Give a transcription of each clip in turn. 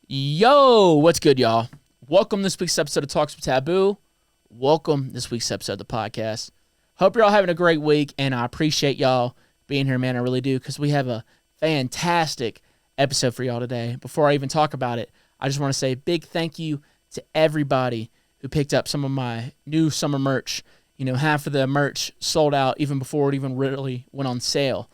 Yo, what's good, y'all? Welcome to this week's episode of Talks with TVBOO. Welcome this week's episode of the podcast. Hope you're all having a great week, and I appreciate y'all being here, man. I really do, because we have a fantastic episode for y'all today. Before I even talk about it, I just want to say a big thank you to everybody who picked up some of my new summer merch. You know, half of the merch sold out even before it even really went on sale.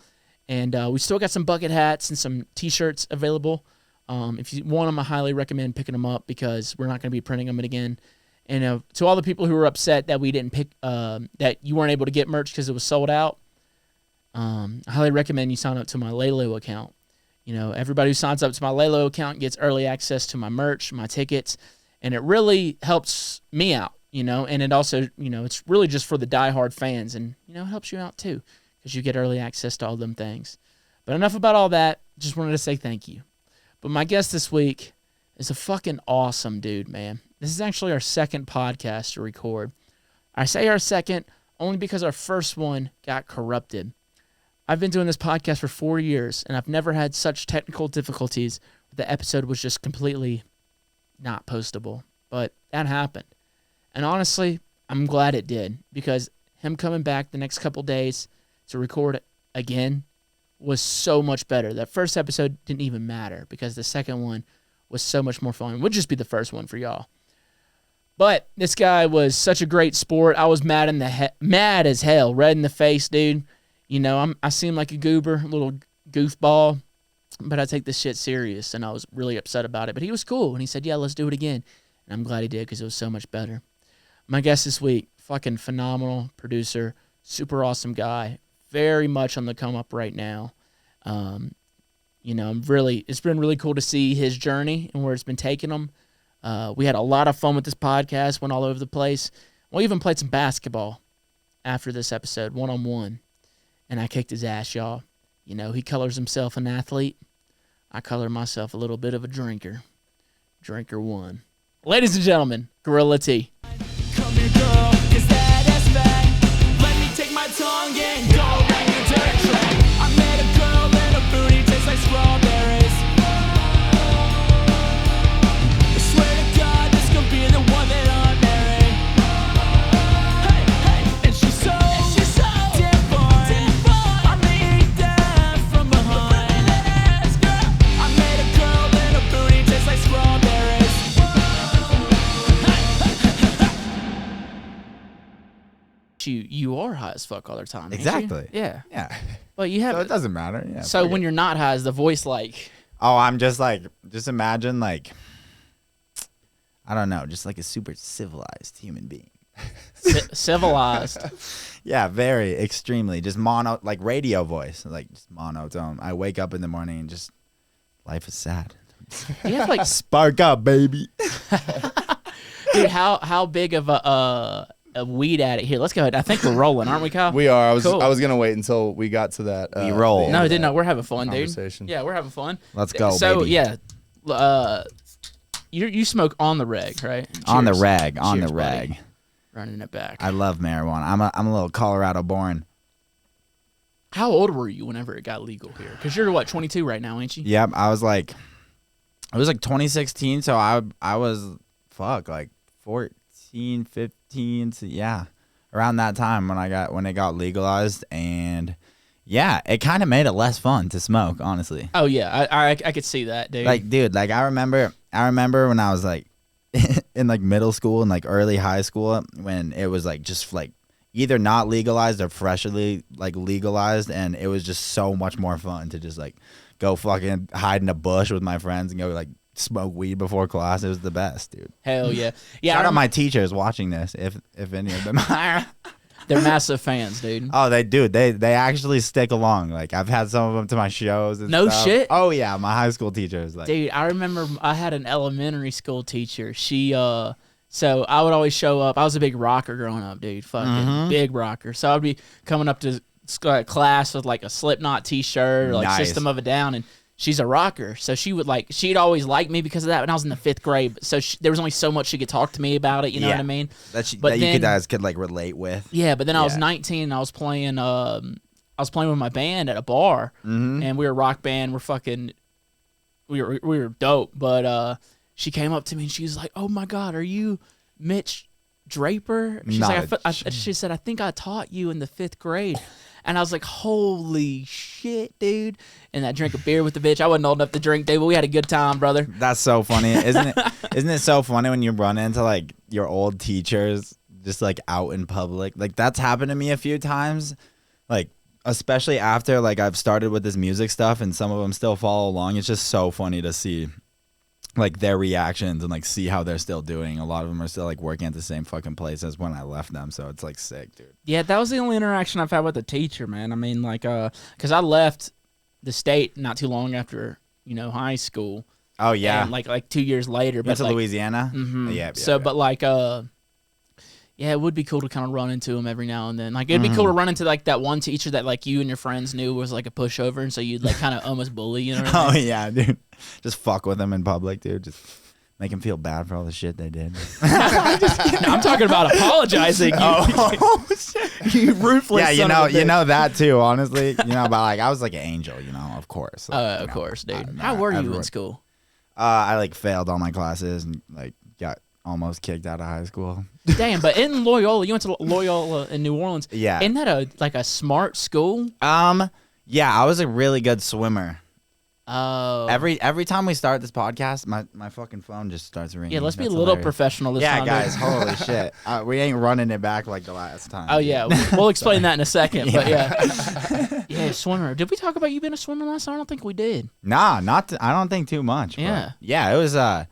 And we still got some bucket hats and some t-shirts available. If you want them, I highly recommend picking them up because we're not going to be printing them again. And to all the people who were upset that we didn't pick, that you weren't able to get merch because it was sold out, I highly recommend you sign up to my Lalo account. You know, everybody who signs up to my Lalo account gets early access to my merch, my tickets, and it really helps me out, you know, and it also, you know, it's really just for the diehard fans, and, you know, it helps you out too because you get early access to all them things. But enough about all that. Just wanted to say thank you. But my guest this week is a fucking awesome dude, man. This is actually our second podcast to record. I say our second only because our first one got corrupted. I've been doing this podcast for 4 years, and I've never had such technical difficulties. The episode was just completely not postable. But that happened. And honestly, I'm glad it did, because him coming back the next couple days to record it again was so much better. That first episode didn't even matter because the second one was so much more fun. It would just be the first one for y'all. But this guy was such a great sport. I was mad as hell, red in the face, dude. You know, I seem like a goober, a little goofball, but I take this shit serious, and I was really upset about it. But he was cool, and he said, yeah, let's do it again. And I'm glad he did because it was so much better. My guest this week, fucking phenomenal producer, super awesome guy, very much on the come up right now. You know, it's been really cool to see his journey and where it's been taking him. We had a lot of fun with this podcast, went all over the place. We even played some basketball after this episode, one-on-one, and I kicked his ass, y'all. You know, he colors himself an athlete. I color myself a little bit of a drinker. Drinker one. Ladies and gentlemen, GorillaT. Come here, girl, is that ass fat? Let me take my tongue and go around your dirt track. I met a girl and her booty tastes like strawberries. I swear to God, this could be the one that I marry. Hey, hey, and she's so different. I need that from behind. I met a girl and her booty tastes like strawberries. You are high as fuck all the time. Exactly. Yeah. Yeah. But you have. So it doesn't matter. Yeah. So when you're not high, is the voice like? Oh, I'm just imagine like, I don't know, just like a super civilized human being. Civilized. Yeah, very extremely. Just like radio voice, like just monotone. I wake up in the morning and just life is sad. You have like spark up, baby. Dude, how big of a weed addict here? Let's go ahead. I think we're rolling, aren't we, Kyle? We are. Cool. I was gonna wait until we got to that. We roll. No, didn't know. We're having fun, dude. Conversation. Yeah, we're having fun. Let's go, so, baby. yeah, you smoke on the reg, right? Cheers. On the rag, Cheers, on the buddy. rag. Running it back. I love marijuana. I'm a little Colorado born. How old were you whenever it got legal here? Because you're what, 22 right now, ain't you? Yep, it was like 2016, so I was like 14, 15, so yeah, around that time when it got legalized, and yeah, it kind of made it less fun to smoke, honestly. Oh yeah, I could see that, dude. Like, dude, like I remember when I was like in like middle school and like early high school when it was like just like either not legalized or freshly like legalized, and it was just so much more fun to just like go fucking hide in a bush with my friends and go like smoke weed before class. It was the best, dude. Hell yeah. Yeah. Shout out my teachers watching this, if any of them are. They're massive fans, dude. Oh, they do. They actually stick along. Like, I've had some of them to my shows and No stuff. shit? Oh, yeah. My high school teachers. Like, Dude, I remember I had an elementary school teacher. She, so I would always show up. I was a big rocker growing up, dude. Fucking big rocker. So I'd be coming up to class with like a Slipknot t-shirt or like Nice. System of a Down, and she's a rocker. So she'd always like me because of that when I was in the 5th grade. So there was only so much she could talk to me about it. You know what I mean? That But you then- guys could like relate with. Yeah, but then I was Yeah. 19 and I was playing with my band at a bar, and we were a rock band. We're fucking we were dope. But she came up to me and she was like, "Oh my God, are you Mitch Draper?" She's she said, "I think I taught you in the 5th grade." And I was like, "Holy shit, dude!" And I drank a beer with the bitch. I wasn't old enough to drink, dude, but we had a good time, brother. That's so funny, isn't it? Isn't it so funny when you run into like your old teachers just like out in public? Like that's happened to me a few times, like especially after like I've started with this music stuff, and some of them still follow along. It's just so funny to see like their reactions and like see how they're still doing. A lot of them are still like working at the same fucking place as when I left them, so it's like sick, dude. Yeah, that was the only interaction I've had with a teacher, man. I mean, like, because I left the state not too long after, high school. Oh yeah, and like 2 years later. You went to like, Louisiana. Mm-hmm. Yeah. So, but like, yeah, it would be cool to kind of run into them every now and then. Like, it'd be cool to run into like that one teacher that like you and your friends knew was like a pushover, and so you'd like kind of almost bully, you know what I mean? Oh yeah, dude. Just fuck with them in public, dude. Just make them feel bad for all the shit they did. I'm talking about apologizing. You ruthless. Yeah, you know that too. Honestly, but like I was like an angel, of course. Like, of course, dude. How were you in school? I like failed all my classes and like got almost kicked out of high school. Damn, but in Loyola, you went to Loyola in New Orleans. Yeah. Isn't that a smart school? Yeah, I was a really good swimmer. Oh. Every time we start this podcast, my fucking phone just starts ringing. Yeah, let's be a That's little hilarious. professional this time. Yeah, guys, holy shit. We ain't running it back like the last time. Oh, yeah. We'll explain that in a second. But, yeah. Yeah, swimmer. Did we talk about you being a swimmer last time? I don't think we did. Nah, I don't think too much. Yeah. Yeah, it was, I've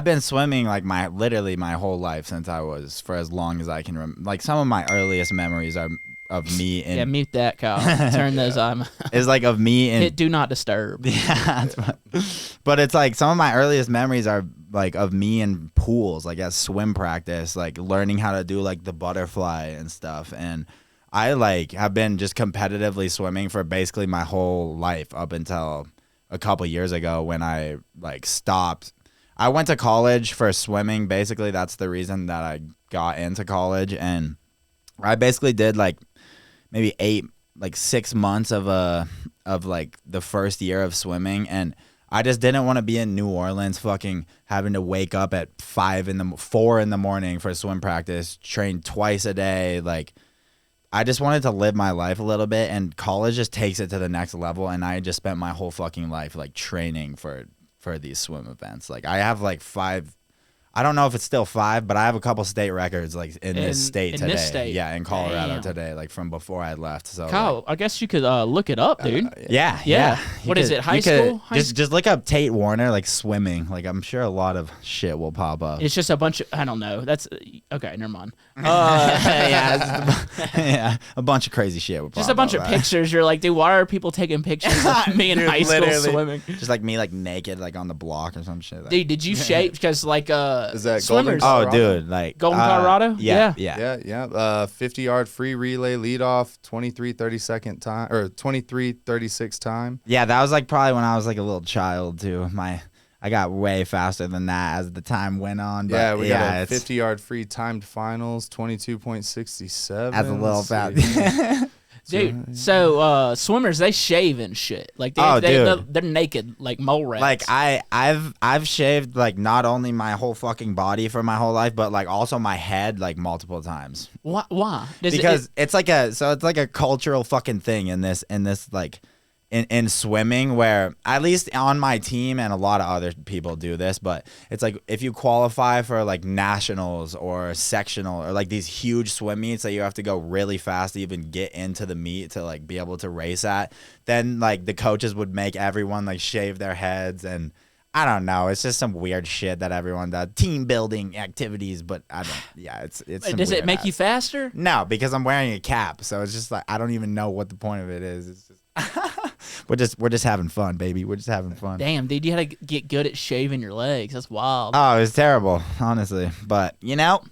been swimming like literally my whole life since I was, for as long as I can remember. Like some of my earliest memories are of me in. Yeah, mute that, Kyle. Turn those on. It's like of me in. Hit do not disturb. Yeah, but it's like some of my earliest memories are like of me in pools, like at swim practice, like learning how to do like the butterfly and stuff. And I like have been just competitively swimming for basically my whole life up until a couple years ago when I like stopped. I went to college for swimming. Basically, that's the reason that I got into college, and I basically did like maybe 6 months of like the first year of swimming, and I just didn't want to be in New Orleans fucking having to wake up at 4 in the morning for swim practice, train twice a day. Like I just wanted to live my life a little bit, and college just takes it to the next level, and I just spent my whole fucking life like training for these swim events. Like I have like 5, I don't know if it's still 5, but I have a couple state records like in this state today. This state. Yeah, in Colorado Damn. today, like from before I left. So Kyle, like, I guess you could look it up, dude. yeah. What is it, high school? Just look up Tate Warner like swimming. Like I'm sure a lot of shit will pop up. It's just a bunch of, I don't know. That's, okay, never mind. Yeah, a bunch of crazy shit will pop up. Just a bunch of pictures. You're like, dude, why are people taking pictures of me in high school Literally. swimming? Just like me like naked like on the block or some shit. Like. Dude, did you shave? Because like Is that swimmers. Golden Oh, dude, like Golden, Colorado? Yeah. 50-yard free relay leadoff, 23:36 time. Yeah, that was like probably when I was like a little child too. I got way faster than that as the time went on. But Yeah, we got a 50-yard free timed finals, 22.67. As a little fat. Dude, so swimmers, they shave and shit. Like they're naked like mole rats. Like I've shaved like not only my whole fucking body for my whole life, but like also my head like multiple times. Why? Because it's like a cultural fucking thing in this like in swimming, where at least on my team and a lot of other people do this, but it's like if you qualify for like nationals or sectional or like these huge swim meets that you have to go really fast to even get into the meet to like be able to race at, then like the coaches would make everyone like shave their heads, and I don't know, it's just some weird shit that everyone does, team building activities, but I don't, yeah, it's some does it weird make ass. you faster? No, because I'm wearing a cap, so it's just like I don't even know what the point of it is. It's just we're just having fun, baby. We're just having fun. Damn, dude, you had to get good at shaving your legs. That's wild. Oh, it was terrible, honestly. But I'll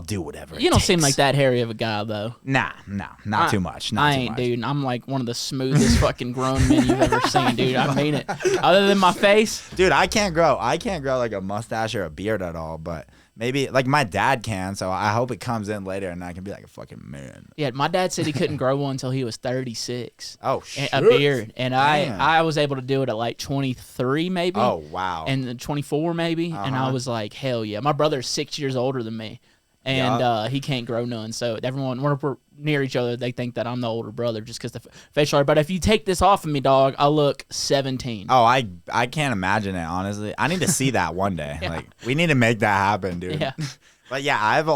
do whatever. You don't seem like that hairy of a guy, though. Nah, not too much. Not I too ain't, much. dude. I'm like one of the smoothest fucking grown men you've ever seen, dude. I mean it. Other than my face. Dude, I can't grow like a mustache or a beard at all, but Maybe like my dad can, so I hope it comes in later and I can be like a fucking man. Yeah, my dad said he couldn't grow one until he was 36. Oh shit. A beard, and Damn. I was able to do it at like 23 maybe. Oh wow. And then 24 maybe, and I was like, hell yeah. My brother's 6 years older than me, and he can't grow none. So everyone, when we're near each other, they think that I'm the older brother just because the facial hair. But if you take this off of me, dog, I look 17. Oh, I can't imagine it, honestly. I need to see that one day. Yeah. Like we need to make that happen, dude. Yeah. But yeah, I have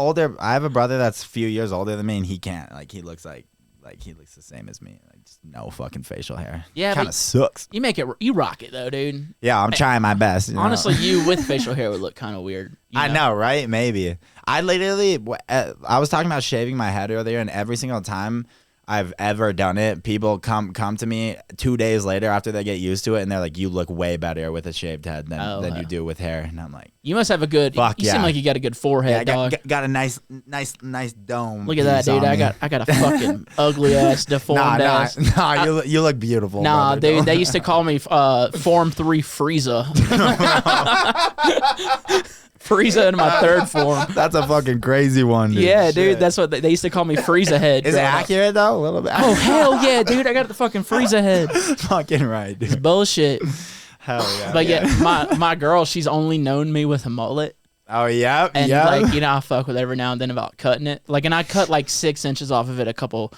a brother that's a few years older than me, and he can't. Like he looks the same as me. Like just no fucking facial hair. Yeah, Kind of sucks. You rock it though, dude. Yeah, I'm trying my best. You know? Honestly, you with facial hair would look kind of weird. I know, right? Maybe. I literally, I was talking about shaving my head earlier, and every single time I've ever done it, people come to me 2 days later after they get used to it, and they're like, "You look way better with a shaved head than you do with hair." And I'm like, you must have a good. Fuck you seem like you got a good forehead, yeah, dog. got a nice dome. Look at that, piece dude. on me. I got a fucking ugly ass, deformed ass. Nah, you look beautiful. Nah, brother, dude. don't. They used to call me Form 3 Frieza. Frieza in my third form. That's a fucking crazy one, dude. Yeah, Shit. dude. That's what they used to call me, Frieza head. Is it growing up. accurate though? A little bit. Oh hell yeah, dude! I got the fucking Frieza head. Fucking right, dude. Bullshit. Hell yeah. But yeah, my girl, she's only known me with a mullet. Oh yeah. And yeah. like, you know, I fuck with every now and then about cutting it. Like, and I cut like 6 inches off of it a couple,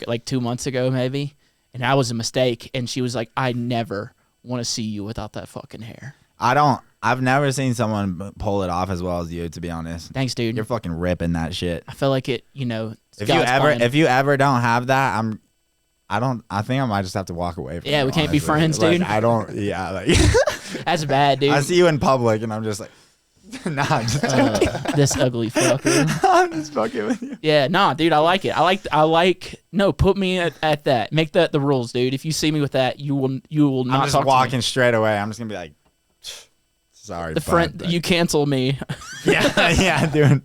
like 2 months ago maybe, and that was a mistake. And she was like, I never want to see you without that fucking hair. I've never seen someone pull it off as well as you, to be honest. Thanks, dude. You're fucking ripping that shit. I feel like it, you know. If you ever don't have that, I think I might just have to walk away from Yeah, you, we can't be honestly. friends, Like, dude. I don't. Yeah, like That's bad, dude. I see you in public and I'm just like, nah, I'm just joking. This ugly fucker. I'm just fucking with you. Yeah, nah, dude, I like it. I like. No, put me at that. Make that the rules, dude. If you see me with that, you will not I'm just talk walking to me. straight away. I'm just gonna be like, sorry, The friend, you cancel me. yeah, yeah, dude.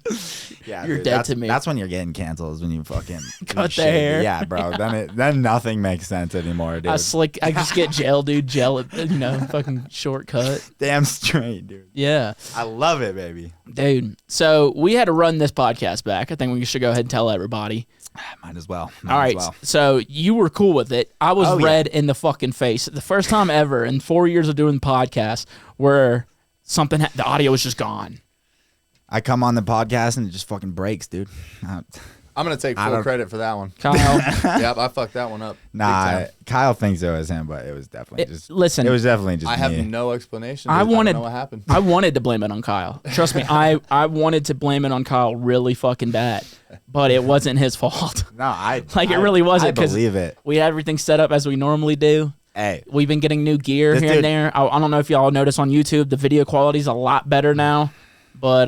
Yeah, You're dude, dead to me. That's when you're getting canceled. Is when you fucking Cut the shave. hair. Yeah, bro. Then nothing makes sense anymore, dude. I just get gel, dude. Gel it, fucking shortcut. Damn straight, dude. Yeah, I love it, baby. dude. So we had to run this podcast back. I think we should go ahead and tell everybody. Might as well. All right. So you were cool with it. I was red in the fucking face. The first time ever in 4 years of doing podcasts where the audio was just gone. I come on the podcast and it just fucking breaks, dude. I'm gonna take full credit for that one. Kyle, Yep, I fucked that one up. Nah, Big time. Kyle thinks it was him, but it was definitely just. listen, It was definitely just I have me. no explanation. I dude. I wanted- don't know what happened. I wanted to blame it on Kyle. Trust me, I wanted to blame it on Kyle really fucking bad, but it wasn't his fault. No, Like, it really wasn't, I 'cause believe it. We had everything set up as we normally do. Hey, We've been getting new gear This here dude- and there. I don't know if y'all notice on YouTube, the video quality's a lot better now. But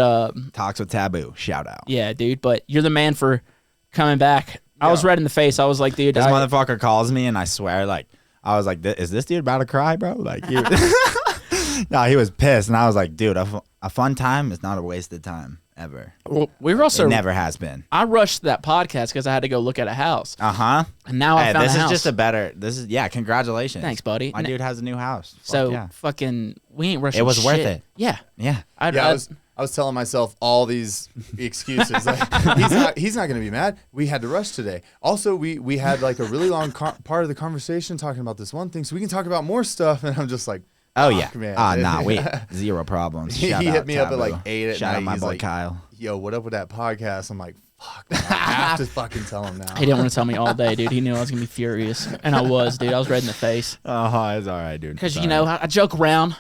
Talks with Taboo. Shout out. yeah, dude. But you're the man for coming back. I was red in the face. I was like, dude, This motherfucker calls me, and I swear, like, I was like, is this dude about to cry, bro? Like, no, he was pissed, and I was like, dude, a fun time is not a wasted time ever. well, we were also It never has been. I rushed that podcast because I had to go look at a house, And now I found this a is house. just a better. This is Uh-huh. congratulations. Thanks, buddy. My dude has a new house. Fuck So yeah. fucking, we ain't rushing. It was worth shit. it. Yeah, Yeah. I was telling myself all these excuses. Like, he's not going to be mad. We had to rush today. Also, we had like a really long part of the conversation talking about this one thing, so we can talk about more stuff. And I'm just like, Oh yeah. man. Nah, wait. Zero problems. He Shout hit out me up at Taboo. like 8 at Shout night. out my He's boy like, Kyle. yo, what up with that podcast? I'm like, fuck, man, I have to fucking tell him now. he didn't want to tell me all day, dude. He knew I was gonna be furious, and I was, dude. I was red in the face It's all right, dude. because you know I joke around.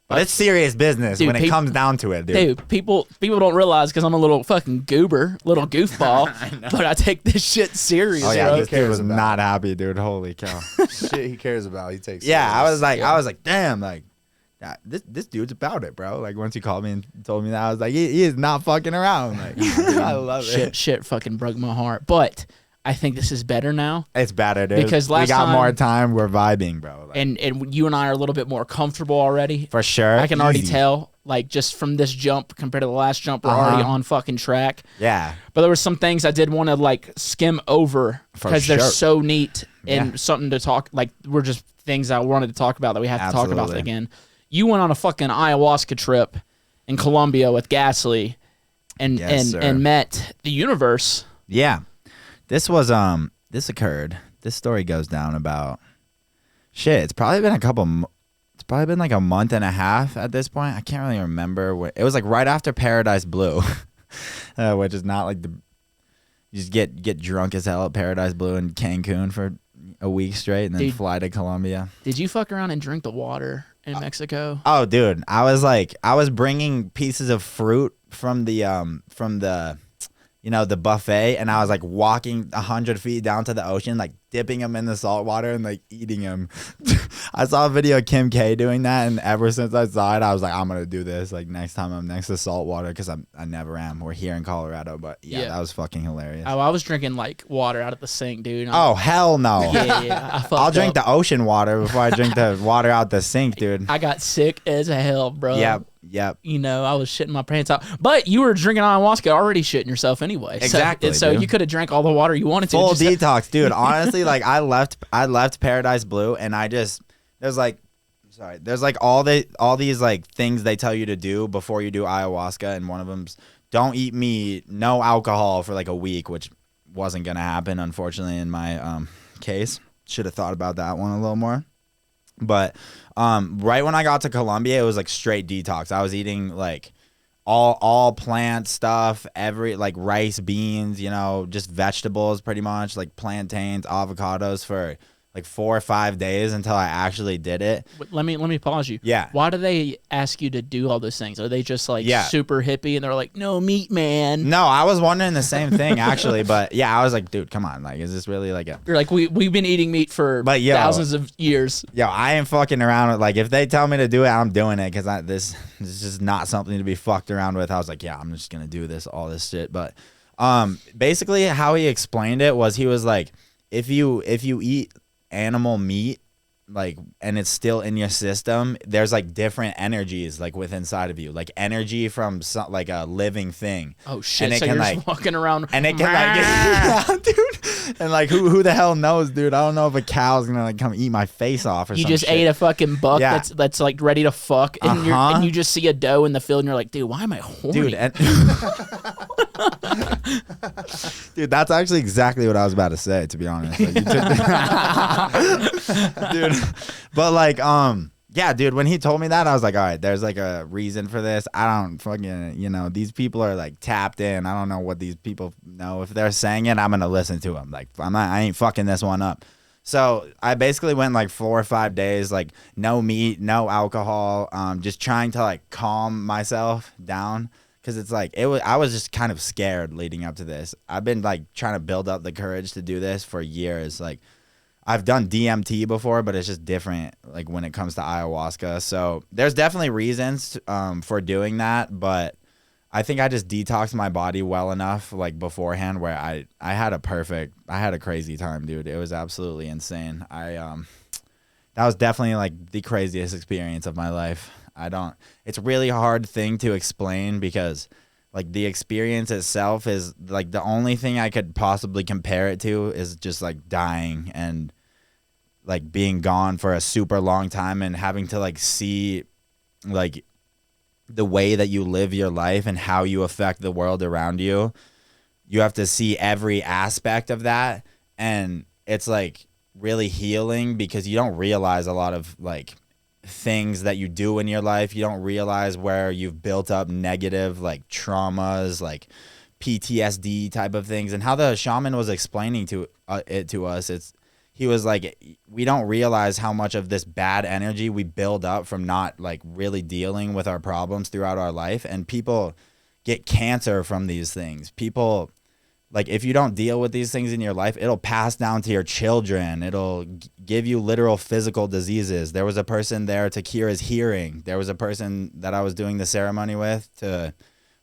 But it's serious business Dude, when it comes down to it, dude. Dude, people don't realize because I'm a little fucking goober, little goofball, but I take this shit serious. Oh yeah, bro. this dude was not happy, dude. Holy cow. Shit he cares about, he takes. Yeah, serious. I was like, damn, like, this dude's about it, bro. Like once he called me and told me that, I was like, he is not fucking around. Like, I love it. Shit fucking broke my heart. But I think this is better now. It's better, dude. Because we last got time- more time. We're vibing, bro. Like, And you and I are a little bit more comfortable already. for sure, I can already easy. tell, like, just from this jump compared to the last jump, we're already on fucking track. Yeah, But there were some things I did want to, like, skim over For because they're sure. so neat and Yeah. something to talk, like, we're just things I wanted to talk about that we have to talk about Absolutely. again. You went on a fucking ayahuasca trip, in Colombia with Gasly and Yes, sir. and met the universe. Yeah. This was this occurred. This story goes down about shit. It's probably been it's probably been like a month and a half at this point. I can't really remember. It was like right after Paradise Blue, which is not like you just get drunk as hell at Paradise Blue in Cancun for a week straight and then Dude. fly to Colombia. Did you fuck around and drink the water in Mexico? Oh, dude, I was bringing pieces of fruit from the the buffet, and I was like walking 100 feet down to the ocean, like dipping them in the salt water and like eating them. I saw a video of Kim K doing that, and ever since I saw it, I was like, I'm gonna do this. Like next time I'm next to salt water, because I never am. We're here in Colorado, but yeah, that was fucking hilarious. Oh, I was drinking like water out of the sink, dude. Oh hell no! Yeah. I fucked I'll drink up. the ocean water before I drink the water out the sink, dude. I got sick as hell, bro. Yep. You know, I was shitting my pants out. But you were drinking ayahuasca, already shitting yourself anyway. Exactly, So dude. You could have drank all the water you wanted to. Full Just- detox, dude. Honestly, like I left Paradise Blue, and there's like all these like things they tell you to do before you do ayahuasca, and one of them's don't eat meat, no alcohol for like a week, which wasn't gonna happen, unfortunately, in my case. Should have thought about that one a little more. But right when I got to Colombia, it was like straight detox. I was eating like all plant stuff, every like rice, beans, just vegetables pretty much, like plantains, avocados for like 4 or 5 days until I actually did it. Let me pause you. Yeah. Why do they ask you to do all those things? Are they just like super hippie and they're like, no meat, man? No, I was wondering the same thing actually, but yeah, I was like, dude, come on, like, is this really like a? You're like, we've been eating meat for thousands of years. Yo, I ain't fucking around with, like, if they tell me to do it, I'm doing it, because this is just not something to be fucked around with. I was like, yeah, I'm just gonna do all this shit. But basically how he explained it was, he was like, if you eat animal meat, like, and it's still in your system, there's like different energies like within inside of you, like energy from like a living thing. Oh shit! And it So can, you're like, just walking around, and it can like, yeah, dude. And like, who the hell knows, dude? I don't know if a cow's gonna like come eat my face off or something. You just ate a fucking buck that's like ready to fuck, and and you just see a doe in the field, and you're like, dude, why am I horny? Dude, dude, that's actually exactly what I was about to say, to be honest. Like, dude, but like, yeah, dude, when he told me that, I was like, all right, there's like a reason for this. I don't fucking, these people are like tapped in. I don't know what these people know. If they're saying it, I'm gonna listen to them. Like, I ain't fucking this one up. So I basically went like 4 or 5 days, like no meat, no alcohol, just trying to like calm myself down. Cause it's like, I was just kind of scared leading up to this. I've been like trying to build up the courage to do this for years. Like, I've done DMT before, but it's just different, like when it comes to ayahuasca. So there's definitely reasons for doing that, but I think I just detoxed my body well enough, like beforehand, where I had a crazy time, dude. It was absolutely insane. That was definitely like the craziest experience of my life. It's a really hard thing to explain, because like the experience itself is like the only thing I could possibly compare it to is just like dying and like being gone for a super long time and having to like see like the way that you live your life and how you affect the world around you. You have to see every aspect of that, and it's like really healing, because you don't realize a lot of like things that you do in your life. You don't realize where you've built up negative like traumas, like PTSD type of things. And how the shaman was explaining it to us, he was like, we don't realize how much of this bad energy we build up from not like really dealing with our problems throughout our life. And people get cancer from these things. People, like, if you don't deal with these things in your life, it'll pass down to your children. It'll give you literal physical diseases. There was a person there to cure his hearing. There was a person that I was doing the ceremony with to,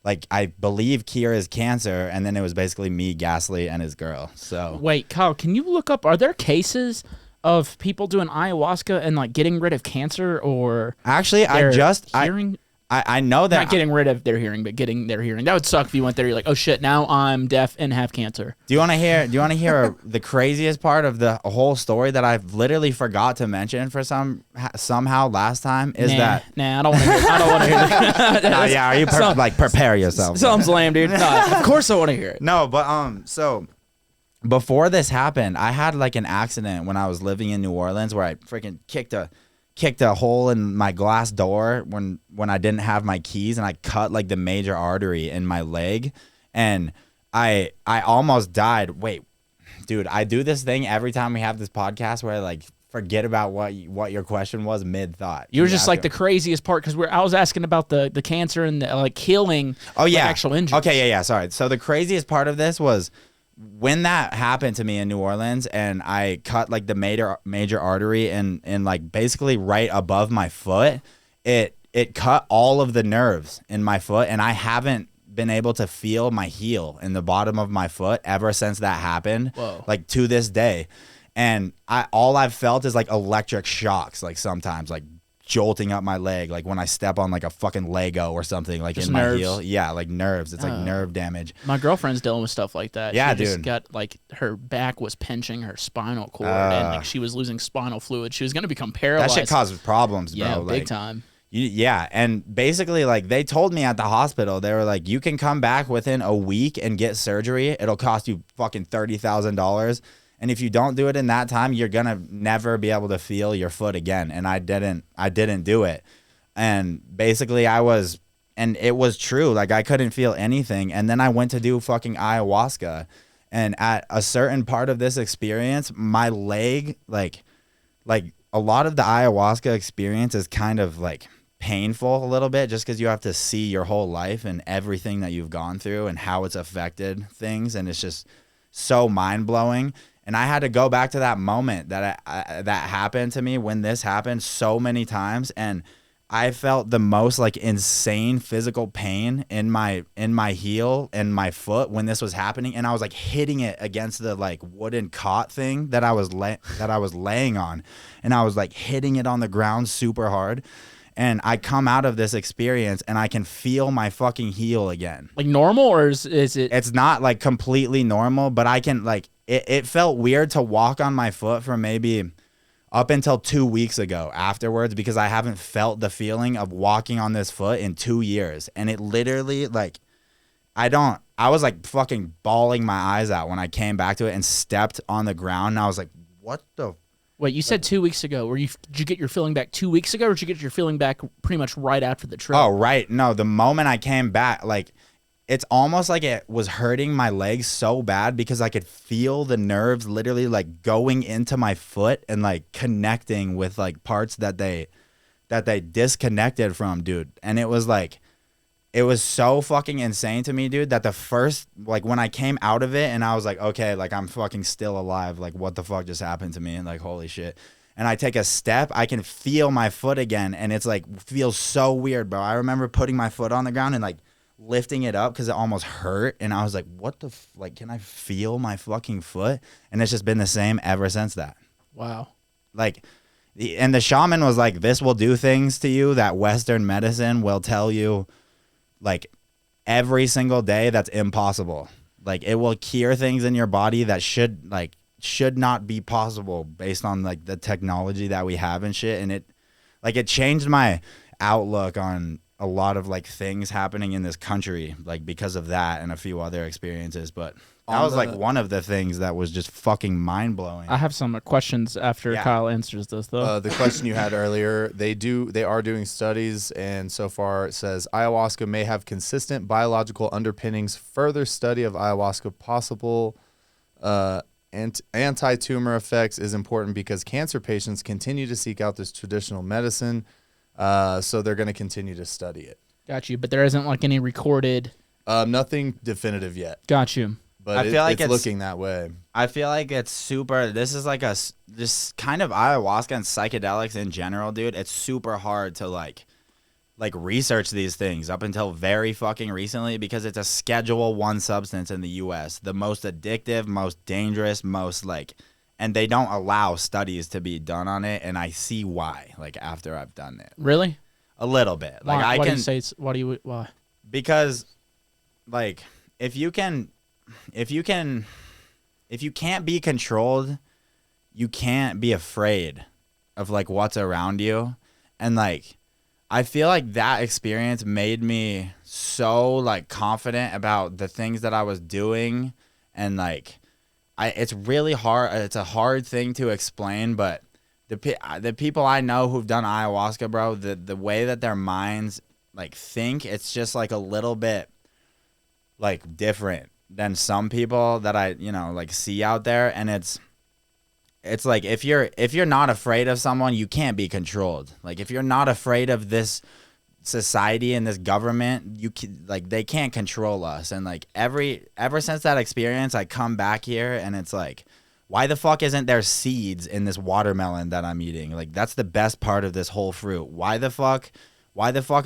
like, I believe cure his cancer. And then it was basically me, Gasly, and his girl. So wait, Kyle, can you look up, are there cases of people doing ayahuasca and like getting rid of cancer, or actually, their I I know that. Not getting rid of their hearing, but getting their hearing. That would suck if you went there. You're like, oh shit, now I'm deaf and have cancer. Do you want to hear the craziest part of the whole story that I've literally forgot to mention for somehow last time is that I don't want to hear. I don't want to hear that. Oh yeah, are you prepare yourself? Sounds lame, dude. No, of course I want to hear it. No, but so before this happened, I had like an accident when I was living in New Orleans where I freaking kicked a hole in my glass door when I didn't have my keys, and I cut like the major artery in my leg, and I almost died. Wait, dude, I do this thing every time we have this podcast where I like forget about what your question was mid thought. You were just like the craziest part because I was asking about the cancer and the, like healing. Oh yeah, like, actual injuries. Okay, yeah. Sorry. So the craziest part of this was when that happened to me in New Orleans, and I cut like the major artery and like basically right above my foot. It cut all of the nerves in my foot, and I haven't been able to feel my heel in the bottom of my foot ever since that happened. Whoa. Like to this day. And all I've felt is like electric shocks, like sometimes like jolting up my leg, like when I step on like a fucking Lego or something, like just in nerves. my heel. Yeah, like nerves. It's like nerve damage. My girlfriend's dealing with stuff like that. Yeah, she just dude. got like her back was pinching her spinal cord, and like she was losing spinal fluid. She was gonna become paralyzed. That shit causes problems, bro. Yeah, like, big time. Yeah, and basically, like, they told me at the hospital, they were like, you can come back within a week and get surgery. It'll cost you fucking $30,000. And if you don't do it in that time, you're going to never be able to feel your foot again. And I didn't do it. And basically, and it was true. Like, I couldn't feel anything. And then I went to do fucking ayahuasca. And at a certain part of this experience, my leg, like a lot of the ayahuasca experience is kind of like painful a little bit, just because you have to see your whole life and everything that you've gone through and how it's affected things, and it's just so mind-blowing. And I had to go back to that moment that that happened to me when this happened so many times, and I felt the most like insane physical pain in my heel and my foot when this was happening, and I was like hitting it against the like wooden cot thing that I was laying on, and I was like hitting it on the ground super hard. And I come out of this experience and I can feel my fucking heel again. Like normal, or is it? It's not like completely normal, but I can like it felt weird to walk on my foot for maybe up until 2 weeks ago afterwards, because I haven't felt the feeling of walking on this foot in 2 years. And it literally like I was like fucking bawling my eyes out when I came back to it and stepped on the ground, and I was like, what the Wait, you said 2 weeks ago. Did you get your feeling back 2 weeks ago, or did you get your feeling back pretty much right after the trip? Oh, right. No, the moment I came back, like, it's almost like it was hurting my legs so bad because I could feel the nerves literally, like, going into my foot and, like, connecting with, like, parts that they disconnected from, dude. And it was, like, it was so fucking insane to me, dude, that the first, like, when I came out of it and I was like, okay, like, I'm fucking still alive. Like, what the fuck just happened to me? And, like, holy shit. And I take a step, I can feel my foot again. And it's, like, feels so weird, bro. I remember putting my foot on the ground and, like, lifting it up because it almost hurt. And I was like, what the, like, can I feel my fucking foot? And it's just been the same ever since that. Wow. Like, and the shaman was like, this will do things to you that Western medicine will tell you, like, every single day that's impossible. Like, it will cure things in your body that should not be possible based on, like, the technology that we have and shit. And it changed my outlook on a lot of, like, things happening in this country, like, because of that and a few other experiences. But that was like one of the things that was just fucking mind-blowing. I have some questions after Kyle answers this, though. The question you had earlier, they are doing studies, and so far it says ayahuasca may have consistent biological underpinnings. Further study of ayahuasca possible anti-tumor effects is important because cancer patients continue to seek out this traditional medicine, so they're going to continue to study it. Got you, but there isn't, like, any recorded... Nothing definitive yet. Got you. But I feel like it's looking that way. I feel like it's super. This is like this kind of ayahuasca and psychedelics in general, dude. It's super hard to like research these things up until very fucking recently because it's a Schedule I substance in the U.S. The most addictive, most dangerous, most like, and they don't allow studies to be done on it. And I see why. Like after I've done it. Really? A little bit. Like why, I why can do you say it's why? because like if you can't be controlled, you can't be afraid of like what's around you. And like I feel like that experience made me so like confident about the things that I was doing. And like it's really hard, it's a hard thing to explain, but the people I know who've done ayahuasca, bro, the way that their minds like think, it's just like a little bit like different than some people that I, like see out there. And it's like if you're not afraid of someone, you can't be controlled. Like if you're not afraid of this society and this government, they can't control us. And like ever since that experience, I come back here and it's like, why the fuck isn't there seeds in this watermelon that I'm eating? Like that's the best part of this whole fruit. Why the fuck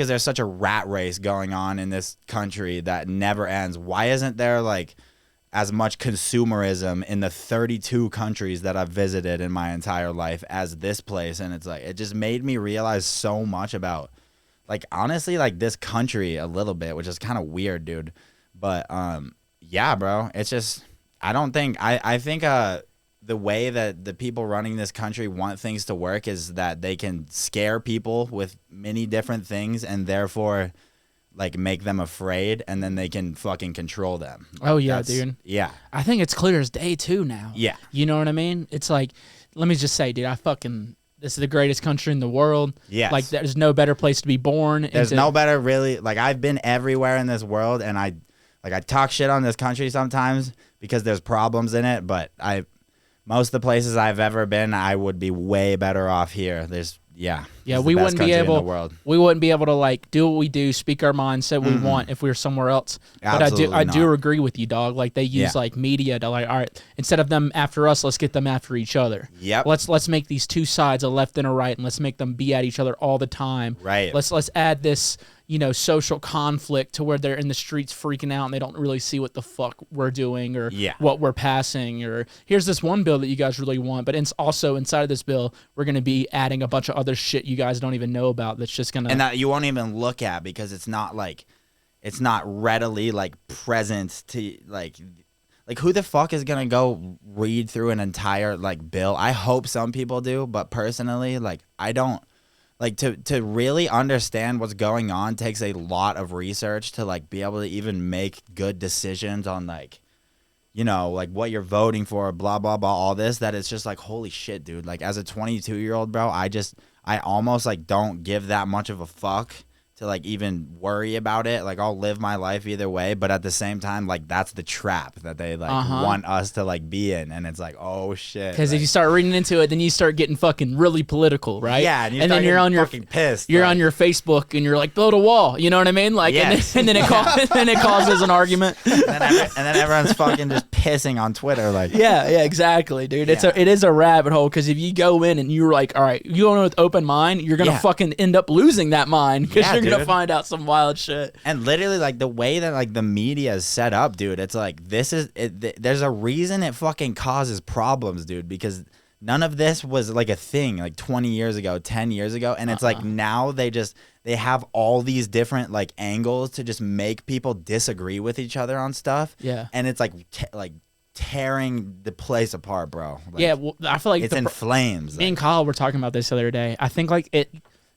is there such a rat race going on in this country that never ends? Why isn't there like as much consumerism in the 32 countries that I've visited in my entire life as this place? And it's like, it just made me realize so much about like, honestly, like this country a little bit, which is kind of weird, dude. But yeah, bro, it's just, I think the way that the people running this country want things to work is that they can scare people with many different things and therefore like make them afraid, and then they can fucking control them. Like, oh yeah, dude. Yeah. I think it's clear as day too now. Yeah. You know what I mean? It's like, let me just say, dude, this is the greatest country in the world. Yes. Like there's no better place to be born. There's no better really, like I've been everywhere in this world, and I talk shit on this country sometimes because there's problems in it, but most of the places I've ever been, I would be way better off here. We wouldn't be able to like do what we do, speak our mind, say what we want if we were somewhere else. Absolutely but I do agree with you, dog. Like they use like media to like, all right, instead of them after us, let's get them after each other. Yep. Let's make these two sides, a left and a right, and let's make them be at each other all the time. Right. Let's add this, social conflict to where they're in the streets freaking out and they don't really see what the fuck we're doing or what we're passing, or here's this one bill that you guys really want, but it's also inside of this bill we're going to be adding a bunch of other shit you guys don't even know about that's just going to... And that you won't even look at because it's not readily like present to like who the fuck is going to go read through an entire like bill? I hope some people do, but personally, like I don't. Like to really understand what's going on takes a lot of research to like be able to even make good decisions on like, like what you're voting for, blah, blah, blah, all this, that it's just like, holy shit, dude. Like as a 22-year-old, bro, I almost like don't give that much of a fuck to like even worry about it. Like I'll live my life either way, but at the same time, like that's the trap that they like want us to like be in. And it's like, oh shit. Because if you start reading into it, then you start getting fucking really political, right? Yeah. And then you're on your fucking pissed. You're on your Facebook and you're like, build a wall. You know what I mean? Like, yes. and then it causes an argument. and then everyone's fucking just pissing on Twitter. Like, yeah, exactly, dude. It is a rabbit hole. Because if you go in and you're like, all right, you go in with open mind, you're gonna fucking end up losing that mind because you're gonna find out some wild shit. And literally, like the way that like the media is set up, dude, it's like there's a reason it fucking causes problems, dude, because none of this was like a thing like 20 years ago, 10 years ago, and it's like now they have all these different like angles to just make people disagree with each other on stuff. Yeah. And it's like tearing the place apart, bro. Like, yeah, well, I feel like it's in flames. Me and Kyle were talking about this the other day. I think like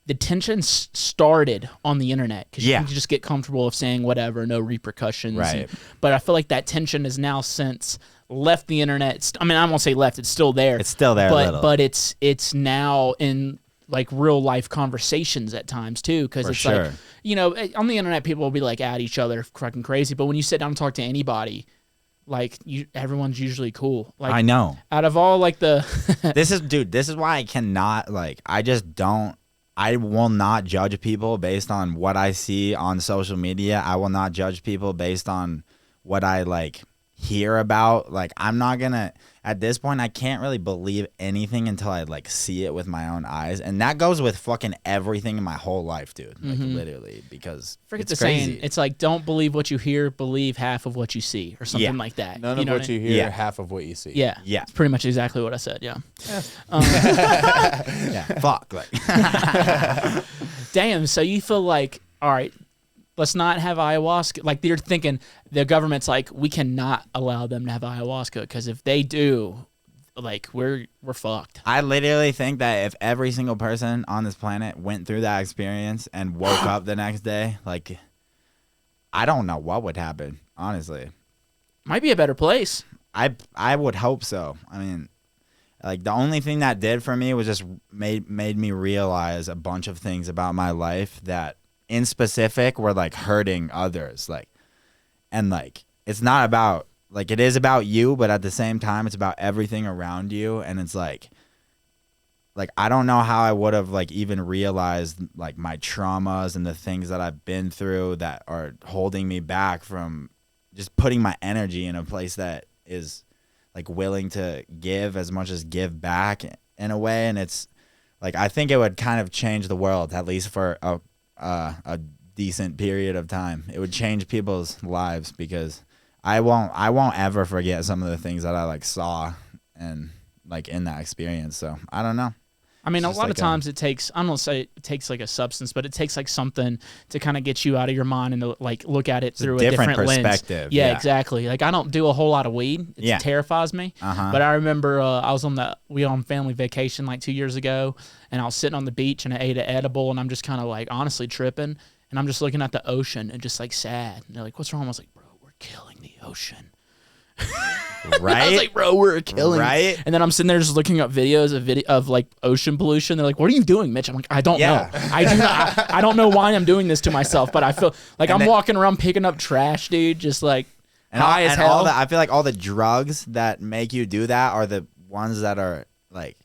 the tension started on the internet because you can just get comfortable of saying whatever, no repercussions. Right. But I feel like that tension has now since left the internet. I mean, I won't say left; it's still there. It's still there, but it's now in like real life conversations at times too, because it's like on the internet people will be like at each other fucking crazy, but when you sit down and talk to anybody, like everyone's usually cool. Like I know. Out of all like the this is why I cannot I will not judge people based on what I see on social media. I will not judge people based on what I like hear about. Like, I'm not gonna, at this point, I can't really believe anything until I like see it with my own eyes. And that goes with fucking everything in my whole life, dude. Like, literally, because Forget it's the crazy. saying. It's like, don't believe what you hear, believe half of what you see, or something like that. None you of know what I you mean? hear, Yeah. half of what you see. Yeah. Yeah. That's pretty much exactly what I said. Yeah. Yeah, fuck. Like, Damn. So you feel like, all right, let's not have ayahuasca. Like, they're thinking the government's like, we cannot allow them to have ayahuasca because if they do, like, we're fucked. I literally think that if every single person on this planet went through that experience and woke up the next day, like, I don't know what would happen, honestly. Might be a better place. I would hope so. I mean, like, the only thing that did for me was just made me realize a bunch of things about my life that in specific were like hurting others. Like, and like, it's not about, like, it is about you, but at the same time, it's about everything around you. And it's like I don't know how I would have like even realized like my traumas and the things that I've been through that are holding me back from just putting my energy in a place that is like willing to give as much as give back in a way. And it's like, I think it would kind of change the world, at least for a decent period of time. It would change people's lives because I won't ever forget some of the things that I like saw and like in that experience. So I don't know. I mean, It's a just lot like of times it takes, I don't want to say it takes like a substance, but it takes like something to kind of get you out of your mind and to like look at it through a different lens. perspective. Yeah, exactly. Like, I don't do a whole lot of weed. It terrifies me. But I remember I was we were on family vacation like 2 years ago, and I was sitting on the beach and I ate an edible, and I'm just kind of like honestly tripping, and I'm just looking at the ocean and just like sad. And they're like, "What's wrong?" I was like, "Bro, we're killing the ocean." Right? I was like, bro, we're killing it. Right? And then I'm sitting there just looking up videos of like ocean pollution. They're like, what are you doing, Mitch? I'm like, I don't know. I don't know why I'm doing this to myself, but I feel like I'm walking around picking up trash, dude, just like high as hell. I feel like all the drugs that make you do that are the ones that are like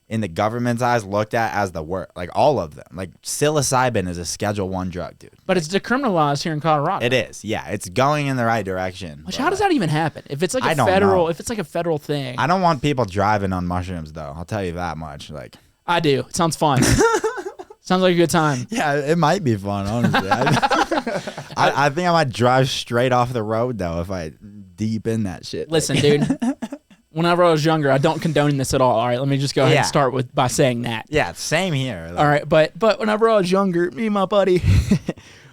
in the government's eyes looked at as the worst. Like all of them. Like psilocybin is a Schedule I drug, dude. But it's decriminalized here in Colorado. It is. Yeah, it's going in the right direction. Which, how does that even happen? If it's like I a don't federal, know. if it's like a federal thing. I don't want people driving on mushrooms though. I'll tell you that much. Like, I do. It sounds fun. Sounds like a good time. yeah, it might be fun, honestly. I think I might drive straight off the road though if I deep in that shit. Listen, dude. Whenever I was younger, I don't condone this at all. All right, let me just go ahead and start by saying that. Yeah, same here. Like, All right, but whenever I was younger, me and my buddy,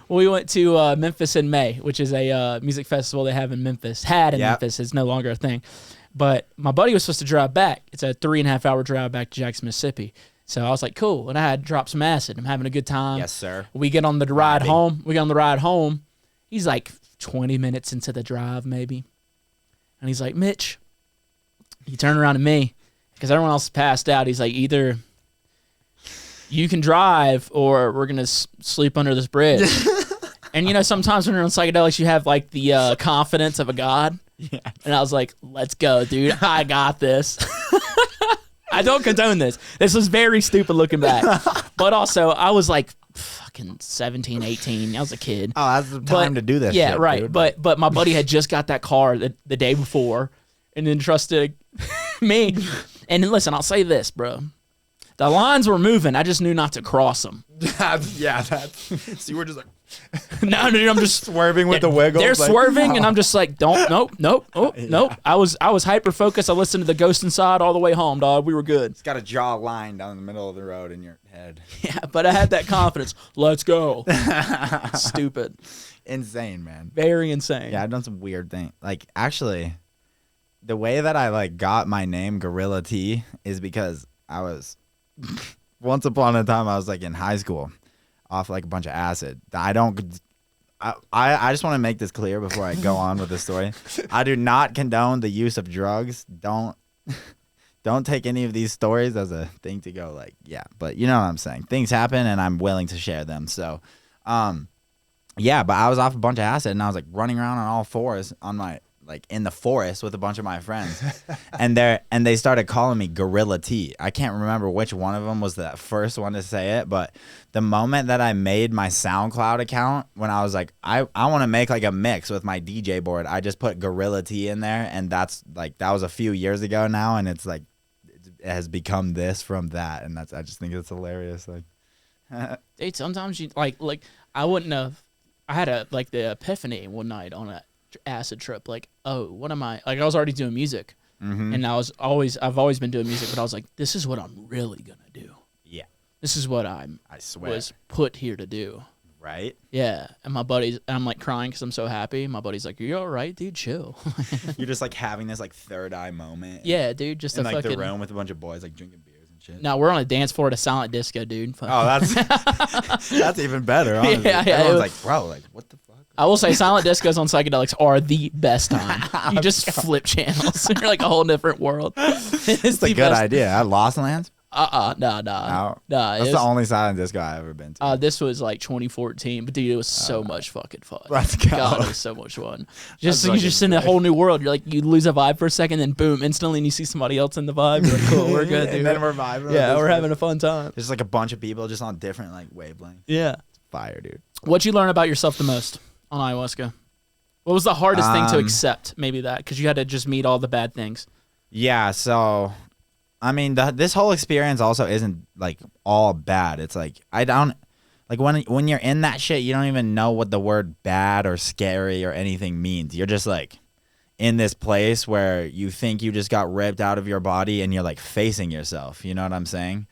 we went to Memphis in May, which is a music festival they have in Memphis. Memphis. It's no longer a thing. But my buddy was supposed to drive back. It's a 3.5 hour drive back to Jackson, Mississippi. So I was like, cool. And I had dropped some acid. I'm having a good time. Yes, sir. We get on the ride home. He's like 20 minutes into the drive, maybe. And he's like, Mitch. He turned around to me because everyone else passed out. He's like, either you can drive or we're going to sleep under this bridge. And, you know, sometimes when you're on psychedelics, you have like the confidence of a god. Yeah. And I was like, let's go, dude. I got this. I don't condone this. This was very stupid looking back. But also, I was like fucking 17, 18. I was a kid. Oh, that's the time to do this. Yeah, shit, right. Dude. But my buddy had just got that car the day before and entrusted me. And then, listen, I'll say this, bro. The lines were moving. I just knew not to cross them. Yeah, that's. So you were just like. No, dude, I'm just swerving with the wiggles. They're like, swerving, and I'm just like, nope. I was hyper focused. I listened to the Ghost Inside all the way home, dog. We were good. It's got to draw a line down the middle of the road in your head. Yeah, but I had that confidence. Let's go. Stupid. Insane, man. Very insane. Yeah, I've done some weird things. Like, actually, the way that I like got my name GorillaT is because I was once upon a time I was like in high school off like a bunch of acid. I just want to make this clear before I go on with the story. I do not condone the use of drugs. Don't take any of these stories as a thing to go like, yeah, but you know what I'm saying. Things happen and I'm willing to share them. So, yeah, but I was off a bunch of acid and I was like running around on all fours on my like in the forest with a bunch of my friends, and they started calling me GorillaT. I can't remember which one of them was the first one to say it, but the moment that I made my SoundCloud account, when I was like, I want to make like a mix with my DJ board, I just put GorillaT in there, and that's like, that was a few years ago now, and it's like, it has become this from that, and I just think it's hilarious. Like, Dude, sometimes you like I wouldn't have. I had the epiphany one night on a acid trip. Like, oh, what am I? Like, I was already doing music, and I've always been doing music, but I was like, this is what I'm really gonna do. yeah, This is what I swear, was put here to do. right? Yeah, and my buddies, and I'm like crying because I'm so happy. My buddy's like, "You all right, dude? Chill." You're just like having this like third eye moment. Yeah, dude, just in a like fucking. the room with a bunch of boys like drinking beers and shit. No, we're on a dance floor at a silent disco, dude. Oh, that's even better. Honestly. Yeah, Everyone's like, bro, like what the fuck? I will say, silent discos on psychedelics are the best time. You just flip channels. You're like a whole different world. It's a good idea. At Lost Lands? No. That's the only silent disco I've ever been to. This was like 2014, but dude, it was so much fucking fun. Let's go. God, it was so much fun. Just you're just in a whole new world. You're like, you lose a vibe for a second, then boom, instantly, and you see somebody else in the vibe. You're like, cool, we're good, dude. And then we're vibing. Yeah, we're having a fun time. There's like a bunch of people just on different like wavelengths. Yeah. Fire, dude. What'd you learn about yourself the most on ayahuasca? What was the hardest thing to accept? Maybe that, because you had to just meet all the bad things. Yeah, so I mean, this whole experience also isn't like all bad. It's like I don't like when you're in that shit, you don't even know what the word bad or scary or anything means. You're just like in this place where you think you just got ripped out of your body and you're like facing yourself. You know what I'm saying?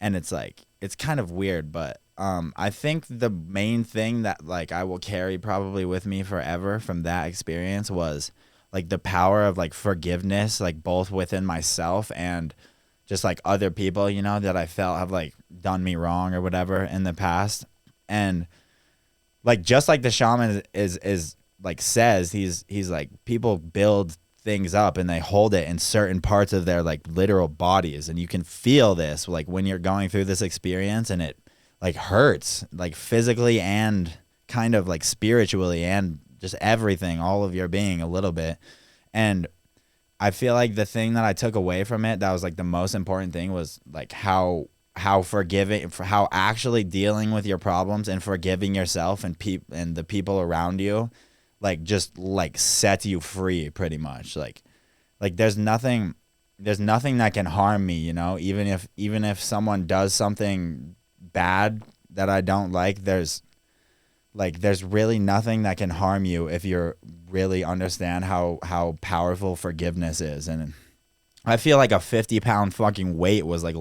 And it's like it's kind of weird, but I think the main thing that like I will carry probably with me forever from that experience was like the power of like forgiveness, like both within myself and just like other people, you know, that I felt have like done me wrong or whatever in the past. And like just like the shaman is like says, he's like people build things up and they hold it in certain parts of their like literal bodies, and you can feel this like when you're going through this experience, and it like hurts like physically and kind of like spiritually and just everything, all of your being a little bit. And I feel like the thing that I took away from it that was like the most important thing was like how forgiving, how actually dealing with your problems and forgiving yourself and the people around you like just like sets you free pretty much. Like there's nothing that can harm me, you know, even if someone does something bad that I don't like, there's really nothing that can harm you if you really understand how powerful forgiveness is. And I feel like a 50-pound fucking weight was like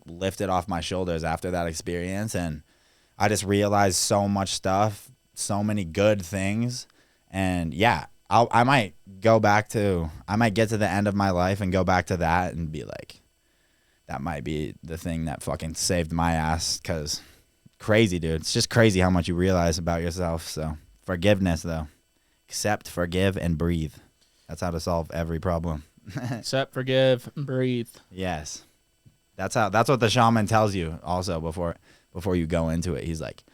lifted off my shoulders after that experience, and I just realized so much stuff, so many good things. And yeah, I might get to the end of my life and go back to that and be like, that might be the thing that fucking saved my ass, because crazy, dude. It's just crazy how much you realize about yourself. So forgiveness, though. Accept, forgive, and breathe. That's how to solve every problem. Accept, forgive, and breathe. Yes. That's what the shaman tells you also before you go into it. He's like,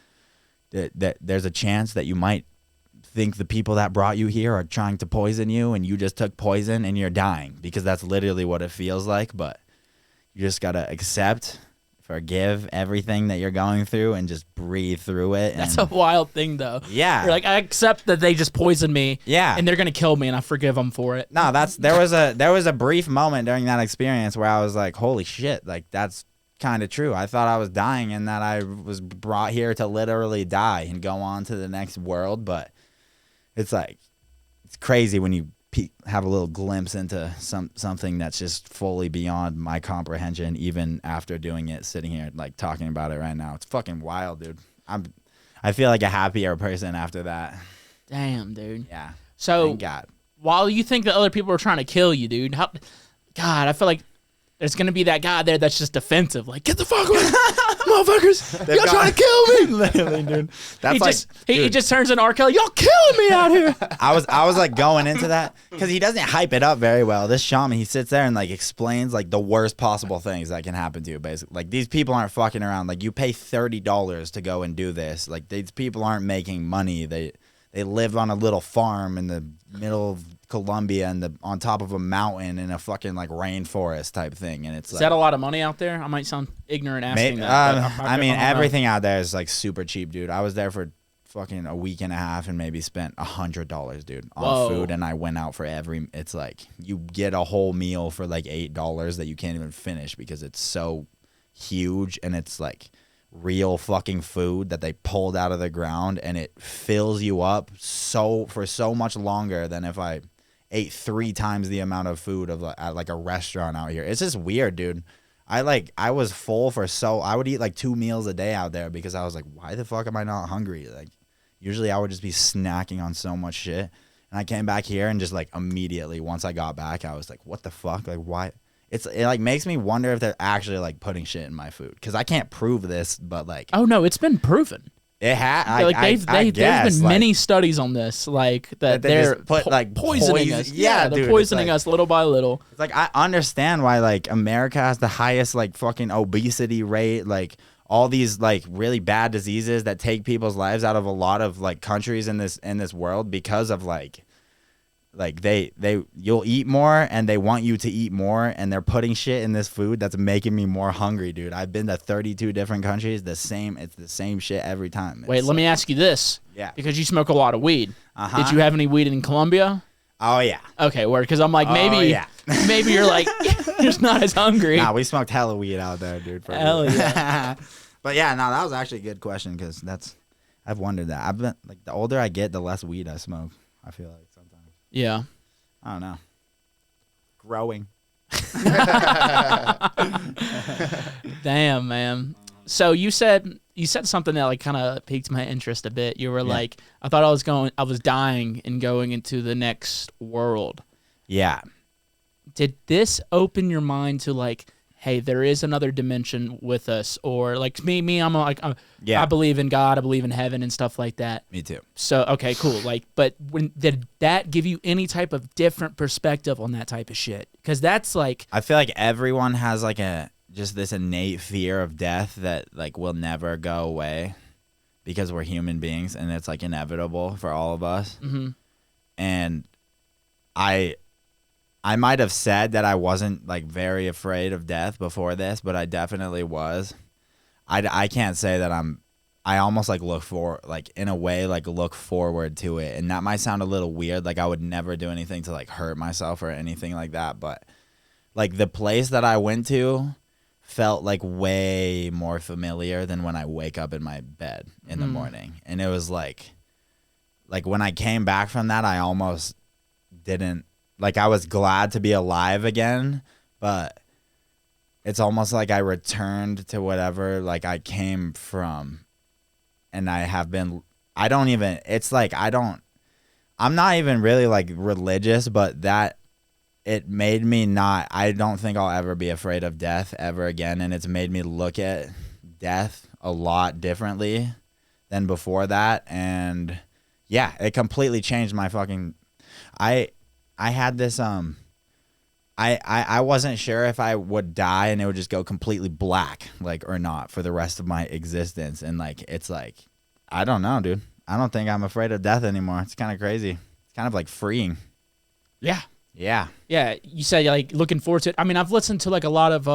there's a chance that you might think the people that brought you here are trying to poison you, and you just took poison and you're dying, because that's literally what it feels like. But you just got to accept, forgive everything that you're going through, and just breathe through it. And that's a wild thing, though. Yeah. You're like, I accept that they just poisoned me. Yeah. And they're going to kill me, and I forgive them for it. No, there was a brief moment during that experience where I was like, holy shit, like that's kind of true. I thought I was dying and that I was brought here to literally die and go on to the next world. But it's like, it's crazy when you have a little glimpse into something that's just fully beyond my comprehension, even after doing it, sitting here like talking about it right now. It's fucking wild, dude. I feel like a happier person after that. Damn, dude. Yeah. So thank God. While you think that other people are trying to kill you, dude, God, I feel like there's gonna be that guy there that's just defensive, like, get the fuck away, motherfuckers! Y'all trying to kill me, literally, dude. That's he just turns into R. Kelly. Y'all killing me out here. I was like going into that because he doesn't hype it up very well. This shaman, he sits there and like explains like the worst possible things that can happen to you. Basically, like these people aren't fucking around. Like you pay $30 to go and do this. Like these people aren't making money. they lived on a little farm in the middle of Colombia and on top of a mountain in a fucking like rainforest type thing. And it's Is that a lot of money out there? I might sound ignorant asking that. I mean, everything out there is like super cheap, dude. I was there for fucking a week and a half and maybe spent $100, dude, on food. And I went out for it's like you get a whole meal for like $8 that you can't even finish because it's so huge and it's like real fucking food that they pulled out of the ground, and it fills you up for so much longer than if I ate 3 times the amount of food at like a restaurant out here. It's just weird, dude. I was full I would eat like 2 meals a day out there because I was like, why the fuck am I not hungry? Like usually I would just be snacking on so much shit. And I came back here and just like immediately once I got back, I was like, what the fuck? Like why? It like makes me wonder if they're actually like putting shit in my food because I can't prove this, but like, oh no, it's been proven. It has. There's been many studies on this, like that they're poisoning us. Yeah, they're poisoning us little by little. It's like I understand why like America has the highest like fucking obesity rate, like all these like really bad diseases that take people's lives out of a lot of like countries in this world because of like you'll eat more and they want you to eat more and they're putting shit in this food that's making me more hungry, dude. I've been to 32 different countries. It's the same shit every time. Wait, let me ask you this. Yeah. Because you smoke a lot of weed. Did you have any weed in Colombia? Oh yeah. Okay, word. Because I'm like maybe you're like you're just not as hungry. Nah, we smoked hella weed out there, dude. Hell yeah. But yeah, no, that was actually a good question because I've wondered that. I've been like the older I get, the less weed I smoke. I feel like sometimes. Yeah. I don't know. Growing. Damn, man. So you said something that like kind of piqued my interest a bit. You were like, I thought I was dying and going into the next world. Yeah. Did this open your mind to like, hey, there is another dimension with us, or like me, I'm like, I believe in God, I believe in heaven and stuff like that. Me too. So okay, cool. Like, but did that give you any type of different perspective on that type of shit? Because that's like, I feel like everyone has like just this innate fear of death that like will never go away because we're human beings and it's like inevitable for all of us. Mm-hmm. And I might have said that I wasn't like very afraid of death before this, but I definitely was. I can't say that I almost like look forward to it. And that might sound a little weird. Like I would never do anything to like hurt myself or anything like that. But like the place that I went to felt like way more familiar than when I wake up in my bed in the morning. And it was like when I came back from that, I almost didn't. Like, I was glad to be alive again, but it's almost like I returned to whatever, like, I came from. And I have been, I'm not even really, like, religious, but that, it made me not, I don't think I'll ever be afraid of death ever again. And it's made me look at death a lot differently than before that. And, yeah, it completely changed my fucking, I had this I wasn't sure if I would die and it would just go completely black, like, or not for the rest of my existence. And like it's like I don't know, dude. I don't think I'm afraid of death anymore. It's kind of crazy. It's kind of like freeing. Yeah. Yeah. Yeah. You said like looking forward to it. I mean, I've listened to like a lot of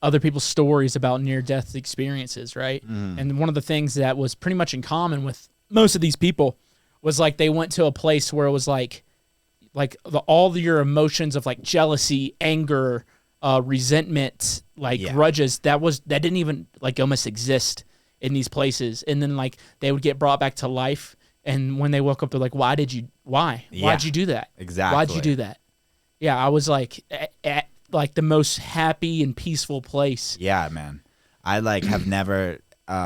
other people's stories about near-death experiences, right? And one of the things that was pretty much in common with most of these people was like they went to a place where it was like all your emotions of like jealousy, anger, resentment, like grudges, that didn't even like almost exist in these places. And then like they would get brought back to life. And when they woke up, they're like, why'd you do that? Exactly. Why'd you do that? Yeah. I was like at like the most happy and peaceful place. Yeah, man. I like have never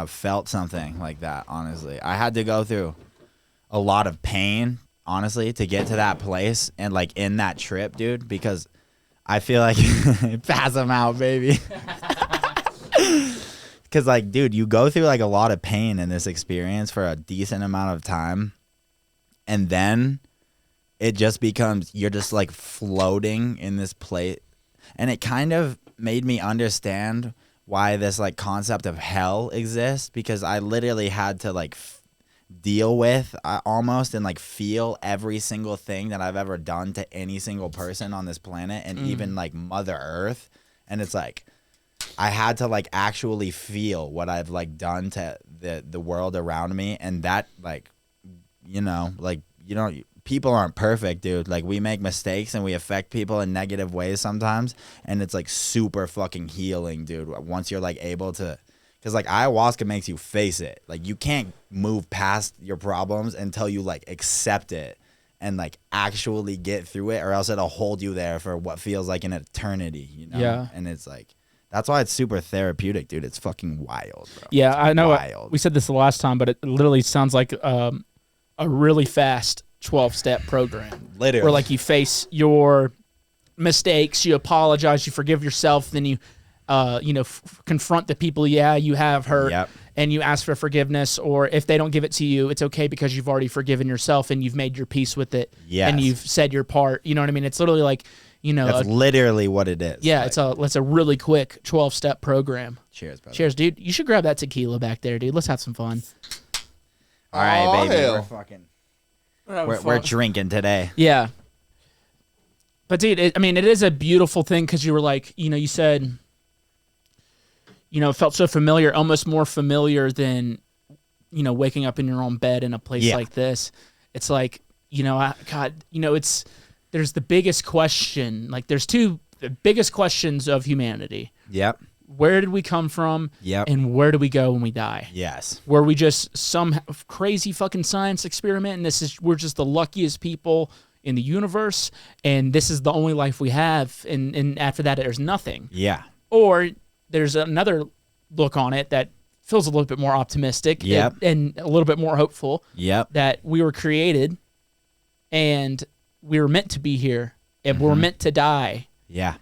felt something like that. Honestly, I had to go through a lot of pain, honestly, to get to that place and like in that trip, dude, because I feel like pass them out, baby. Because like, dude, you go through like a lot of pain in this experience for a decent amount of time, and then it just becomes you're just like floating in this place, and it kind of made me understand why this like concept of hell exists, because I literally had to like deal with almost, and like feel every single thing that I've ever done to any single person on this planet, and even like Mother Earth. And it's like I had to like actually feel what I've like done to the world around me, and that like, you know, people aren't perfect, dude. Like, we make mistakes and we affect people in negative ways sometimes, and it's like super fucking healing, dude, once you're like able to. Because, like, ayahuasca makes you face it. Like, you can't move past your problems until you, like, accept it and, like, actually get through it, or else it'll hold you there for what feels like an eternity, you know? Yeah. And it's, like, that's why it's super therapeutic, dude. It's fucking wild, bro. Yeah, I know. Wild. We said this the last time, but it literally sounds like a really fast 12-step program. Literally. Where, like, you face your mistakes, you apologize, you forgive yourself, then you... confront the people you have hurt, Yep. and you ask for forgiveness, or if they don't give it to you, it's okay because you've already forgiven yourself and you've made your peace with it. Yes. And you've said your part. You know what I mean? It's literally like, That's literally what it is. yeah, Like, it's a really quick 12-step program. cheers, brother. Cheers, dude. You should grab that tequila back there, dude. Let's have some fun. All right, Oh, baby. hell. We're fucking... We're drinking today. Yeah. But, dude, it is a beautiful thing because you were like, you said... it felt so familiar, almost more familiar than, waking up in your own bed in a place like this. It's like, there's the biggest question. Like, there's the biggest questions of humanity. Yep. Where did we come from? Yep. And where do we go when we die? Yes. Were we just some crazy fucking science experiment, and we're just the luckiest people in the universe, and this is the only life we have, and after that, there's nothing. Yeah. Or there's another look on it that feels a little bit more optimistic and a little bit more hopeful. Yep. That we were created and we were meant to be here and we're meant to die Yeah.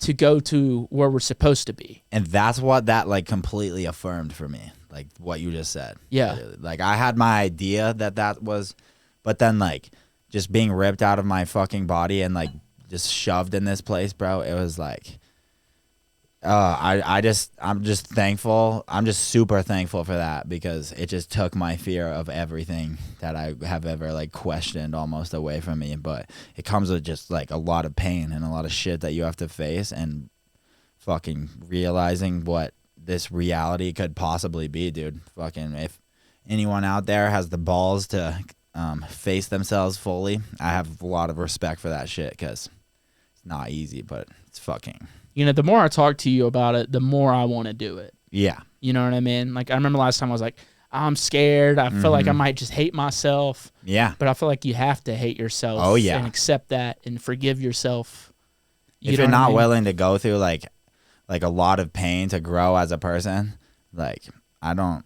to go to where we're supposed to be. And that's what that like completely affirmed for me, like what you just said. Yeah. Literally. Like, I had my idea that was, but then like just being ripped out of my fucking body and like just shoved in this place, bro. It was like, I'm just thankful. I'm just super thankful for that, because it just took my fear of everything that I have ever like questioned almost away from me. But it comes with just like a lot of pain and a lot of shit that you have to face, and fucking realizing what this reality could possibly be, dude. Fucking, if anyone out there has the balls to face themselves fully, I have a lot of respect for that shit, because it's not easy, but it's fucking... The more I talk to you about it, the more I want to do it. Yeah. You know what I mean? Like, I remember last time I was like, I'm scared. I feel like I might just hate myself. Yeah. But I feel like you have to hate yourself. Oh, yeah. And accept that and forgive yourself. If you're not willing to go through like a lot of pain to grow as a person, like, I don't...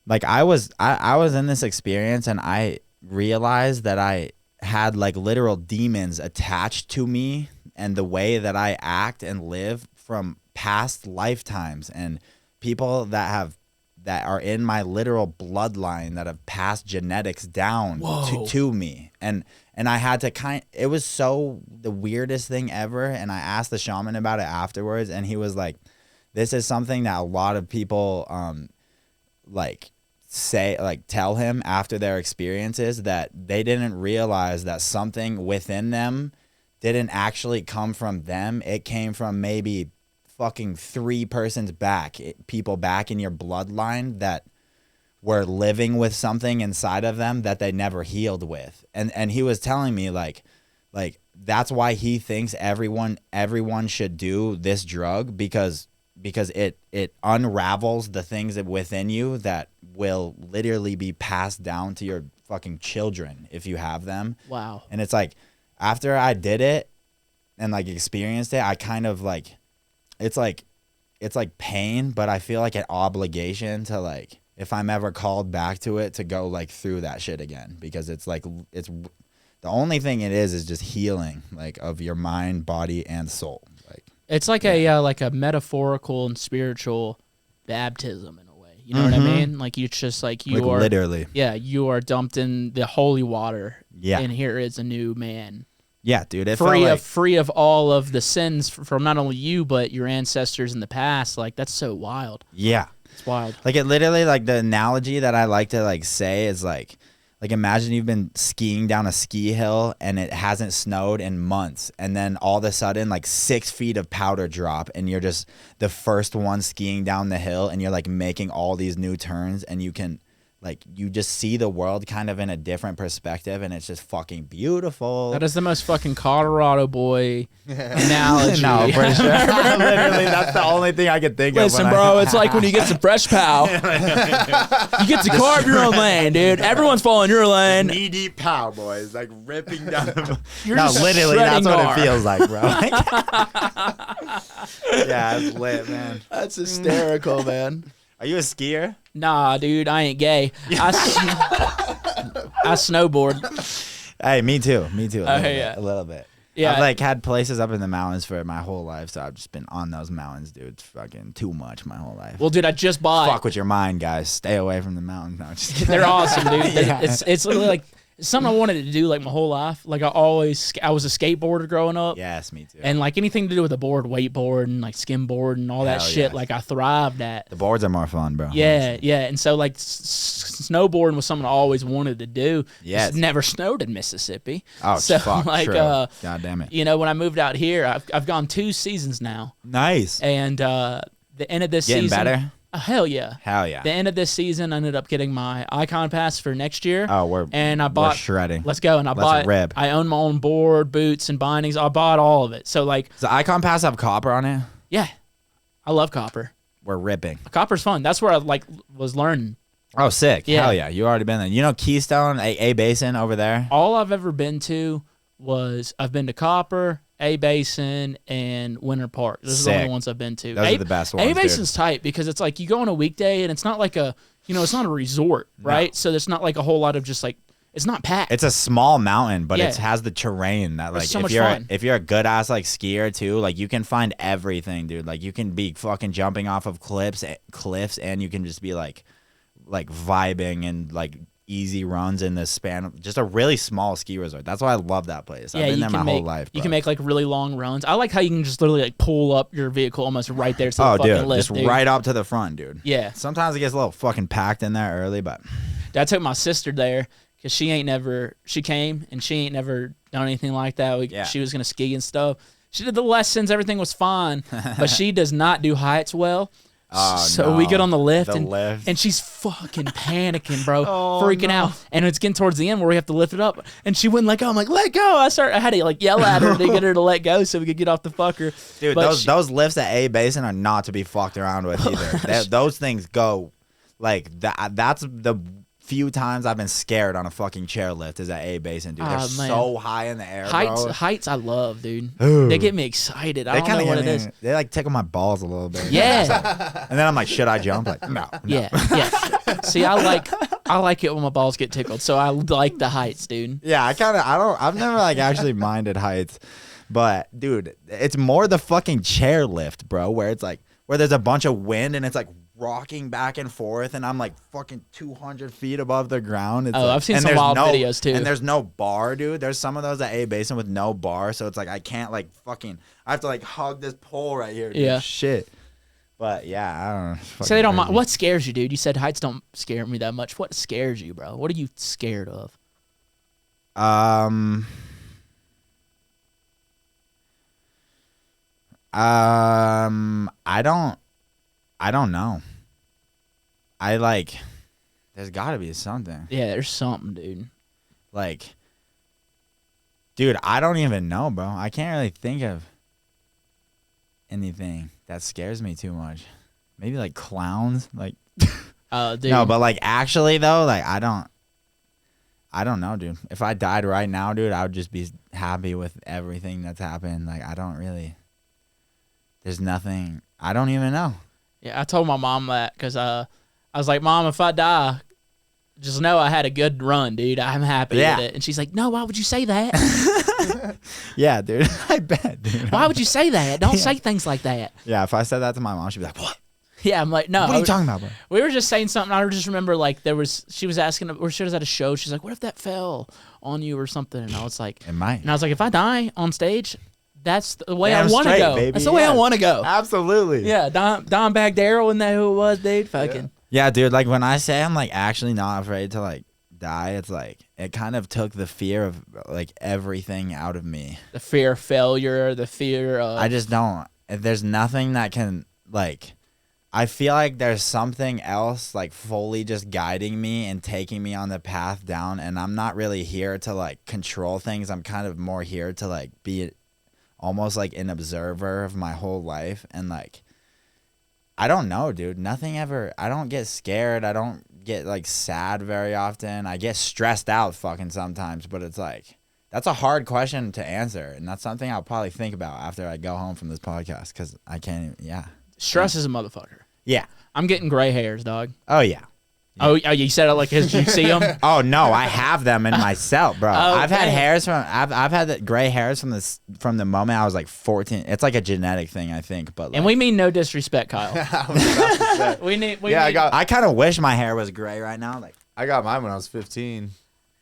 Like, I was in this experience, and I realized that I had like literal demons attached to me and the way that I act and live from past lifetimes, and people that are in my literal bloodline that have passed genetics down to me. And I had to it was so the weirdest thing ever. And I asked the shaman about it afterwards, and he was like, this is something that a lot of people tell him after their experiences, that they didn't realize that something within them didn't actually come from them. It came from maybe fucking 3 persons back, people back in your bloodline that were living with something inside of them that they never healed with. And he was telling me like that's why he thinks everyone should do this drug, because it unravels the things that within you that will literally be passed down to your fucking children if you have them. Wow. And it's like, after I did it and like experienced it, I kind of like, it's like pain, but I feel like an obligation to, like, if I'm ever called back to it, to go like through that shit again, because it's like, it's the only thing it is just healing, like, of your mind, body, and soul. Like, it's like a metaphorical and spiritual baptism in a way. You know what I mean? Like, it's just like you are literally. Yeah, you are dumped in the holy water. Yeah. And here is a new man. Yeah, dude. It free of all of the sins from not only you but your ancestors in the past. Like, that's so wild. Yeah. It's wild. Like it literally, like the analogy that I like to like say is like imagine you've been skiing down a ski hill and it hasn't snowed in months, and then all of a sudden like 6 feet of powder drop and you're just the first one skiing down the hill, and you're like making all these new turns, and you can like you just see the world kind of in a different perspective, and it's just fucking beautiful. That is the most fucking Colorado boy analogy. No, for sure. Literally, that's the only thing I could think of. Listen, bro, it's like when you get some fresh pow. You get to carve your own lane, dude. Everyone's following your lane. Knee deep pow, boys, like ripping down. You're No, just literally, that's shredding what gar. it feels like, bro. Yeah, it's lit, man. That's hysterical, man. Are you a skier? Nah, dude, I ain't gay. I snowboard. Hey, me too. Yeah. A little bit. Yeah. I've like had places up in the mountains for my whole life, so I've just been on those mountains, dude. It's fucking too much my whole life. Well, dude, I just bought. Fuck with your mind, guys. Stay away from the mountains. No, just kidding. They're awesome, dude. Yeah. It's literally like it's something I wanted to do like my whole life. Like I was a skateboarder growing up. Yes, me too. And like anything to do with a board, wakeboard and like skimboard and all that Hell shit, yes. like I thrived at. The boards are more fun, bro. Yeah, yeah. And so like snowboarding was something I always wanted to do. Yes. It's never snowed in Mississippi. Oh, so fuck, like true. God damn it. you know, when I moved out here, I've gone 2 seasons now. Nice. And the end of this Getting season, better? Hell yeah. Hell yeah. The end of this season, I ended up getting my Icon Pass for next year. Oh, and I bought shredding. Let's go. And Let's rip. I own my own board, boots, and bindings. I bought all of it. So like, Does the Icon Pass have copper on it? yeah, I love copper. We're ripping. Copper's fun. That's where I like was learning. Oh, sick. Yeah. Hell yeah. You already been there. You know Keystone, A Basin over there? All I've ever been to was I've been to Copper, A Basin, and Winter Park. Those are the Sick. only ones I've been to. Those are the best ones, A Basin's tight because it's like you go on a weekday and it's not like it's not a resort, right? So there's not like a whole lot of just like, it's not packed. It's a small mountain, but Yeah. it has the terrain that like so much if you're fun. if you're a good ass like skier too, like you can find everything, dude. Like you can be fucking jumping off of cliffs, and you can just be like vibing and like easy runs in the span of just a really small ski resort. That's why I love that place. I've been there my whole life. You bro. can make like really long runs. I like how you can just literally like pull up your vehicle almost right there to the Oh, fucking dude, lift, just dude. right up to the front, dude. Yeah. Sometimes it gets a little fucking packed in there early, but I took my sister there because she came and she ain't never done anything like that. She was going to ski and stuff. She did the lessons. Everything was fine, but she does not do heights well. Oh, So we no. get on the lift, The and, lift. and she's fucking panicking, bro, Oh, freaking no. out. And it's getting towards the end where we have to lift it up, and she wouldn't let go. I'm like, let go. I had to like yell at her to get her to let go so we could get off the fucker. dude, But those lifts at A Basin are not to be fucked around with either. Those things go like that. That's the few times I've been scared on a fucking chairlift is at A Basin, dude. They're man. so high in the air, heights, I love, dude. Ooh. They get me excited. I They don't know kind what of it is. They like tickle my balls a little bit. Yeah. And then I'm like, should I jump? Like, no. Yeah, yeah. See, I like it when my balls get tickled, so I like the heights, dude. Yeah, I've never like actually minded heights. But dude, it's more the fucking chairlift, bro, where there's a bunch of wind and it's like rocking back and forth, and I'm like fucking 200 feet above the ground. It's I've seen some wild videos too. And there's no bar, dude. There's some of those at A Basin with no bar, so it's like I can't like fucking. I have to like hug this pole right here. Dude. Yeah. Shit. But yeah, I don't know. So they don't mind. What scares you, dude? You said heights don't scare me that much. What scares you, bro? What are you scared of? I don't know. There's gotta be something. Yeah, there's something, dude. Like, dude, I don't even know, bro. I can't really think of anything that scares me too much. Maybe like clowns, like. Dude. No, but like actually though, like I don't know, dude. If I died right now, dude, I would just be happy with everything that's happened. Like there's nothing. I don't even know. Yeah, I told my mom that because I was like, Mom, if I die, just know I had a good run, dude. I'm happy Yeah. with it. And she's like, No, why would you say that? Yeah, dude. I bet, dude. Why would you say that? Don't say things like that. Yeah, if I said that to my mom, she'd be like, "What? Yeah, I'm like, no. What are you talking about, bro?" We were just saying something. I just remember like she was asking, or she was at a show. She's like, what if that fell on you or something? And I was like, It might. and I was like, if I die on stage, That's the way Damn I want to straight, go. baby. That's the way I Yeah. want to go. Absolutely. Yeah, Don Bagdale, isn't that who it was, dude? Fucking. Yeah, dude, like when I say I'm like actually not afraid to like die, it's like it kind of took the fear of like everything out of me. The fear of failure, the fear of. I just don't. There's nothing that can like. I feel like there's something else like fully just guiding me and taking me on the path down, and I'm not really here to like control things. I'm kind of more here to like be almost like an observer of my whole life, and like I don't know, dude. Nothing ever. I don't get scared. I don't get like sad very often. I get stressed out fucking sometimes, but it's like that's a hard question to answer, and that's something I'll probably think about after I go home from this podcast because I can't even, yeah. Stress is a motherfucker. Yeah. I'm getting gray hairs, dog. Oh, yeah. Oh, you said it like did you see them? Oh, no, I have them in myself, bro. Oh, I've had damn. hairs I've had the gray hairs from the moment I was like 14. It's like a genetic thing, I think, but like, And we mean no disrespect, Kyle. I was about to say. We need. I kind of wish my hair was gray right now. Like, I got mine when I was 15.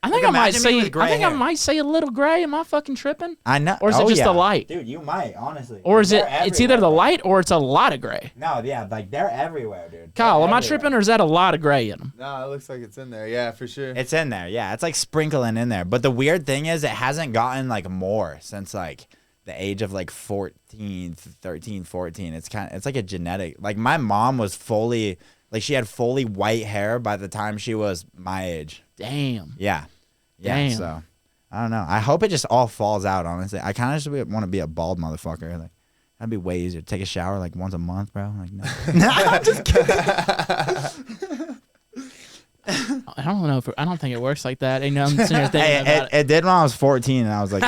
I think Like, I might imagine me say. with gray I think hair. I might say a little gray. Am I fucking tripping? I know. Or is it just the light? Dude, you might, honestly. Or is They're it? It's either the everywhere, light or it's a lot of gray. bro. No, yeah, like they're everywhere, dude. Kyle, They're am I everywhere. tripping or is that a lot of gray in them? No, it looks like it's in there. Yeah, for sure. It's in there, yeah. It's like sprinkling in there. But the weird thing is it hasn't gotten like more since like the age of like 13, 14. It's like a genetic. Like my mom was fully like she had fully white hair by the time she was my age. Damn. Yeah. Yeah. Damn. So I don't know. I hope it just all falls out, honestly. I kind of just want to be a bald motherfucker. Like that'd be way easier. Take a shower like once a month, bro. Like no. I'm just kidding. I don't know. I don't think it works like that. You know, I'm sitting here thinking about it. It did when I was 14 and I was like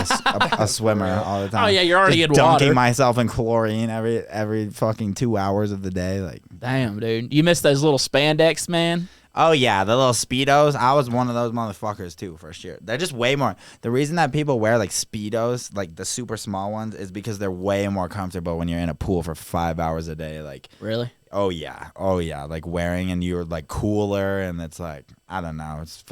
a swimmer all the time. Oh yeah, you're already Just in dunking water. myself in chlorine every fucking 2 hours of the day. Like, Damn, dude, you missed those little spandex, man. oh yeah, the little Speedos. I was one of those motherfuckers too, first year. They're just way more. The reason that people wear like Speedos, like the super small ones, is because they're way more comfortable when you're in a pool for 5 hours a day. Like, Really? oh yeah, like wearing and you're like cooler, and it's like I don't know. It's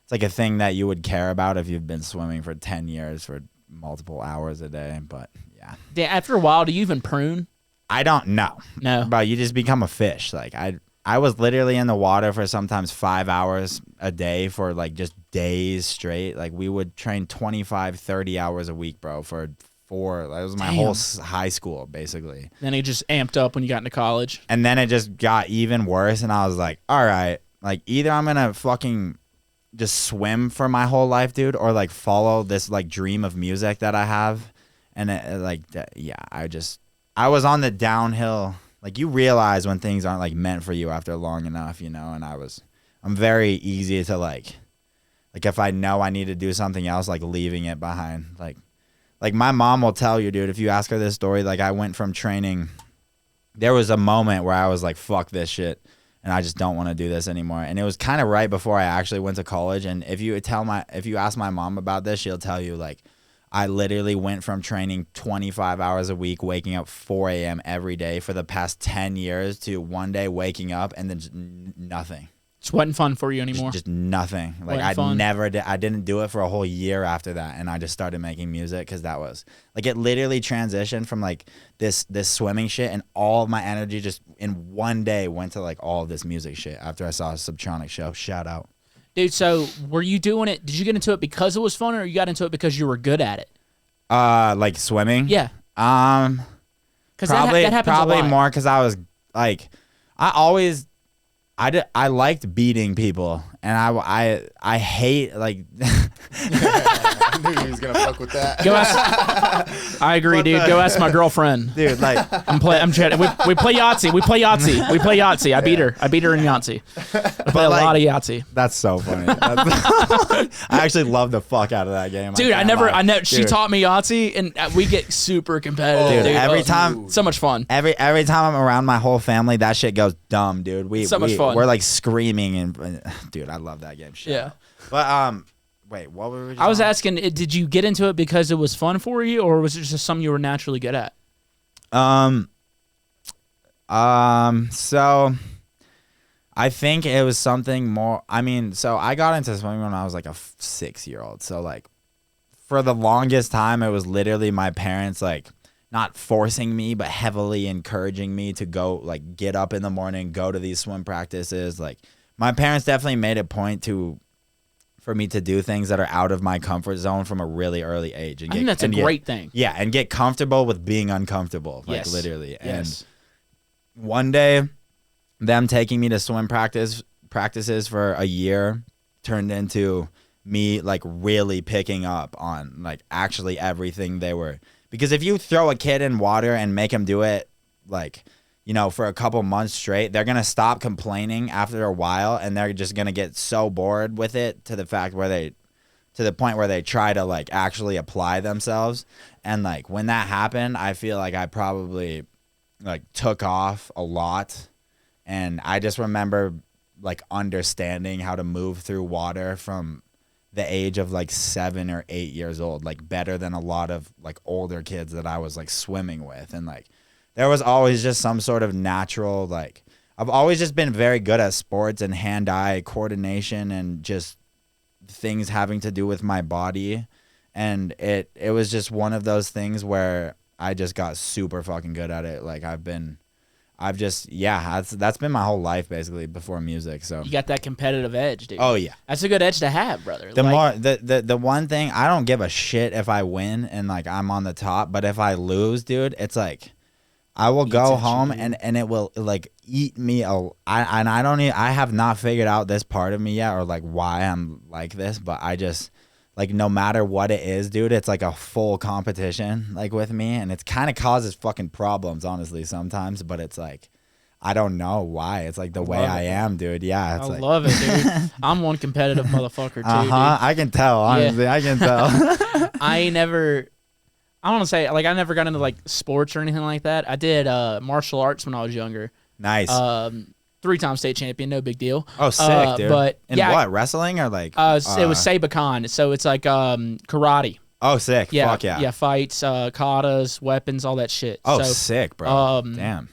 like a thing that you would care about if you've been swimming for 10 years for multiple hours a day. But yeah, After a while, do you even prune? I don't know. No. Bro, you just become a fish. Like I was literally in the water for sometimes 5 hours a day for like just days straight. Like we would train 25, 30 hours a week, bro, for that was my whole high school basically. Then it just amped up when you got into college. And then it just got even worse, and I was like, all right, like either I'm gonna fucking just swim for my whole life, dude, or like follow this like dream of music that I have. And I was on the downhill. Like you realize when things aren't like meant for you after long enough, you know. And I'm very easy to like if I know I need to do something else, like leaving it behind. Like my mom will tell you, dude, if you ask her this story, like I went from training, there was a moment where I was like, fuck this shit, and I just don't want to do this anymore. And it was kind of right before I actually went to college. And if you ask my mom about this, she'll tell you like I literally went from training 25 hours a week, waking up 4 a.m. every day for the past 10 years to one day waking up and then just nothing. It wasn't fun for you anymore. Just nothing. Like I didn't do it for a whole year after that, and I just started making music because that was like it literally transitioned from like this swimming shit, and all of my energy just in one day went to like all of this music shit after I saw a Subtronic show. Shout out. Dude, so were you doing it? Did you get into it because it was fun, or you got into it because you were good at it? Like swimming? Yeah. Because that happens probably a lot. more because I was like, I liked beating people, and I hate like. I knew he was gonna fuck with that. Go ask. I agree, dude. Go ask my girlfriend. Dude, like I'm chatting. We play Yahtzee. We play Yahtzee. I beat her in Yahtzee. I play a lot of Yahtzee. That's so funny. I actually love the fuck out of that game. Dude, I never. She taught me Yahtzee, and we get super competitive. Dude, every Oh, time, so much fun. every time I'm around my whole family, that shit goes dumb, dude. So much fun. We're like screaming and dude, I love that game. Shit. Yeah. But wait, what were we? Just I was on? asking, did you get into it because it was fun for you, or was it just something you were naturally good at? So I think it was something more. I mean, so I got into swimming when I was like a 6-year-old. So like for the longest time, it was literally my parents, like, not forcing me, but heavily encouraging me to go, like, get up in the morning, go to these swim practices. Like, my parents definitely made a point for me to do things that are out of my comfort zone from a really early age. And I think that's a great thing. Yeah, and get comfortable with being uncomfortable, like, Yes. literally. Yes. And one day, them taking me to swim practices for a year turned into me, like, really picking up on, like, actually everything they were. Because if you throw a kid in water and make him do it, like, you know, for a couple months straight, they're going to stop complaining after a while, and they're just going to get so bored with it to the point where they try to, like, actually apply themselves. And, like, when that happened, I feel like I probably, like, took off a lot. And I just remember, like, understanding how to move through water from the age of, like, 7 or 8 years old, like, better than a lot of, like, older kids that I was, like, swimming with. And, like, there was always just some sort of natural, like, I've always just been very good at sports and hand-eye coordination and just things having to do with my body. And it was just one of those things where I just got super fucking good at it. Like, that's been my whole life basically before music. So You got that competitive edge, dude. oh yeah. That's a good edge to have, brother. The one thing, I don't give a shit if I win and, like, I'm on the top, but if I lose, dude, it's like I will go home and it will, like, eat me. I have not figured out this part of me yet, or, like, why I'm like this, but I just, like, no matter what it is, dude, it's like a full competition, like, with me, and it kind of causes fucking problems, honestly, sometimes, but it's like, I don't know why. It's like the way I am, dude. Yeah, it's I like, love it, dude. I'm one competitive motherfucker too, dude. I can tell, honestly. I can tell. I don't want to say, like, I never got into, like, sports or anything like that. I did martial arts when I was younger. Nice. 3-time state champion, no big deal. Oh, sick, dude. But in yeah, what, wrestling or, like? it was Sabakan, so it's like karate. Oh, sick. Yeah, Fuck yeah. Yeah, fights, katas, weapons, all that shit. Oh, so, sick, bro. Damn.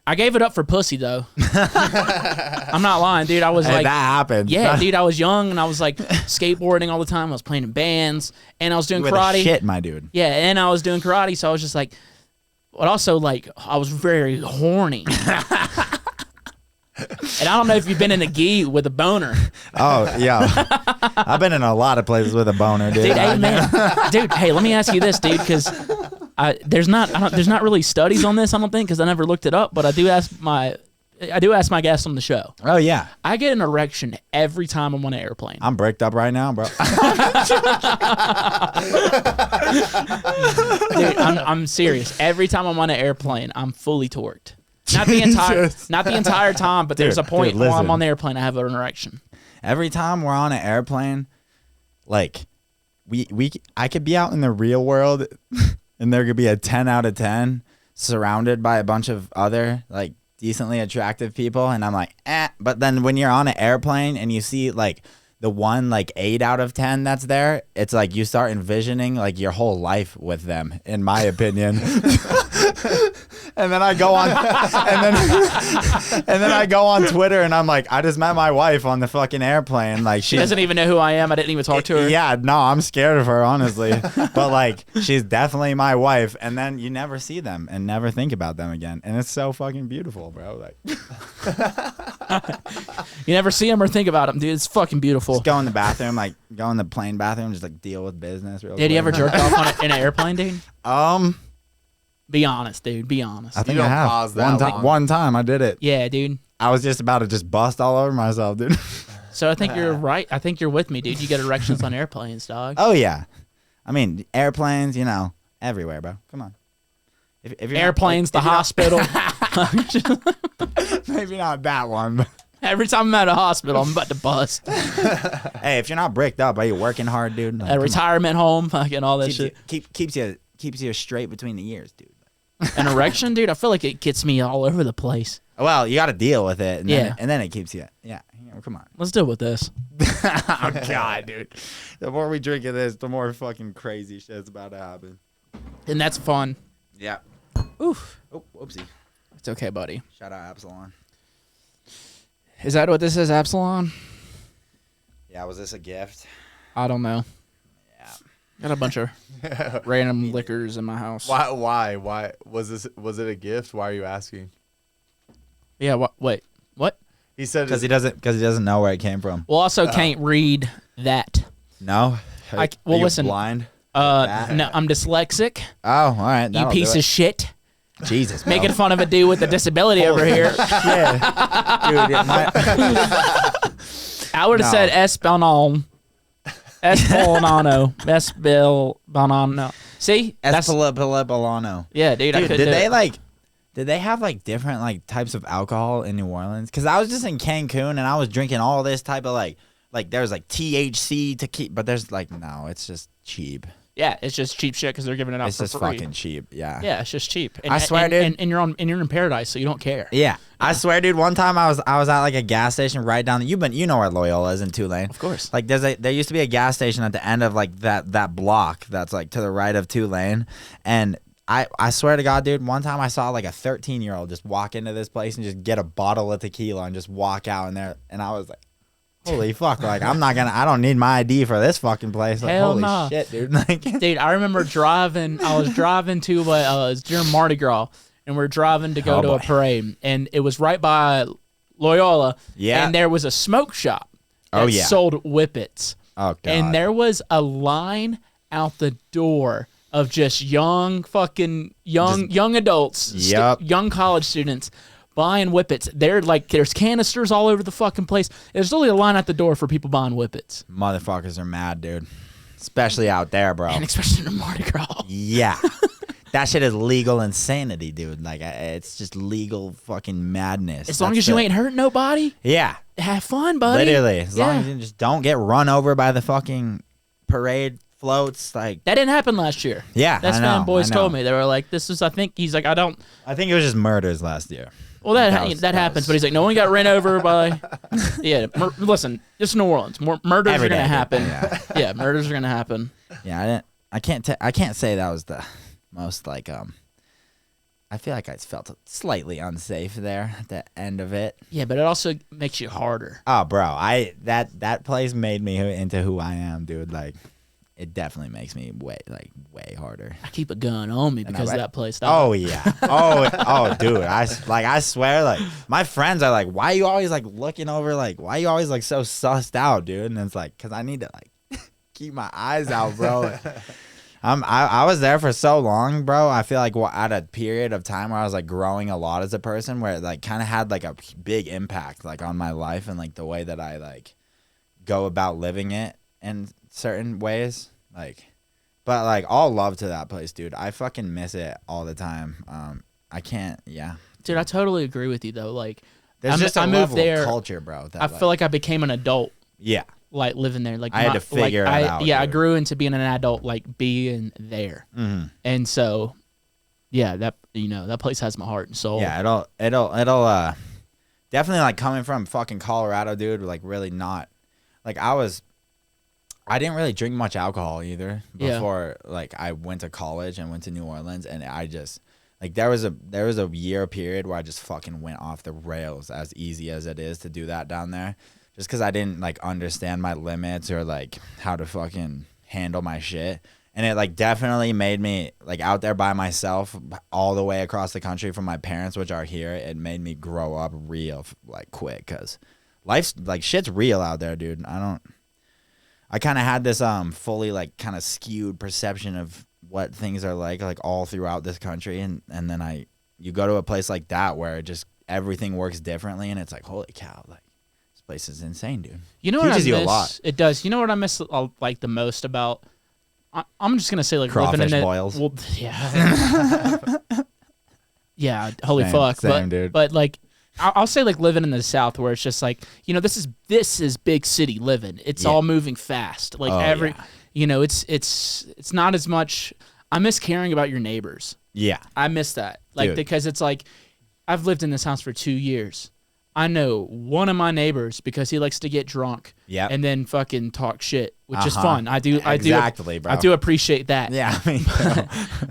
I gave it up for pussy, though. I'm not lying, dude. I was Hey, like, that happened. yeah, dude. I was young and I was like skateboarding all the time. I was playing in bands and I was doing You were karate. the shit, my dude. Yeah, and I was doing karate, so I was just like, but also, like, I was very horny. And I don't know if you've been in a gi with a boner. Oh, yeah. I've been in a lot of places with a boner, dude. Dude, hey, man. Dude, hey, let me ask you this, dude, because there's not really studies on this, I don't think, because I never looked it up, but I do ask my guests on the show. Oh, yeah. I get an erection every time I'm on an airplane. I'm bricked up right now, bro. Dude, I'm serious. Every time I'm on an airplane, I'm fully torqued. Not the entire time, but there's a point while I'm on the airplane, I have an erection. Every time we're on an airplane, like, I could be out in the real world and there could be a 10 out of 10 surrounded by a bunch of other, like, decently attractive people, and I'm like, but then when you're on an airplane and you see, like, the one, like, 8 out of 10 that's there, it's like you start envisioning, like, your whole life with them, in my opinion. And then I go on and then I go on Twitter and I'm like, I just met my wife on the fucking airplane. Like, She doesn't even know who I am. I didn't even talk to her. Yeah, no, I'm scared of her, honestly. But, like, she's definitely my wife, and then you never see them and never think about them again. And it's so fucking beautiful, bro. Like, You never see them or think about them, dude. It's fucking beautiful. just go in the bathroom, like, go in the plane bathroom, just, like, deal with business real quick. Did you ever jerk off in an airplane, dude? Be honest, dude. Be honest. I think You I don't have. pause that long. One time I did it. Yeah, dude. I was just about to just bust all over myself, dude. So I think you're right. I think you're with me, dude. You get erections on airplanes, dog. Oh, yeah. I mean, airplanes, you know, everywhere, bro. Come on. If you're Airplanes, not, the hospital. maybe not that one. But Every time I'm at a hospital, I'm about to bust. hey, if you're not bricked up, are you working hard, dude? Like, A retirement home, fucking all that shit. keeps you straight between the ears, dude. An erection, dude, I feel like it gets me all over the place. Well, you got to deal with it, and Yeah. then it keeps you. Yeah, come on. Let's deal with this. Oh God, dude. The more we drink of this, the more fucking crazy shit's about to happen. And that's fun. Yeah. Oof. Oh, whoopsie. It's okay, buddy. Shout out Absalon. Is that what this is, Absalon? Yeah, was this a gift? I don't know. Yeah. Got a bunch of random liquors in my house. Why was it a gift? Why are you asking? Yeah. Wait. What? He said Because he doesn't know where it came from. Well, also can't read that. No. Well, Are you listen. blind? No, I'm dyslexic. Oh, all right. You piece of shit. Jesus, bro. Making fun of a dude with a disability over here. Yeah. Dude, I would have said Espelon. Espelano. See? Espilano. Yeah, dude, I Dude, couldn't do it. Did they have like different like types of alcohol in New Orleans? Because I was just in Cancun and I was drinking all this type of like there's like THC to keep, but there's like no, it's just cheap. Yeah, it's just cheap shit because they're giving it out It's for just free. fucking cheap. Yeah. Yeah, it's just cheap. And, I swear, dude. And you're in paradise, so you don't care. Yeah, I swear, dude. One time I was at like a gas station right down. You know where Loyola is in Tulane, Of course. Like there used to be a gas station at the end of like that block that's like to the right of Tulane, and I swear to God, dude. One time I saw like a 13-year-old just walk into this place and just get a bottle of tequila and just walk out in there, and I was like, holy fuck! Like I don't need my ID for this fucking place. Like, Hell holy nah. shit, dude! Like, Dude, I remember driving. I was driving to it was during Mardi Gras, and we're driving to go Oh, to a boy. parade, and it was right by Loyola. Yeah. And there was a smoke shop that Oh, yeah. sold whippets. oh God. And there was a line out the door of just young adults, Yep. young college students buying whippets. There's canisters all over the fucking place. There's literally a line at the door for people buying whippets, Motherfuckers are mad, dude. Especially out there, bro. and especially in Mardi Gras. Yeah. That shit is legal insanity, dude. Like, it's just legal fucking madness. As long as you ain't hurting nobody, Yeah. have fun, buddy. Literally. As long Yeah. as you just don't get run over by the fucking parade floats. Like, That didn't happen last year. yeah. That's I know, fanboys I know. told me. They were like, this is, I think, he's like, I don't. I think it was just murders last year. Well, that happens, but he's like, no one got ran over by. Yeah, listen, it's New Orleans. Murders Every are gonna day, happen. yeah. Yeah, murders are gonna happen. Yeah, I can't say that was the most like I feel like I felt slightly unsafe there at the end of it. Yeah, but it also makes you harder. Oh, bro, that place made me into who I am, dude. Like, it definitely makes me way harder. I keep a gun on me because of that place. Oh yeah. Oh, dude. I swear, like, my friends are like, why are you always like looking over? Like, why are you always like so sussed out, dude? And it's like, cause I need to like keep my eyes out, bro. I was there for so long, bro. I feel like at a period of time where I was like growing a lot as a person, where it like kind of had like a big impact like on my life and like the way that I like go about living it in certain ways. Like, but like all love to that place, dude. I fucking miss it all the time. I can't. Yeah, dude, I totally agree with you though. Like, there's just a I moved level there, of culture, bro. That, I feel like I became an adult. Yeah. Like living there, like I had to figure it out. Yeah, I dude. grew into being an adult, like being there, and so, yeah, that place has my heart and soul. Yeah, it'll definitely like coming from fucking Colorado, dude. Like really not, like I didn't really drink much alcohol either before like I went to college and went to New Orleans, and I just like there was a year period where I just fucking went off the rails, as easy as it is to do that down there. Just because I didn't like understand my limits or like how to fucking handle my shit, and it like definitely made me like out there by myself all the way across the country from my parents, which are here. It made me grow up real like quick, because life's like shit's real out there, dude. I kind of had this fully like kind of skewed perception of what things are like all throughout this country, and then you go to a place like that where it just everything works differently, and it's like, holy cow, like place is insane, dude. You know what I Teaches miss? you a lot. It does. You know what I miss like the most about? I'm just gonna say like Crawfish living in it. boils. Well, yeah. Yeah. Holy Same, fuck. same, dude. But like, I'll say like living in the South, where it's just like, you know, this is big city living. It's all moving fast. Like you know, it's not as much. I miss caring about your neighbors. Yeah. I miss that. Like, Dude. because it's like, I've lived in this house for 2 years. I know one of my neighbors because he likes to get drunk and then fucking talk shit, which is fun. I do bro. I do appreciate that. Yeah, I mean,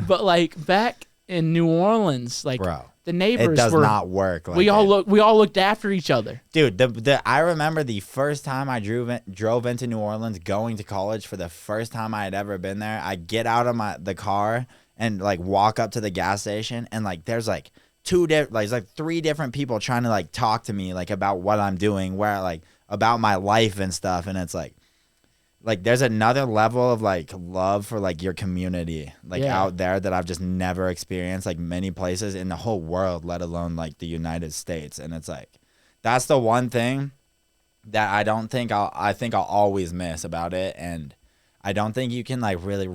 But like back in New Orleans, like bro. the neighbors It does were not work. Like we all looked after each other. Dude, I remember the first time I drove into New Orleans going to college for the first time I had ever been there. I get out of the car and like walk up to the gas station, and like there's like three different people trying to like talk to me like about what I'm doing, where like about my life and stuff, and it's like there's another level of like love for like your community like out there that I've just never experienced like many places in the whole world, let alone like the United States. And it's like that's the one thing that I think I'll always miss about it. And I don't think you can like really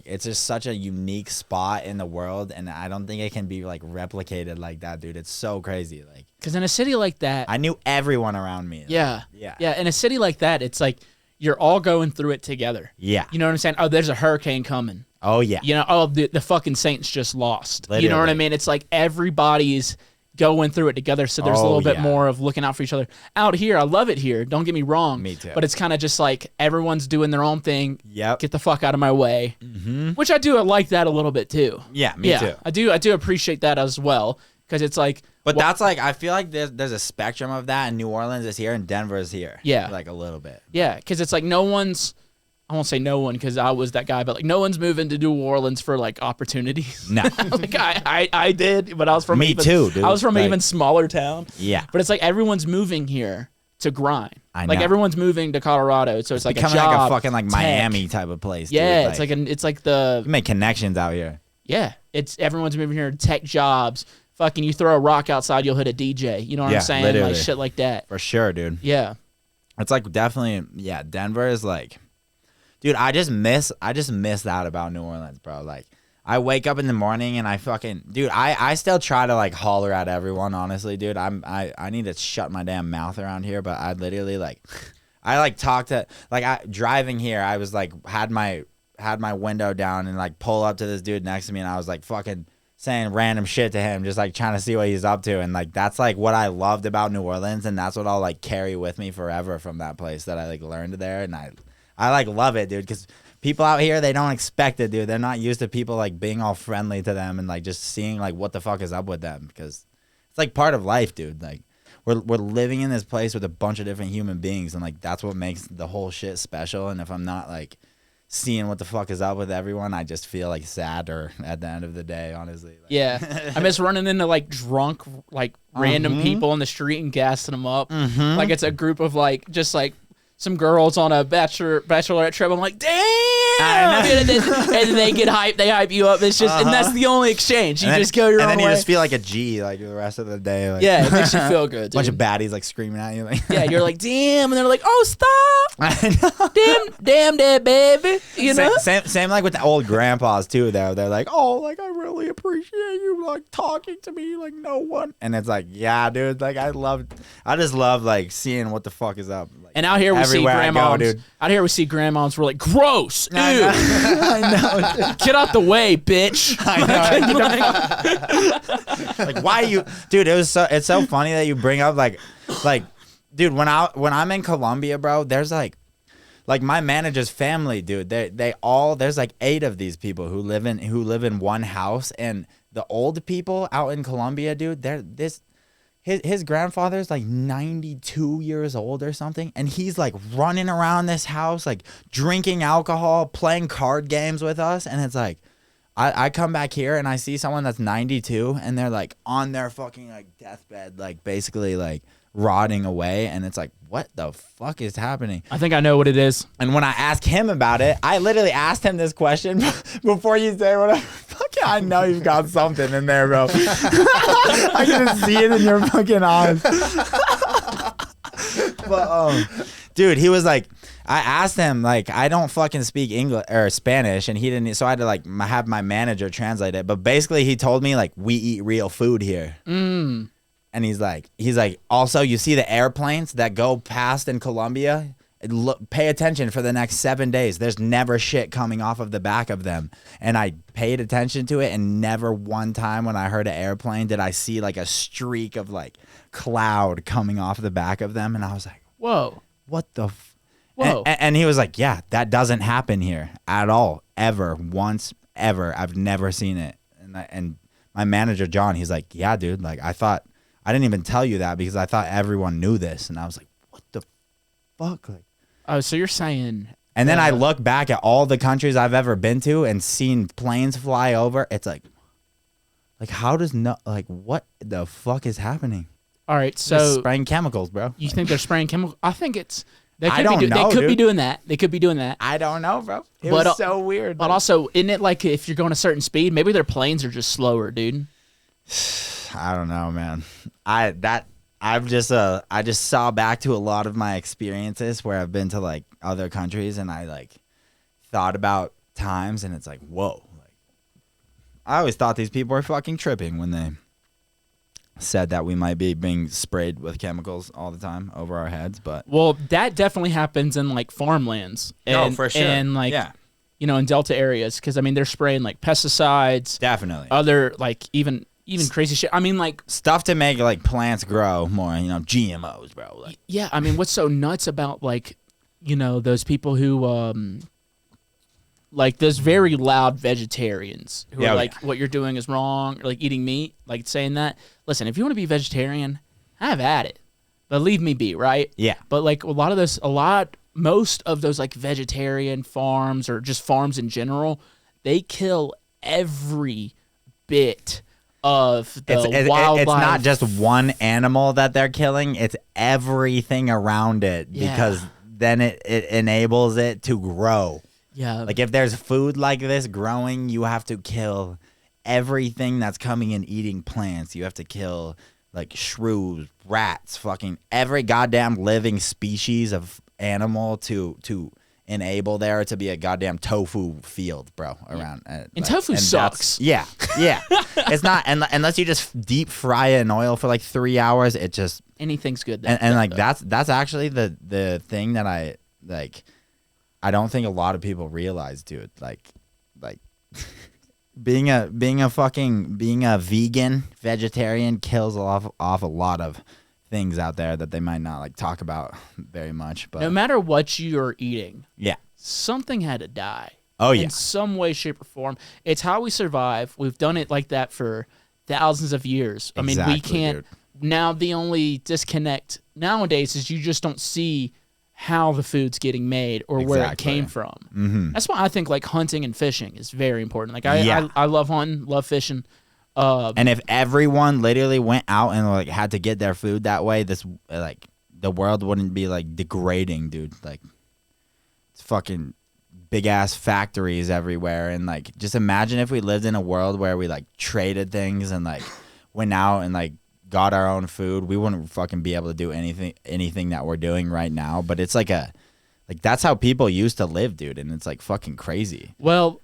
it's just such a unique spot in the world, and I don't think it can be like replicated like that, dude. It's so crazy. Like, because in a city like that, I knew everyone around me. Yeah. In a city like that, it's like you're all going through it together. Yeah. You know what I'm saying? Oh, there's a hurricane coming. Oh, yeah. You know, oh, the fucking Saints just lost. Literally. You know what I mean? It's like everybody's going through it together, so there's a little bit more of looking out for each other. Out here, I love it here. Don't get me wrong. Me too. But it's kind of just like everyone's doing their own thing. Yep. Get the fuck out of my way. Mm-hmm. Which I do like that a little bit too. Yeah, me too. I do appreciate that as well, because it's like. But that's like, I feel like there's a spectrum of that, and New Orleans is here and Denver is here. Yeah. Like a little bit. Yeah, because it's like I won't say no one because I was that guy, but like no one's moving to New Orleans for like opportunities. No. Like I did, but I was from too, dude. I was from an even smaller town. Yeah. But it's like everyone's moving here to grind. I know. Like everyone's moving to Colorado, so it's like becoming a job, like a fucking like tech. Miami type of place. Yeah, dude. it's like the you make connections out here. Yeah, it's everyone's moving here to tech jobs. Fucking, you throw a rock outside, you'll hit a DJ. You know what I'm saying? Literally. Like shit like that. For sure, dude. Yeah. It's like definitely, Denver is like, dude, I just miss that about New Orleans, bro. Like, I wake up in the morning and I still try to like holler at everyone, honestly, dude. I need to shut my damn mouth around here, but I literally like, I like talk to, like, driving here, I was like, had my window down and like pull up to this dude next to me, and I was like fucking saying random shit to him, just like trying to see what he's up to. And like that's like what I loved about New Orleans, and that's what I'll like carry with me forever from that place that I like learned there. And I like love it, dude, because people out here, they don't expect it, dude. They're not used to people like being all friendly to them and like just seeing like what the fuck is up with them, because it's like part of life, dude. Like we're living in this place with a bunch of different human beings, and like that's what makes the whole shit special. And if I'm not like seeing what the fuck is up with everyone, I just feel like sadder at the end of the day, honestly. Like, yeah. I miss running into like drunk, like random people on the street and gassing them up. Mm-hmm. Like it's a group of like, just like some girls on a bachelorette trip. I'm like, damn, dude, and then they get hyped. They hype you up. It's just, and that's the only exchange. You just go your own way. And then you just feel like a G like the rest of the day. Like, yeah, it makes you feel good, dude. Bunch of baddies like screaming at you. Like, yeah, you're like, damn, and they're like, oh, stop. I know. Damn that baby. You know? Same like with the old grandpas too, though. They're like, oh, like I really appreciate you like talking to me like no one. And it's like, yeah, dude, like I just love like seeing what the fuck is up. Like, and out here we see grandmas. Dude. Out here we see grandmas. We're like, gross. Ew. I know. Get out the way, bitch. I know. Like, why you, dude? It's so funny that you bring up like, dude. When I'm in Colombia, bro, there's like my manager's family, dude. They all, there's like 8 of these people who live in one house, and the old people out in Colombia, dude. His grandfather's like 92 years old or something, and he's like running around this house, like drinking alcohol, playing card games with us. And it's like, I come back here and I see someone that's 92 and they're like on their fucking like deathbed, like basically like rotting away. And it's like, what the fuck is happening? I think I know what it is. And when I ask him about it, I literally asked him this question before you say whatever. Fucking, I know you've got something in there, bro. I can just see it in your fucking eyes. But dude, he was like, I asked him, like, I don't fucking speak English or Spanish, and he didn't, so I had to like have my manager translate it. But basically he told me like, we eat real food here. And he's like, also, you see the airplanes that go past in Colombia? Pay attention for the next 7 days. There's never shit coming off of the back of them. And I paid attention to it, and never one time when I heard an airplane did I see like a streak of like cloud coming off the back of them. And I was like, whoa, what the whoa. And he was like, yeah, that doesn't happen here at all, ever, once, ever. I've never seen it. And my manager, John, he's like, yeah, dude, like I didn't even tell you that because I thought everyone knew this. And I was like, what the fuck? Like, Oh, so you're saying. and then I look back at all the countries I've ever been to and seen planes fly over. It's like how does what the fuck is happening? All right, Just so spraying chemicals, bro. you think they're spraying chemicals? I think it's. They I could don't be know, They could be dude. doing that. They could be doing that. I don't know, bro. It But, was so weird. But also, isn't it like if you're going a certain speed, maybe their planes are just slower, dude? I don't know, man. I just saw back to a lot of my experiences where I've been to like other countries and I like thought about times and it's like, whoa. Like I always thought these people were fucking tripping when they said that we might be being sprayed with chemicals all the time over our heads, but Well, that definitely happens in like farmlands. And, for sure. And like, yeah, in Delta areas, because I mean, they're spraying like pesticides, definitely. other like even crazy shit. I mean, like, Stuff to make like plants grow more, GMOs, bro. Like, yeah, I mean, what's so nuts about like, those people who like those very loud vegetarians who Yeah, are like, what you're doing is wrong, or like eating meat, like saying that. Listen, if you want to be vegetarian, have at it, but leave me be, right? yeah. But like most of those like vegetarian farms or just farms in general, they kill every bit of the wildlife. It's not just one animal that they're killing, it's everything around it because then it enables it to grow. Yeah. Like if there's food like this growing, you have to kill everything that's coming and eating plants. You have to kill like shrews, rats, fucking every goddamn living species of animal to enable there to be a goddamn tofu field, bro, around. And tofu sucks. Yeah. It's not, unless you just deep fry it in oil for like 3 hours, it just, Anything's good. and like that's actually the thing that I like. I don't think a lot of people realize, dude. Like being a vegan vegetarian kills off a lot of things out there that they might not like talk about very much. But no matter what you're eating, yeah. something had to die. Oh yeah. In some way, shape, or form. It's how we survive. We've done it like that for thousands of years. I mean, we Exactly, can't. dude. Now the only disconnect nowadays is you just don't see how the food's getting made or where it Exactly. came from. Mm-hmm. That's why I think like hunting and fishing is very important. Like Yeah. I love hunting, love fishing. And if everyone literally went out and like had to get their food that way, this like the world wouldn't be like degrading, dude. Like it's fucking big ass factories everywhere, and like just imagine if we lived in a world where we like traded things and like went out and like got our own food. We wouldn't fucking be able to do anything that we're doing right now. But it's like that's how people used to live, dude, and it's like fucking crazy. Well,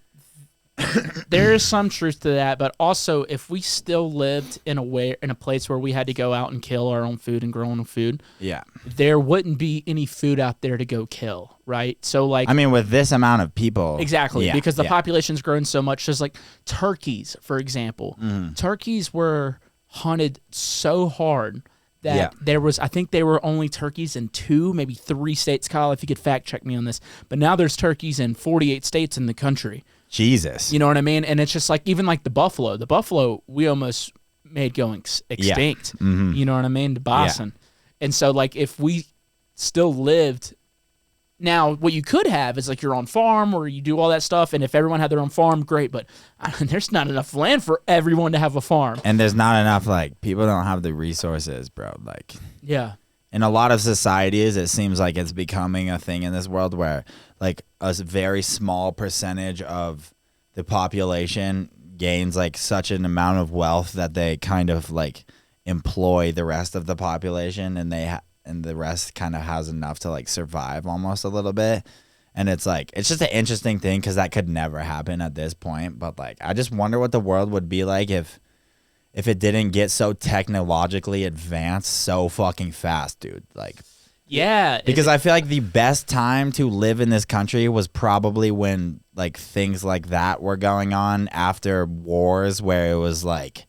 there is some truth to that, but also if we still lived in a place where we had to go out and kill our own food and grow our own food, Yeah. there wouldn't be any food out there to go kill, right? So like I mean, with this amount of people. exactly, Yeah, because the yeah. population's grown so much. There's like turkeys, for example. Mm-hmm. Turkeys were hunted so hard that Yeah. I think there were only turkeys in 2, maybe 3 states. Kyle, if you could fact check me on this, but now there's turkeys in 48 states in the country. Jesus. You know what I mean? And it's just like even like the buffalo we almost made going extinct. Mhm. You know what I mean? The bison. And so like if we still lived, now what you could have is like your own farm where you do all that stuff, and if everyone had their own farm, great, but there's not enough land for everyone to have a farm. And there's not enough, like, people don't have the resources, bro. Like, Yeah. in a lot of societies, it seems like it's becoming a thing in this world where, like, a very small percentage of the population gains, like, such an amount of wealth that they kind of, like, employ the rest of the population, and and the rest kind of has enough to, like, survive almost a little bit. And it's, like, it's just an interesting thing because that could never happen at this point. But, like, I just wonder what the world would be like if it didn't get so technologically advanced so fucking fast, dude. Like, Yeah. because I feel like the best time to live in this country was probably when like things like that were going on after wars, where it was like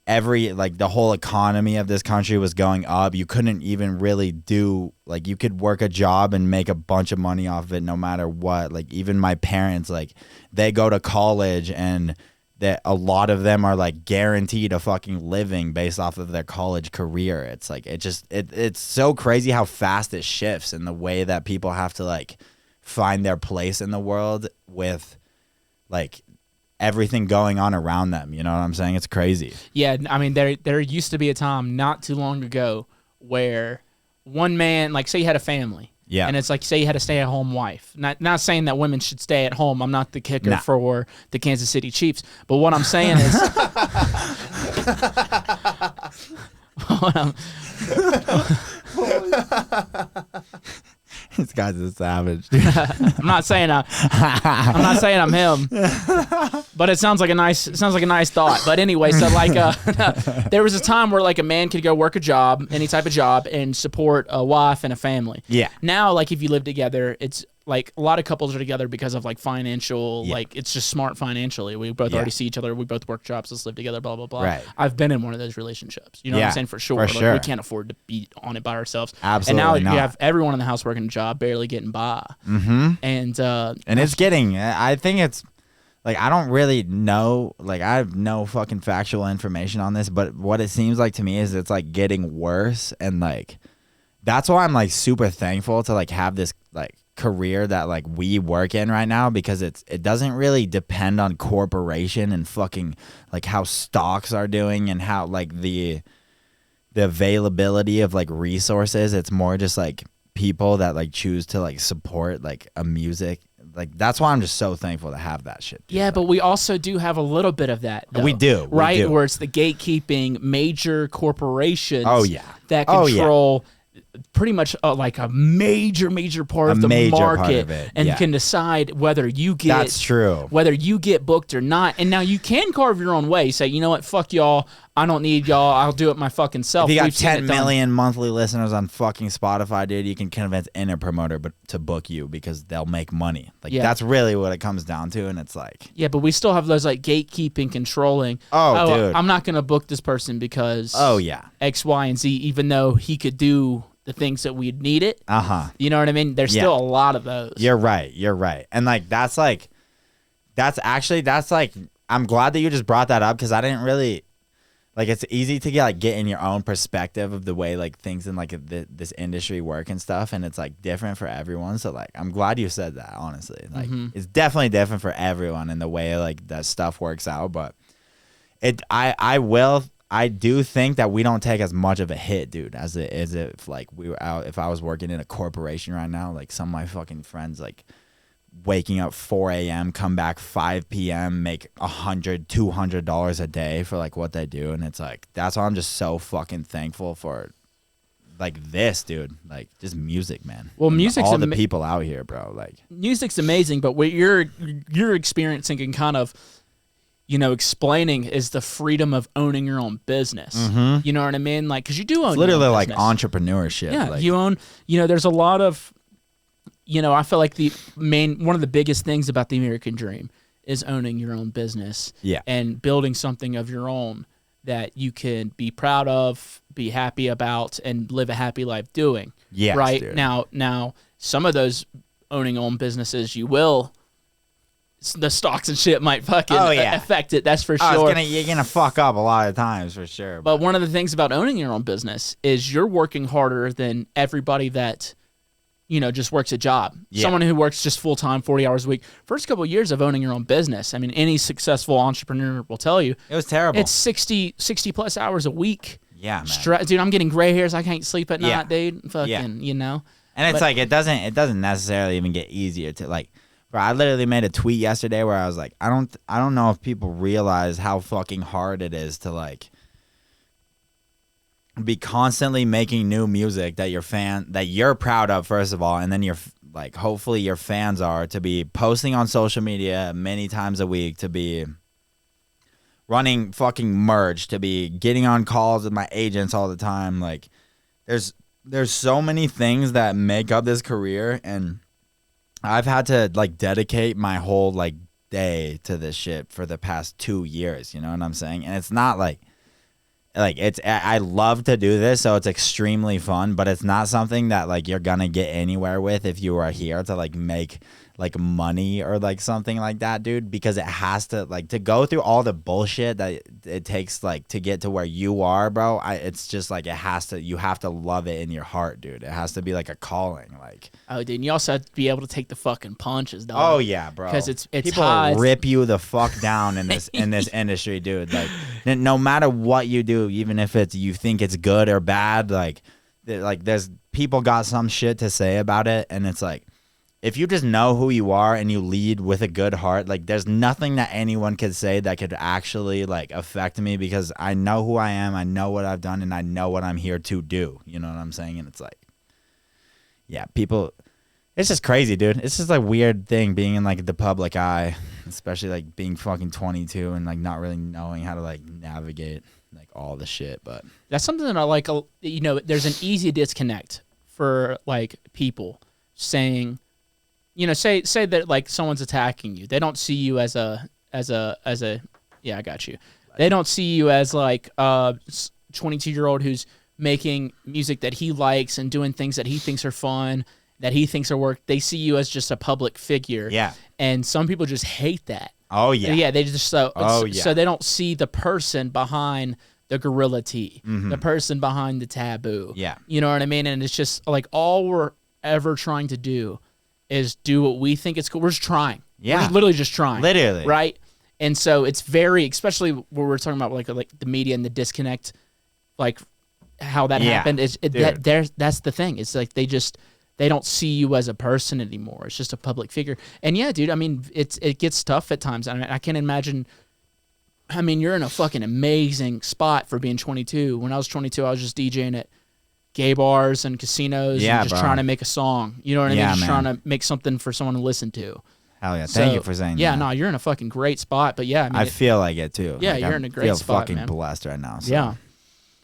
the whole economy of this country was going up. You couldn't even really you could work a job and make a bunch of money off of it no matter what. Like even my parents, like they go to college and that a lot of them are like guaranteed a fucking living based off of their college career. It's like it's so crazy how fast it shifts in the way that people have to like find their place in the world with like everything going on around them. You know what I'm saying? It's crazy. Yeah, I mean, there used to be a time not too long ago where one man, like, say you had a family. Yeah. And it's like, say you had a stay-at-home wife. Not saying that women should stay at home. I'm not the kicker for the Kansas City Chiefs. But what I'm saying is... This guy's a savage. I'm not saying I'm him, but it sounds like a nice thought. But anyway, so like there was a time where like a man could go work a job, any type of job, and support a wife and a family. Yeah. Now, like if you live together, it's like a lot of couples are together because of like financial, like it's just smart financially. We both already see each other. We both work jobs. Let's live together. Blah blah blah. Right. I've been in one of those relationships. You know what I'm saying? For sure. For Like, sure. we can't afford to be on it by ourselves. Absolutely And now not. you have everyone in the house working a job, barely getting by. Mm-hmm. And it's getting. I think it's like I don't really know. Like I have no fucking factual information on this, but what it seems like to me is it's like getting worse, and like that's why I'm like super thankful to like have this like career that like we work in right now, because it doesn't really depend on corporation and fucking like how stocks are doing and how like the availability of like resources. It's more just like people that like choose to like support like a music. Like that's why I'm just so thankful to have that shit, dude. yeah, but we also do have a little bit of that, though, We do, right? Where it's the gatekeeping major corporations that Oh, control pretty much like a major part of the market, and can decide whether you get That's true. whether you get booked or not. And now you can carve your own way. Say, you know what, fuck y'all. I don't need y'all. I'll do it my fucking self. If you got We've seen it 10 done. million monthly listeners on fucking Spotify, dude, you can convince any promoter to book you because they'll make money. Like that's really what it comes down to, and it's like yeah, but we still have those like gatekeeping, controlling. Oh, dude. I'm not gonna book this person because X, Y, and Z, even though he could do the things that we'd need it. You know what I mean? There's still a lot of those. You're right. And like that's like I'm glad that you just brought that up, because I didn't really like, it's easy to get in your own perspective of the way like things in like this industry work and stuff, and it's like different for everyone. So like I'm glad you said that, honestly. Like it's definitely different for everyone in the way like that stuff works out, but I do think that we don't take as much of a hit, dude, as if like we were out. If I was working in a corporation right now, like some of my fucking friends, like waking up 4 a.m., come back 5 p.m., make $100, $200 a day for like what they do, and it's like that's why I'm just so fucking thankful for like this, dude. Like just music, man. Well, and music's all the people out here, bro. Like music's amazing, but what you're experiencing and kind of, you know, explaining is the freedom of owning your own business. You know what I mean? Like, because you do own it's literally your own like business. entrepreneurship. Yeah, like, you own, you know, there's a lot of, you know, I feel like one of the biggest things about the American dream is owning your own business. Yeah. And building something of your own that you can be proud of, be happy about, and live a happy life doing. Yes, right? dude. Now, some of those owning own businesses, the stocks and shit might fucking affect it. That's for sure. You're gonna fuck up a lot of times for sure. But one of the things about owning your own business is you're working harder than everybody that, you know, just works a job. Yeah. Someone who works just full time, 40 hours a week. First couple of years of owning your own business, I mean, any successful entrepreneur will tell you it was terrible. it's 60 plus hours a week. Yeah, man. Dude, I'm getting gray hairs. I can't sleep at night, dude. Fucking, you know. And it's like it doesn't necessarily even get easier to like. Bro, I literally made a tweet yesterday where I was like, I don't know if people realize how fucking hard it is to like be constantly making new music that you're proud of, first of all, and then you're like hopefully your fans are, to be posting on social media many times a week, to be running fucking merch, to be getting on calls with my agents all the time. Like there's so many things that make up this career, and I've had to like dedicate my whole like day to this shit for the past 2 years, you know what I'm saying? And it's not like like I love to do this, so it's extremely fun, but it's not something that like you're gonna get anywhere with if you are here to like make like money or like something like that, dude, because it has to like to go through all the bullshit that it takes like to get to where you are, bro. It's just like you have to love it in your heart, dude. It has to be like a calling, like. Oh, dude, and you also have to be able to take the fucking punches, dog. Oh yeah, bro. Because it's people high. rip you the fuck down in this industry, dude. Like no matter what you do, even if it's you think it's good or bad, like there's people got some shit to say about it, and it's like. If you just know who you are and you lead with a good heart, like there's nothing that anyone could say that could actually like affect me because I know who I am, I know what I've done, and I know what I'm here to do. You know what I'm saying? And it's like, yeah, people, it's just crazy, dude. It's just a weird thing being in like the public eye, especially like being fucking 22 and like not really knowing how to like navigate like all the shit. But that's something that I like. You know, there's an easy disconnect for like people saying. You know, say that like someone's attacking you. They don't see you as a yeah, I got you. They don't see you as like a 22-year-old who's making music that he likes and doing things that he thinks are fun, that he thinks are work. They see you as just a public figure. Yeah. And some people just hate that. Oh yeah. Yeah, they just so they don't see the person behind the GorillaT, the person behind the TVBOO. Yeah. You know what I mean? And it's just like all we're ever trying to do is do what we think is cool. We're just trying. Yeah. We're literally just trying. Literally. Right? And so it's very, especially where we're talking about like the media and the disconnect, like how that happened. That's the thing. It's like they don't see you as a person anymore. It's just a public figure. And yeah, dude, I mean, it gets tough at times. I mean, I can't imagine. I mean, you're in a fucking amazing spot for being 22. When I was 22, I was just DJing at gay bars and casinos and just trying to make a song. You know what I mean? Just trying to make something for someone to listen to. Hell yeah. Thank you for saying that. Yeah, no, you're in a fucking great spot. But yeah, I mean, I feel like it too. Yeah, like, you're in a great spot, fucking man. blessed right now. So. Yeah.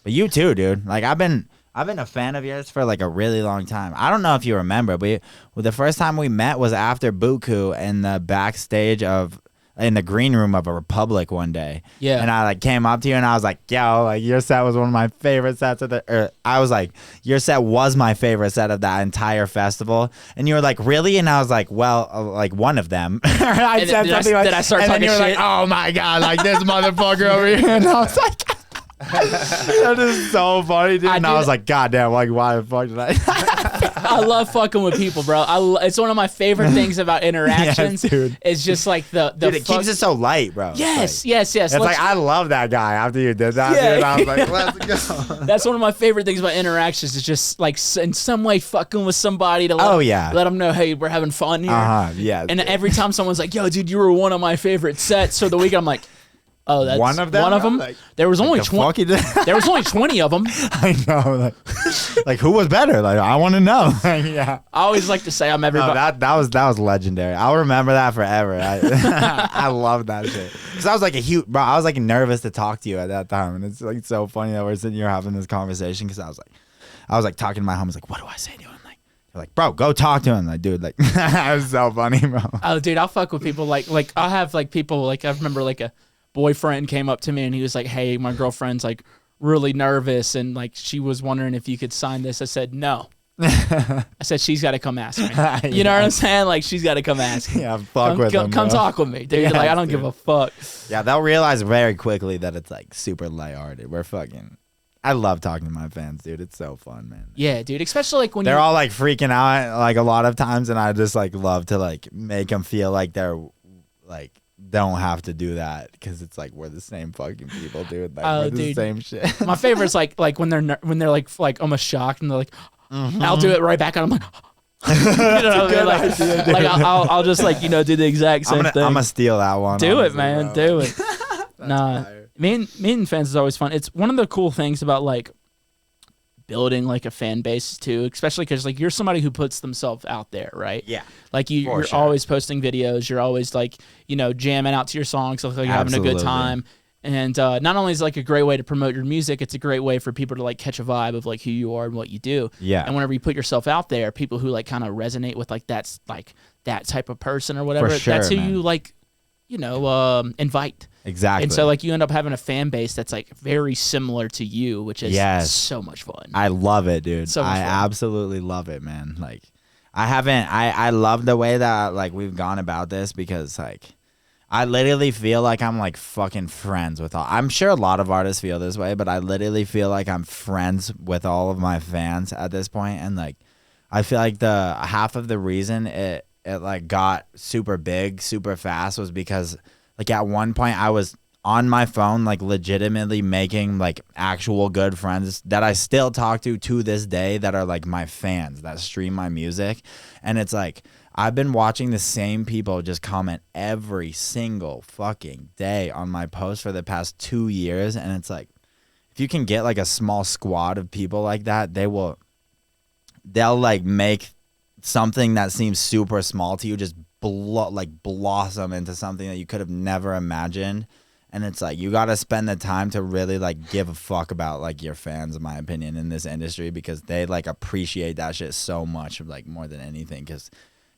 But you too, dude. Like I've been a fan of yours for like a really long time. I don't know if you remember, but the first time we met was after Buku in the backstage in the green room of a Republic one day. Yeah. And I like came up to you and I was like, yo, like your set was one of my favorite sets I was like, your set was my favorite set of that entire festival. And you were like, really? And I was like, well, like one of them. I said something like, did I start and talking then you were shit? like, oh my God, like this motherfucker over here. And I was like, that is so funny, dude. And I was like, God damn, like why the fuck did I love fucking with people, bro. It's one of my favorite things about interactions. Yes, dude. It's just like the dude, it keeps it so light, bro. Yes. It's like I love that guy after you did that, dude. I was like, let's go. That's one of my favorite things about interactions. Is just like in some way fucking with somebody to let them know, hey, we're having fun here. Yeah. And every time someone's like, yo, dude, you were one of my favorite sets. So the weekend, I'm like, oh, that's one of them. Like, there was only 20. There was only 20 of them. I know. Like who was better? Like I want to know. Yeah. I always like to say I'm everybody. No, that was legendary. I'll remember that forever. I love that shit. Because I was like I was like nervous to talk to you at that time, and it's like so funny that we're sitting here having this conversation because I was like talking to my homies like, what do I say to him? They're like, bro, go talk to him. Like, dude, like, that was so funny, bro. Oh, dude, I'll fuck with people. Like I'll have like people like I remember like a boyfriend came up to me and he was like, hey, my girlfriend's like really nervous and like she was wondering if you could sign this. I said no. I said she's got to come ask me. You know what I'm saying? Like she's got to come ask me. Yeah, come talk with me, dude. Yeah, like I don't give a fuck. Yeah, they'll realize very quickly that it's like super lighthearted. I love talking to my fans, dude. It's so fun, man. Yeah, dude. Especially like when they're all like freaking out like a lot of times, and I just like love to like make them feel like they're like don't have to do that because it's like we're the same fucking people, dude. Like, we're the same shit. My favorite's like when they're like almost shocked and they're like, I'll do it right back, and I'm like. You know what I mean? Like I'll just like do the exact same thing. I'm gonna steal that one. Do it, man. Do it. Nah, meeting fans is always fun. It's one of the cool things about like building like a fan base too, especially because like you're somebody who puts themselves out there, right? Yeah. Like you're always posting videos. You're always like jamming out to your songs, look like you're having a good time. And not only is it like a great way to promote your music, it's a great way for people to like catch a vibe of like who you are and what you do. Yeah. And whenever you put yourself out there, people who like kind of resonate with like that's like that type of person or whatever, For sure, that's who man. you like, invite. Exactly. And so like you end up having a fan base that's like very similar to you, which is so much fun. I love it, dude. So much I fun. absolutely love it, man. Like I love the way that like we've gone about this because like I literally feel like I'm like fucking friends with all. I'm sure a lot of artists feel this way, but I literally feel like I'm friends with all of my fans at this point, and like I feel like the half of the reason it like got super big super fast was because like at one point I was on my phone like legitimately making like actual good friends that I still talk to this day that are like my fans that stream my music, and it's like I've been watching the same people just comment every single fucking day on my posts for the past 2 years, and it's like if you can get like a small squad of people like that, they'll like make something that seems super small to you just blossom into something that you could have never imagined. And it's like you got to spend the time to really like give a fuck about like your fans, in my opinion, in this industry, because they like appreciate that shit so much, like more than anything, because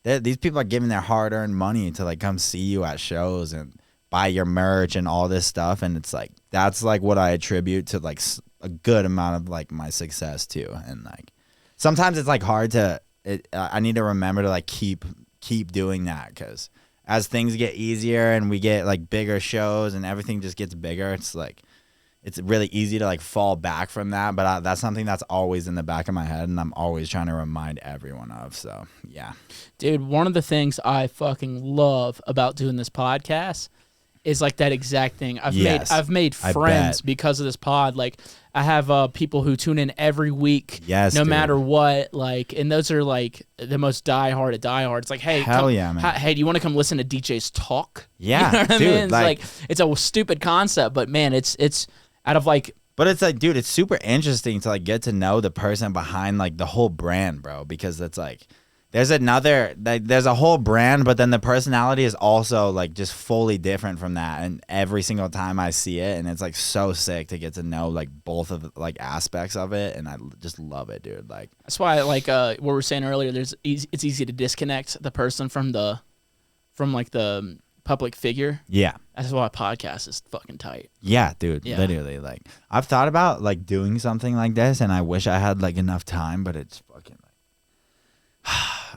these people are giving their hard-earned money to like come see you at shows and buy your merch and all this stuff. And it's like that's like what I attribute to like a good amount of like my success too. And like sometimes it's like hard to I need to remember to like keep doing that, because as things get easier and we get like bigger shows and everything just gets bigger, it's like it's really easy to like fall back from that. But that's something that's always in the back of my head, and I'm always trying to remind everyone of. So yeah, dude, one of the things I fucking love about doing this podcast is like that exact thing. I've made friends because of this pod. Like I have people who tune in every week, no dude. matter what. Like, and those are like the most diehard of diehard. It's like, hey, yeah, man. Hey, do you want to come listen to DJs talk? Yeah, you know what I dude, mean? It's like it's a stupid concept, but man, it's out of like. But it's like, dude, it's super interesting to like get to know the person behind like the whole brand, bro, because it's like there's a whole brand, but then the personality is also like just fully different from that. And every single time I see it, and it's like so sick to get to know like both of the, like aspects of it, and I just love it, dude. Like that's why like what we were saying earlier, it's easy to disconnect the person from the public figure. Yeah. That's why a podcast is fucking tight. Yeah, dude. Yeah. Literally. Like I've thought about like doing something like this, and I wish I had like enough time, but it's fucking like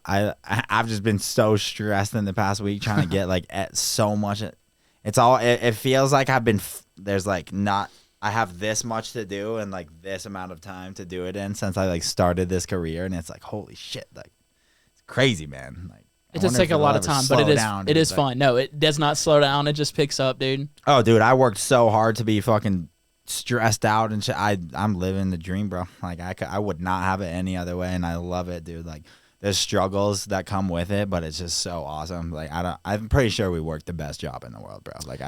I've just been so stressed in the past week trying to get like at so much. It feels like I've been there's like not I have this much to do and like this amount of time to do it in since I like started this career, and it's like holy shit, like it's crazy, man. Like it does take a lot of time, but it is fun. No, it does not slow down. It just picks up, dude. Oh, dude, I worked so hard to be fucking stressed out and shit. I'm living the dream, bro. Like I would not have it any other way, and I love it, dude. Like there's struggles that come with it, but it's just so awesome. Like I'm pretty sure we work the best job in the world, bro. Like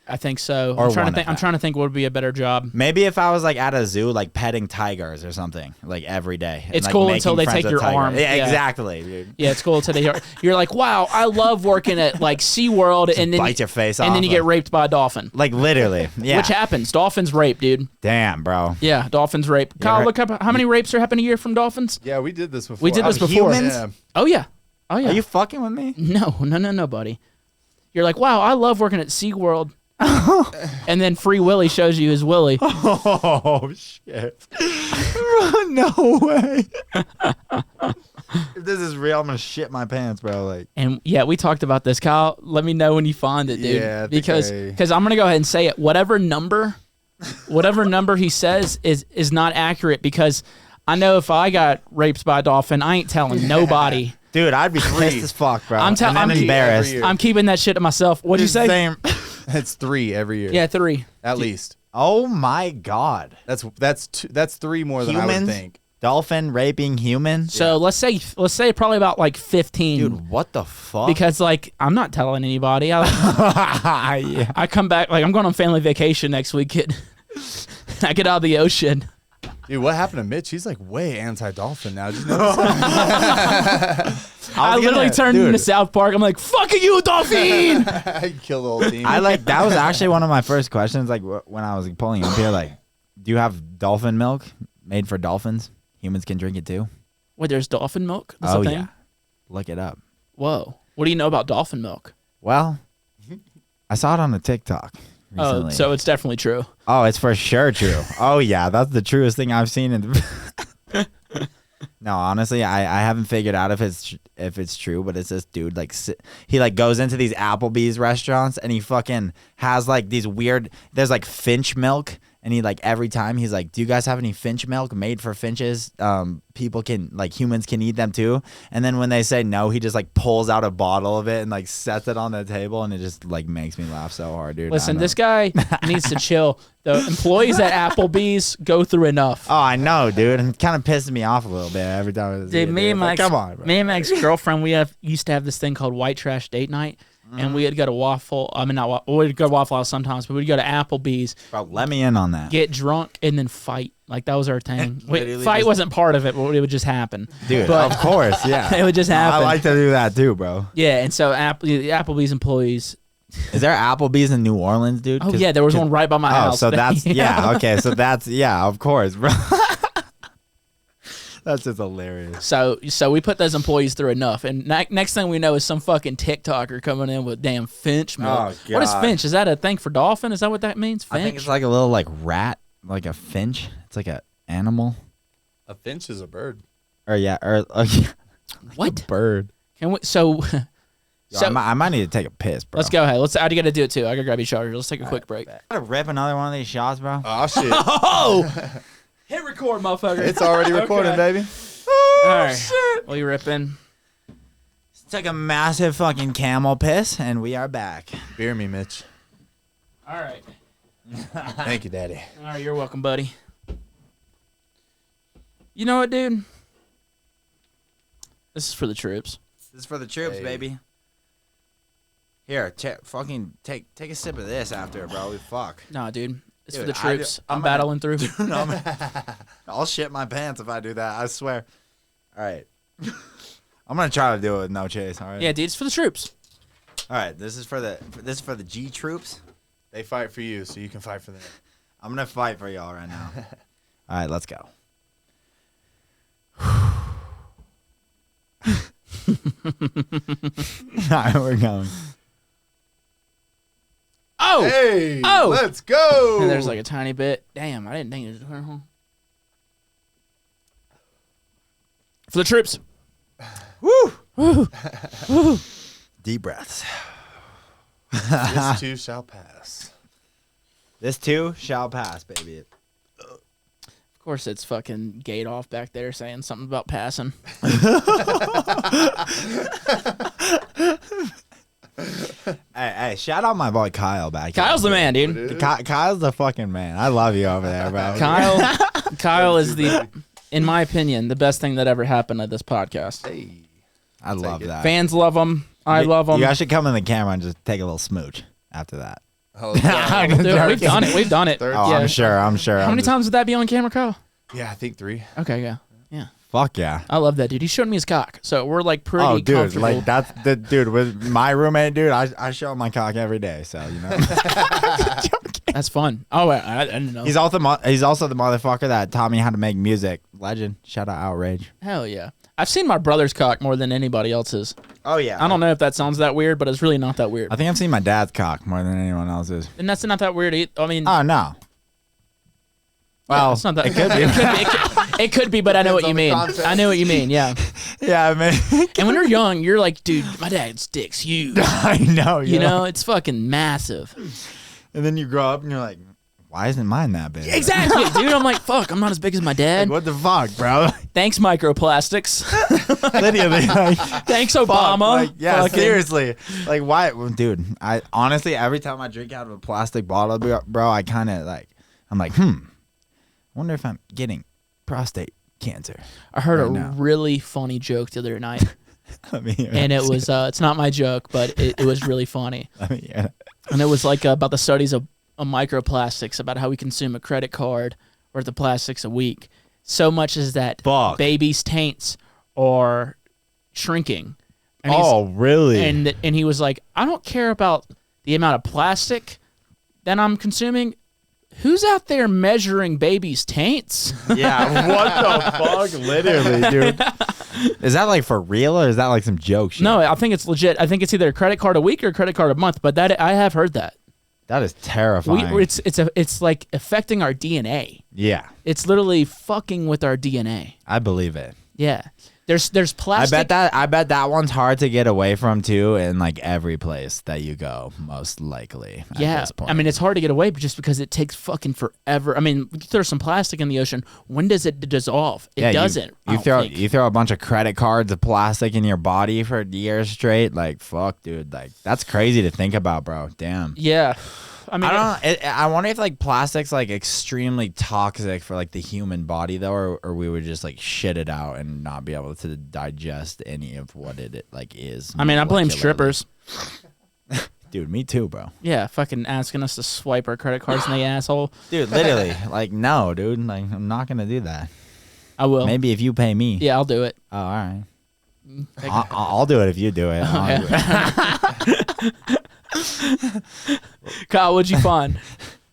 I think so. Or I'm trying to think what would be a better job. Maybe if I was like at a zoo, like petting tigers or something, like every day. It's like, cool until they take your arm. Yeah, exactly, dude. Yeah, it's cool until you're like, wow, I love working at like SeaWorld, and then bite your face off, and then you get raped by a dolphin. Like literally, yeah. Which happens. Dolphins rape, dude. Damn, bro. Yeah, dolphins rape. Kyle, look up how many rapes are happening a year from dolphins. Yeah, we did this before. We did this before. Humans? Yeah. Oh yeah. Oh yeah. Are you fucking with me? No, buddy. You're like, wow, I love working at SeaWorld. And then Free Willy shows you his willy. Oh shit! No way. If this is real, I'm gonna shit my pants, bro. Like, and yeah, we talked about this. Kyle, let me know when you find it, dude. Yeah, because I'm gonna go ahead and say it. Whatever number he says is not accurate, because I know if I got raped by a dolphin, I ain't telling nobody. Dude, I'd be pissed as fuck, bro. I'm embarrassed. I'm keeping that shit to myself. What'd you say? Same. It's 3 every year. Yeah, 3 at least. Oh my god. That's 3 more than Humans? I would think. Dolphin raping human. So let's say probably about like 15. Dude, what the fuck? Because like I'm not telling anybody. Yeah. I come back, like I'm going on family vacation next week. I get out of the ocean. Dude, what happened to Mitch? He's like way anti-dolphin now. Did you notice that? I literally turned into South Park. I'm like, fuck you, dolphin! I killed the whole team. That was actually one of my first questions. Like when I was pulling up here, like, do you have dolphin milk made for dolphins? Humans can drink it too. Wait, there's dolphin milk? That's a thing? Yeah. Look it up. Whoa. What do you know about dolphin milk? Well, I saw it on a TikTok recently. Oh, so it's definitely true. Oh, it's for sure true. Oh yeah, that's the truest thing I've seen. No, honestly, I haven't figured out if it's true, but it's this dude he like goes into these Applebee's restaurants and he fucking has like these weird. There's like finch milk. And he like every time he's like, do you guys have any finch milk made for finches? People can like humans can eat them too. And then when they say no, he just like pulls out a bottle of it and like sets it on the table, and it just like makes me laugh so hard, dude. Listen, this guy needs to chill. The employees at Applebee's go through enough. Oh, I know, dude. And it kind of pisses me off a little bit every time. Dude, me and my come on, bro. Me and my ex-girlfriend, used to have this thing called white trash date night. And we'd go to we'd go to Waffle House sometimes, but we'd go to Applebee's. Bro, let me in on that. Get drunk and then fight. Like, that was our thing. Literally Fight just- wasn't part of it, but it would just happen. Dude, But- of course, yeah. It would just happen. I like to do that too, bro. Yeah, and so the Applebee's employees. Is there Applebee's in New Orleans, dude? Oh, yeah, there was one right by my house. Oh, so that's, yeah, okay. So that's, yeah, of course, bro. That's just hilarious. So we put those employees through enough, and next thing we know is some fucking TikToker coming in with damn finch milk. Oh, What is God. finch? Is that a thing for dolphin? Is that what that means? Finch? I think it's like a little like rat, like a finch. It's like a animal. A finch is a bird. Or yeah, What? bird. Can we? So Yo, I might need to take a piss, bro. let's go ahead. I gotta do it too. I gotta grab each other. Let's take a quick break. Gotta rip another one of these shots, bro. Oh shit! Oh, hit record, motherfucker. It's already recording, Okay. baby. All right. Well, you ripping? Took a massive fucking camel piss, and we are back. Beer me, Mitch. All right. Thank you, Daddy. All right. You're welcome, buddy. You know what, dude? This is for the troops. This is for the troops, Hey. baby. Here, fucking take a sip of this after, bro. We fuck. Nah, dude. It's for Dude, the troops. I'm I'm battling through. I'll shit my pants if I do that. I swear. All right. I'm gonna try to do it with no chase. All right. Yeah, dude. It's for the troops. All right. This is for the G troops. They fight for you, so you can fight for them. I'm gonna fight for y'all right now. All right, let's go. All right, we're going. Oh. Hey, Oh! let's go. And there's like a tiny bit. Damn, I didn't think it was. For the troops. Woo! Woo. Woo. Deep breaths. This too shall pass. This too shall pass, baby. Of course, it's fucking Gate off back there saying something about passing. Hey, shout out my boy Kyle back here. Kyle's the man, dude. Kyle's the fucking man. I love you over there, bro. Kyle is in my opinion, the best thing that ever happened to this podcast. Hey. I love it. that. Fans love him. I love him. You guys should come in the camera and just take a little smooch after that. Oh, Yeah, we'll do it. We've done it. We've done it. Third- Oh, Yeah. I'm sure. How many times would that be on camera, Kyle? yeah, I think 3. Okay, yeah. Fuck yeah. I love that, dude. He showed me his cock, so we're like pretty Oh, dude, comfortable. like that's the dude with my roommate, dude. I show him my cock every day, so you know. That's fun. Oh, I didn't know. He's also the motherfucker that taught me how to make music. Legend. Shout out Outrage. Hell yeah. I've seen my brother's cock more than anybody else's. Oh yeah. I don't know if that sounds that weird, but it's really not that weird. I think I've seen my dad's cock more than anyone else's. And that's not that weird. I mean, Oh no. Well, it's not that. It could be. It could be, but I know what you mean. I know what you mean. Yeah. yeah, I mean, And when you're young, you're like, dude, my dad's dick's huge. I know. You know, it's fucking massive. And then you grow up and you're like, why isn't mine that big? Exactly, dude. I'm like, fuck, I'm not as big as my dad. Like, what the fuck, bro? Thanks, microplastics. Literally, like, Thanks, Obama. Like, yeah, Fucking- seriously. Like, why, well, dude? I honestly, every time I drink out of a plastic bottle, bro, I kind of like, I'm like, wonder if I'm getting prostate cancer. I heard right a now. really funny joke the other night, Let me hear and it. it was it's not my joke, but it was really funny. Let me hear it. And it was like about the studies of microplastics, about how we consume a credit card worth of plastics a week. So much as that Fuck. babies' taints are shrinking. And he's- Oh, really? and he was like, I don't care about the amount of plastic that I'm consuming. who's out there measuring babies' taints? Yeah, what the fuck? Literally, dude. Is that like for real or is that like some joke shit? No, I think it's legit. I think it's either a credit card a week or a credit card a month, but that I have heard that. That is terrifying. It's like affecting our DNA. Yeah. It's literally fucking with our DNA. I believe it. Yeah. There's plastic. I bet that one's hard to get away from too in like every place that you go, most likely. At this point. I mean, it's hard to get away, but just because it takes fucking forever. I mean, you throw some plastic in the ocean. When does it dissolve? It doesn't. You throw a bunch of credit cards of plastic in your body for years straight. Like fuck, dude. Like that's crazy to think about, bro. Damn. Yeah. I mean, I wonder if like plastic's like extremely toxic for like the human body though, or we would just like shit it out and not be able to digest any of what it like is. I mean, I blame strippers. Dude, me too, bro. Yeah, fucking asking us to swipe our credit cards in the asshole. Dude, literally, like no, dude, like I'm not gonna do that. I will. Maybe if you pay me. Yeah, I'll do it. Oh, all right. I'll do it if you do it. Kyle, what'd you find?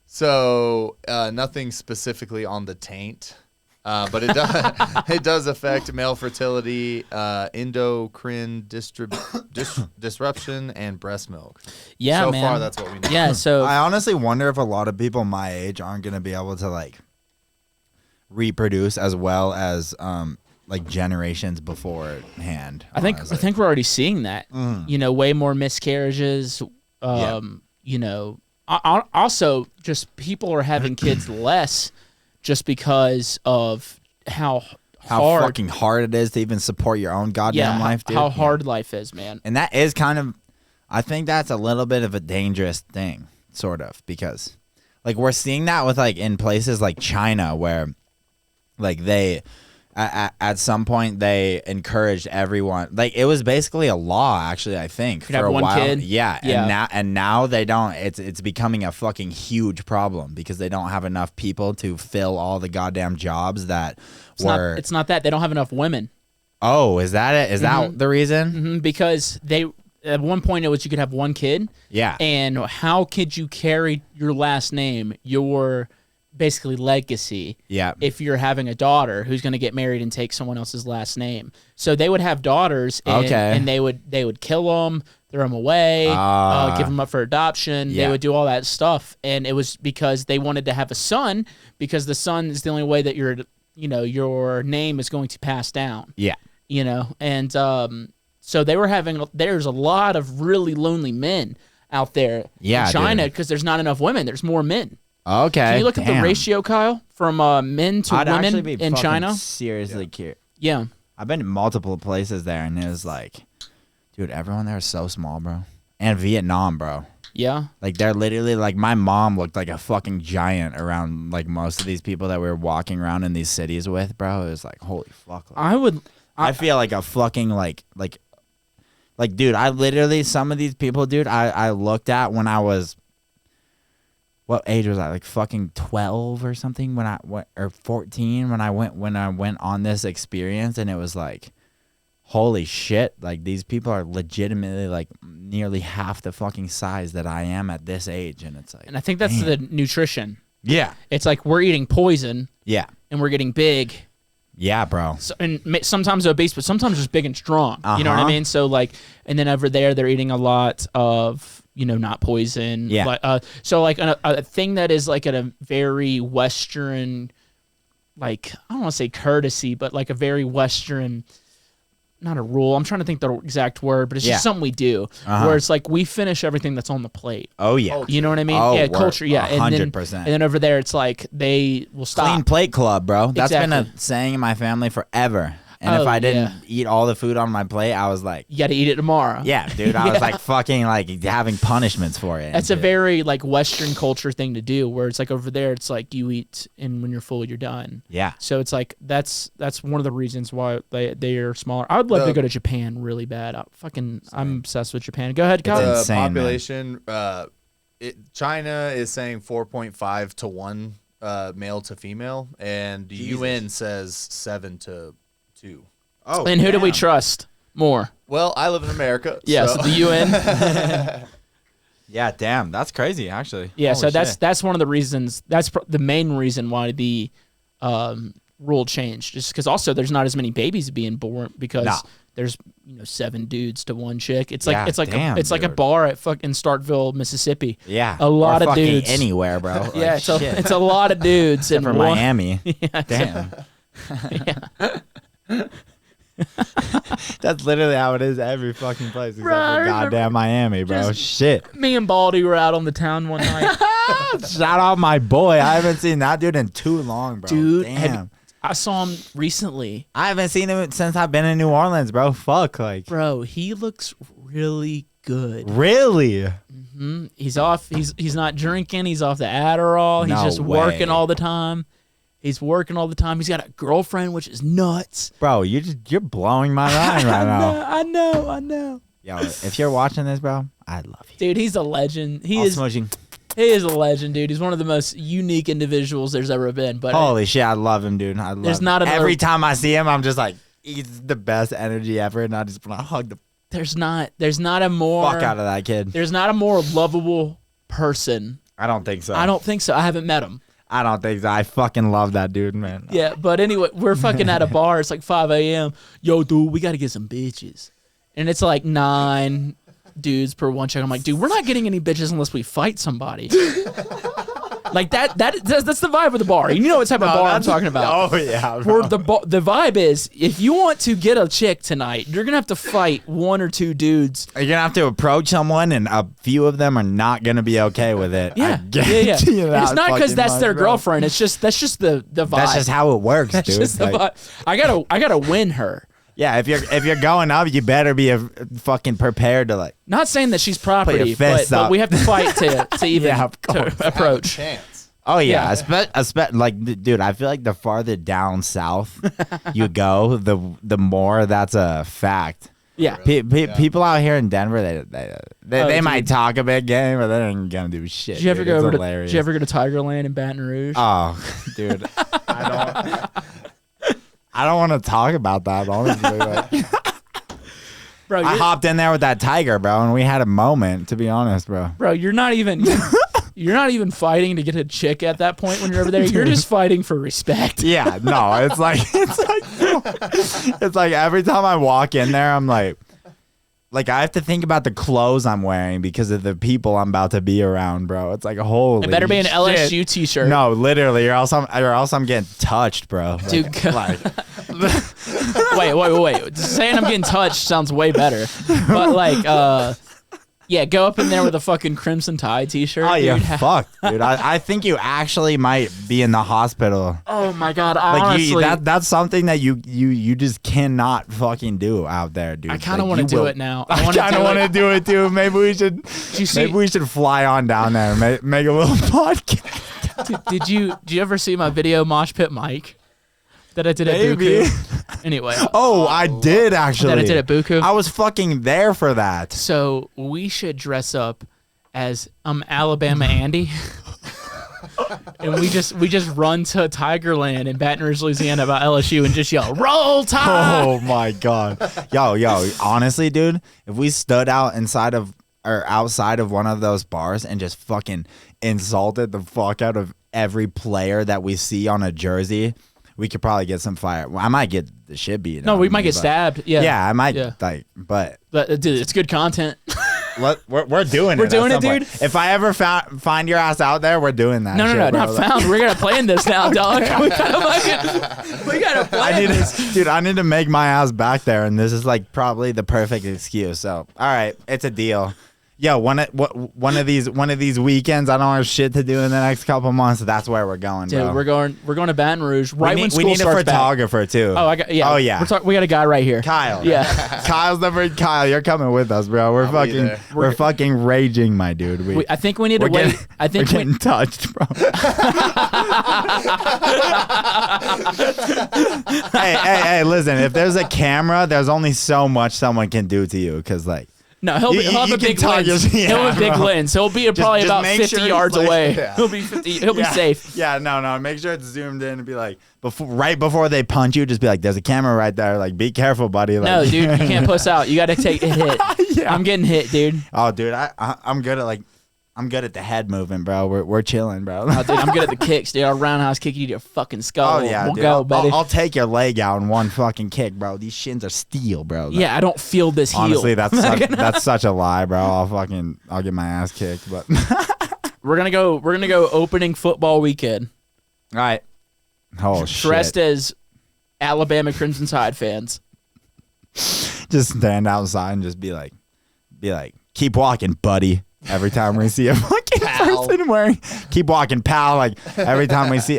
So nothing specifically on the taint, but it does it does affect male fertility, endocrine disruption, and breast milk. Yeah, so man. far that's what we know. Yeah, so I honestly wonder if a lot of people my age aren't gonna be able to like reproduce as well as like generations beforehand. I think we're already seeing that. You know, way more miscarriages. You know, also just people are having kids less just because of how fucking hard it is to even support your own goddamn life, dude. How hard life is, man. And that is kind of, I think that's a little bit of a dangerous thing, sort of, because like we're seeing that with like in places like China where like they at some point they encouraged everyone, like it was basically a law actually, I think, for a while. Kid. Yeah. And now they don't, it's becoming a fucking huge problem because they don't have enough people to fill all the goddamn jobs that it's not that they don't have enough women. Oh, is that it? Is that the reason? Because they at one point it was you could have one kid. Yeah. And how could you carry your last name, your basically legacy, if you're having a daughter who's going to get married and take someone else's last name? So they would have daughters and they would kill them, throw them away, give them up for adoption. They would do all that stuff, and it was because they wanted to have a son, because the son is the only way that your name is going to pass down. And so there's a lot of really lonely men out there in China because there's not enough women. There's more men. Okay. Can you look at the ratio, Kyle, from men to women in China? Seriously curious. Yeah. I've been to multiple places there, and it was like, dude, everyone there is so small, bro. And Vietnam, bro. Yeah. Like they're literally like, my mom looked like a fucking giant around like most of these people that we were walking around in these cities with, bro. It was like, holy fuck. Like, I feel like a fucking like, dude, I literally, some of these people, dude, I looked at when I was, what age was I? Like fucking 12 or something when I went, or 14 when I went on this experience, and it was like, holy shit, like these people are legitimately like nearly half the fucking size that I am at this age, and it's like, and I think that's the nutrition. Yeah. It's like we're eating poison. Yeah. And we're getting big. Yeah, bro. So, and sometimes obese, but sometimes just big and strong. You know what I mean? So like, and then over there they're eating a lot of, not poison. Yeah. But, so like a thing that is like at a very Western, like, I don't want to say courtesy, but like a very Western, not a rule. I'm trying to think the exact word, but it's just something we do where it's like we finish everything that's on the plate. Oh yeah. You know what I mean? Oh, yeah, culture. Yeah, 100%. And then over there, it's like they will stop. Clean plate club, bro. That's been Exactly. a saying in my family forever. And if I didn't eat all the food on my plate, I was like, you got to eat it tomorrow. yeah, dude. I was like fucking like having punishments for it. That's a very like Western culture thing to do, where it's like over there, it's like you eat, and when you're full, you're done. Yeah. So it's like that's one of the reasons why they are smaller. I would love to go to Japan really bad. I'm obsessed with Japan. Go ahead, Kyle. It's insane, population, China is saying 4.5 to 1 male to female, and the UN says 7 to 2. Oh, and who do we trust more? Well, I live in America. Yeah, so the UN. Yeah, damn, that's crazy. Actually. Yeah, Holy so shit. that's one of the reasons. That's the main reason why the rule changed. Just because also there's not as many babies being born because there's 7 dudes to 1 chick. It's like Yeah, it's like a dude. bar at fucking Starkville, Mississippi. Yeah, a lot or of fucking dudes anywhere, bro. Like, Yeah, shit. it's a lot of dudes Except in for one. Miami. Yeah, Damn. yeah. That's literally how it is every fucking place except Bro, I for remember goddamn Miami, bro. Shit. Me and Baldy were out on the town one night. Shout out my boy. I haven't seen that dude in too long, bro. Dude, damn. I saw him recently. I haven't seen him since I've been in New Orleans, bro. Fuck, like. Bro, he looks really good. Really? He's off. He's not drinking. He's off the Adderall. He's No just way. working all the time. He's working all the time. He's got a girlfriend, which is nuts. Bro, you're blowing my mind right now. I know. Yo, if you're watching this, bro, I love you. Dude, he's a legend. He All is. smooching. He is a legend, dude. He's one of the most unique individuals there's ever been. But Holy shit, I love him, dude. I love There's him. not another- Every time I see him, I'm just like, he's the best energy ever, and I just want to hug the there's not a more fuck out of that kid. There's not a more lovable person. I don't think so. I don't think so. I haven't met him. I don't think so. I fucking love that dude, man. Yeah, but anyway, we're fucking at a bar. It's like 5 a.m. Yo, dude, we got to get some bitches. And it's like 9 dudes per 1 chick. I'm like, dude, we're not getting any bitches unless we fight somebody. Like that's the vibe of the bar. You know what type of bar I'm talking about. Oh, yeah. Where Bro. the vibe is, if you want to get a chick tonight, you're going to have to fight 1 or 2 dudes. You're going to have to approach someone, and a few of them are not going to be okay with it. I Yeah. guarantee you And that it's not because fucking that's much, their bro. girlfriend. It's just that's just the vibe. That's just how it works, That's dude. just the Like, vibe. I gotta win her. yeah, if you're going up, you better be fucking prepared to like. Not saying that she's property, fists but up. we have to fight to even Yeah, of course. to approach. Chance. Oh yeah, Yeah. like dude, I feel like the farther down south you go, the more that's a fact. Yeah. People out here in Denver, they dude. might talk a big game, but they ain't gonna do shit. Did you ever dude. go It's over to hilarious. Did you ever go to Tigerland in Baton Rouge? Oh, dude, I don't want to talk about that. Honestly, like, bro, I hopped in there with that tiger, bro, and we had a moment. To be honest, bro. you're not even you're not even fighting to get a chick at that point when you're over there. You're just fighting for respect. Yeah, no, it's like every time I walk in there, I'm like I have to think about the clothes I'm wearing because of the people I'm about to be around, bro. It's like holy. It better be an shit. LSU t-shirt. No, literally, or else I'm getting touched, bro. Like, Dude, like, wait. Saying I'm getting touched sounds way better. But like, yeah, go up in there with a fucking Crimson Tide t-shirt. oh, you're dude. fucked, dude. I think you actually might be in the hospital. Oh my god, Like honestly, that's something that you just cannot fucking do out there, dude. I kind of Like, want to you do will- it now. I kind of want to do it too. Maybe we should. you see- Maybe we should fly on down there and make a little podcast. Did you ever see my video Mosh Pit Mike that I did at Maybe. Buku? Anyway, Oh, I did actually. that I did at Buku. I was fucking there for that. So we should dress up as Alabama Andy. And we just run to Tigerland in Baton Rouge, Louisiana about LSU and just yell, "Roll Tide!" Oh my god, yo, honestly, dude, if we stood outside of one of those bars and just fucking insulted the fuck out of every player that we see on a jersey, we could probably get some fire. Well, I might get the shit beat. No, out we of might me, get but- stabbed. Yeah, Yeah, I might Yeah. but But dude, it's good content. we're doing it. We're at doing some it, point. dude. If I ever find your ass out there, we're doing that. No, shit, bro. not found. We're gonna plan this now, dog. We gotta plan I need this. dude. I need to make my ass back there, and this is like probably the perfect excuse. So, all right, it's a deal. Yo, one of these weekends, I don't have shit to do in the next couple months. That's where we're going, Dude, bro. we're going to Baton Rouge right when we school need a starts back. photographer too. Oh, yeah. Oh yeah. We got a guy right here. Kyle. Yeah. Kyle, you're coming with us, bro. We're fucking raging, my dude. I think we need to wait. I We're think getting touched, bro. hey, listen. If there's a camera, there's only so much someone can do to you, because like. No, he'll have You a can big talk lens. your- He'll have a big bro. lens. He'll be probably just about make 50 sure it's yards like- away. yeah. He'll be 50. He'll be safe. Yeah, no. Make sure it's zoomed in and be like, right before they punch you, just be like, "There's a camera right there. Like, be careful, buddy." Like, No, dude, you can't puss out. You got to take a hit. Yeah. I'm getting hit, dude. Oh, dude, I'm good at like I'm good at the head movement, bro. We're chilling, bro. Oh, dude, I'm good at the kicks, dude. I'll roundhouse kick you to your fucking skull. Oh yeah, we'll dude. go, buddy. I'll take your leg out in one fucking kick, bro. These shins are steel, bro. Yeah, I don't feel this heel. Honestly, that's such a lie, bro. I'll get my ass kicked, but We're gonna go opening football weekend. all right. Oh Dressed shit. as Alabama Crimson Tide fans. Just stand outside and just be like, keep walking, buddy. Every time we see a fucking person wearing, keep walking, pal. Like every time we see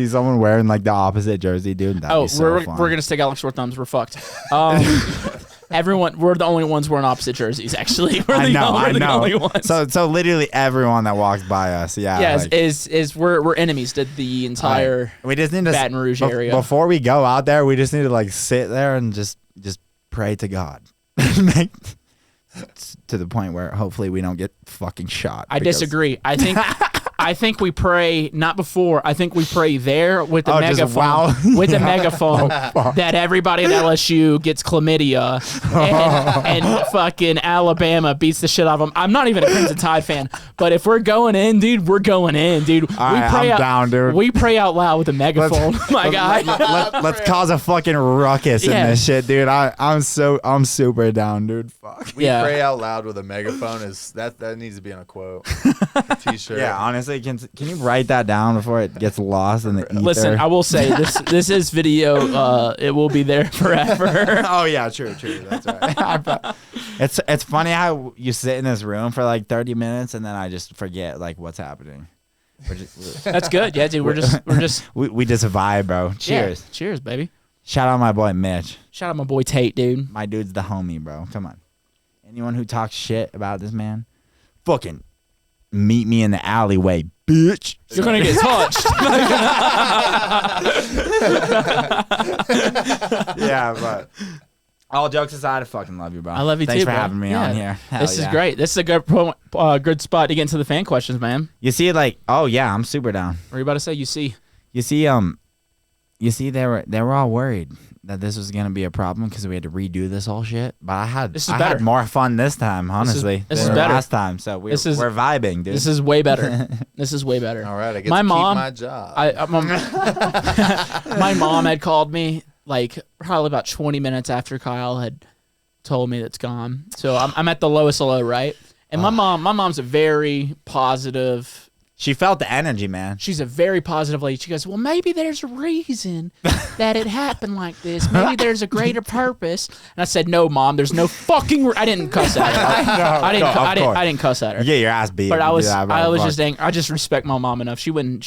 someone wearing like the opposite jersey, dude. That'd be so we're fun. gonna stick Alex short thumbs. We're fucked. Everyone, we're the only ones wearing opposite jerseys. Actually, we're the only ones. So literally everyone that walks by us, yeah, like, we're enemies to the entire we just need to Baton Rouge area. Before we go out there, we just need to like sit there and just pray to God. Make, to the point where hopefully we don't get fucking shot. I disagree. I think we pray not before. I think we pray there with the megaphone. With the megaphone that everybody at LSU gets chlamydia and fucking Alabama beats the shit out of them. I'm not even a Crimson Tide fan, but if we're going in, dude, we're going in, dude. I'm down, dude. We pray out loud with a megaphone, my guy. Let's cause a fucking ruckus in this shit, dude. I'm super down, dude. Fuck. We pray out loud with a megaphone that needs to be on a quote. T-shirt. Yeah, honestly, can you write that down before it gets lost in the ether? Listen, I will say this is video. It will be there forever. Oh yeah, true. That's right. It's funny how you sit in this room for like 30 minutes and then I just forget like what's happening. That's good. Yeah, dude. We're just we just vibe, bro. Cheers. Yeah, cheers, baby. Shout out my boy Mitch. Shout out my boy Tate, dude. My dude's the homie, bro. Come on. Anyone who talks shit about this man, fucking meet me in the alleyway, bitch. You're gonna get touched. Yeah, but all jokes aside, I fucking love you, bro. I love you Thanks too, for bro. having me on here. Hell This is great. This is a good spot to get into the fan questions, man. You see, like, oh yeah, I'm super down. What are you about to say? You see, they were all worried that this was gonna be a problem because we had to redo this whole shit. But I had more fun this time, honestly. This is than better. Last time, so we're vibing, dude. this is way better. This is way better. All right, I get my to mom, keep my job. My mom had called me like probably about 20 minutes after Kyle had told me that's gone. So I'm at the lowest low, right? And my mom's a very positive. She felt the energy, man. She's a very positive lady. She goes, well, maybe there's a reason that it happened like this. Maybe there's a greater purpose. And I said, no, Mom, there's no fucking. I didn't cuss at her. I didn't cuss at her. You get your ass beat. But I was just angry. I just respect my mom enough. She wouldn't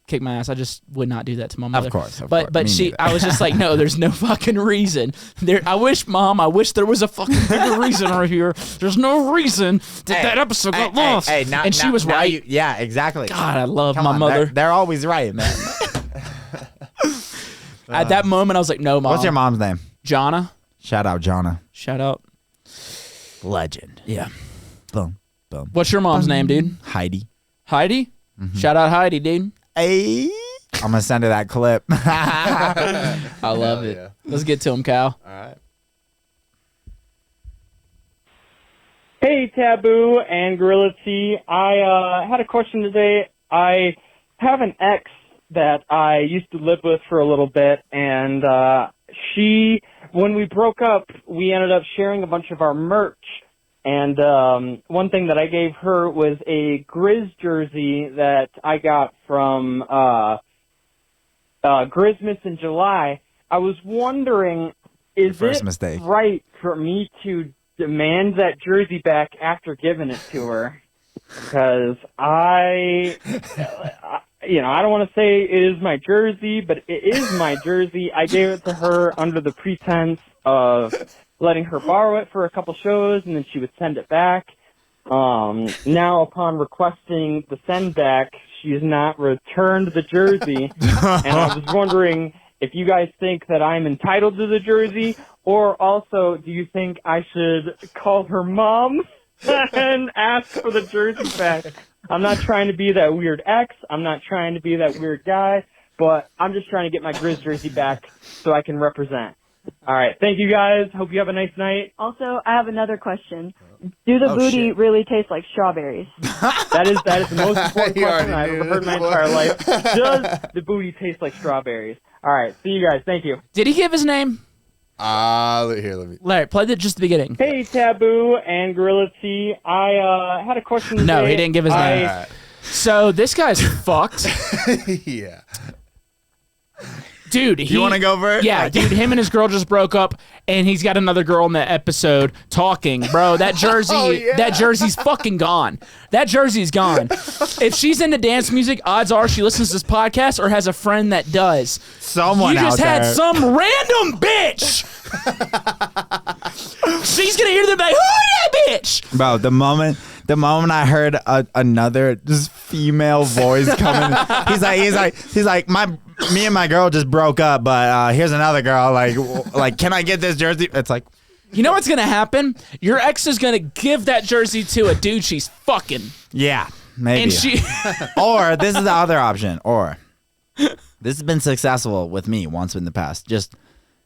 kick my ass. I just would not do that to my mother. Of course. But I was just like, no, there's no fucking reason. I wish there was a fucking bigger reason right here. There's no reason that episode got lost. And she was right. Yeah, exactly. God, I love my mother. They're always right, man. At that moment, I was like, no, Mom. What's your mom's name? Jonna. Shout out, Jonna. Shout out. Legend. Yeah. Boom. Boom. What's your mom's name, dude? Heidi. Heidi? Mm-hmm. Shout out Heidi, dude. Hey. I'm going to send her that clip. I love it. Yeah. Let's get to him, Cal. All right. Hey, TVBOO and GorillaT. I had a question today. I have an ex that I used to live with for a little bit, and when we broke up, we ended up sharing a bunch of our merch. And one thing that I gave her was a Grizz jersey that I got from Grizmas in July. I was wondering, is it right for me to demand that jersey back after giving it to her? Because I don't want to say it is my jersey, but it is my jersey. I gave it to her under the pretense of letting her borrow it for a couple shows, and then she would send it back. Now, upon requesting the send back, she has not returned the jersey, and I was wondering if you guys think that I'm entitled to the jersey, or also, do you think I should call her mom and ask for the jersey back? I'm not trying to be that weird ex. I'm not trying to be that weird guy, but I'm just trying to get my Grizz jersey back so I can represent. All right. Thank you, guys. Hope you have a nice night. Also, I have another question. Do the booty shit. really taste like strawberries? That is the most important You question already I've knew ever heard in my this, boy. entire life. Does the booty taste like strawberries? All right. See you guys. Thank you. Did he give his name? Here, let me. Larry, play just the beginning. Hey, Taboo and GorillaT. I had a question. No, today. he didn't give his name. So this guy's fucked. Yeah. Dude, You want to go first? Yeah, dude, him and his girl just broke up, and he's got another girl in the episode talking. Bro, that jersey, that jersey's fucking gone. That jersey's gone. If she's into dance music, odds are she listens to this podcast or has a friend that does. Someone You just out had there. some random bitch. She's gonna hear the like, who is that bitch? Bro, the moment I heard another just female voice coming, he's like, me and my girl just broke up, but here's another girl. Like, can I get this jersey? It's like, You know what's gonna happen? Your ex is gonna give that jersey to a dude she's fucking. yeah, maybe. And she Or this is the other option. Or this has been successful with me once in the past. Just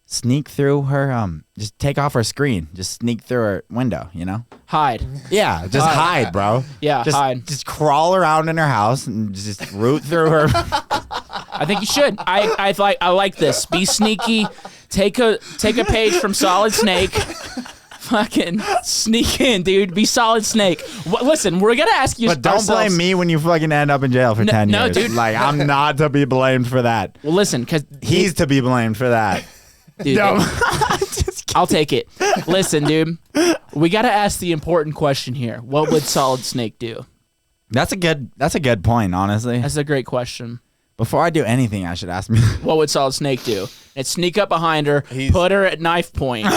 sneak through her. Just take off her screen. Just sneak through her window. You know. hide. Yeah, just hide, bro. Yeah, just, hide. Just crawl around in her house and just root through her. I think you should. I like this. Be sneaky. Take a page from Solid Snake. Fucking sneak in, dude. Be Solid Snake. Listen, we're gonna ask you. But don't blame me when you fucking end up in jail for 10 no, years. dude. Like, I'm not to be blamed for that. Well, listen, because He's to be blamed for that. dude, I'll take it. Listen, dude. We gotta ask the important question here. What would Solid Snake do? That's a good point, honestly. That's a great question. Before I do anything, I should ask me. What would Solid Snake do? And sneak up behind her, put her at knife point,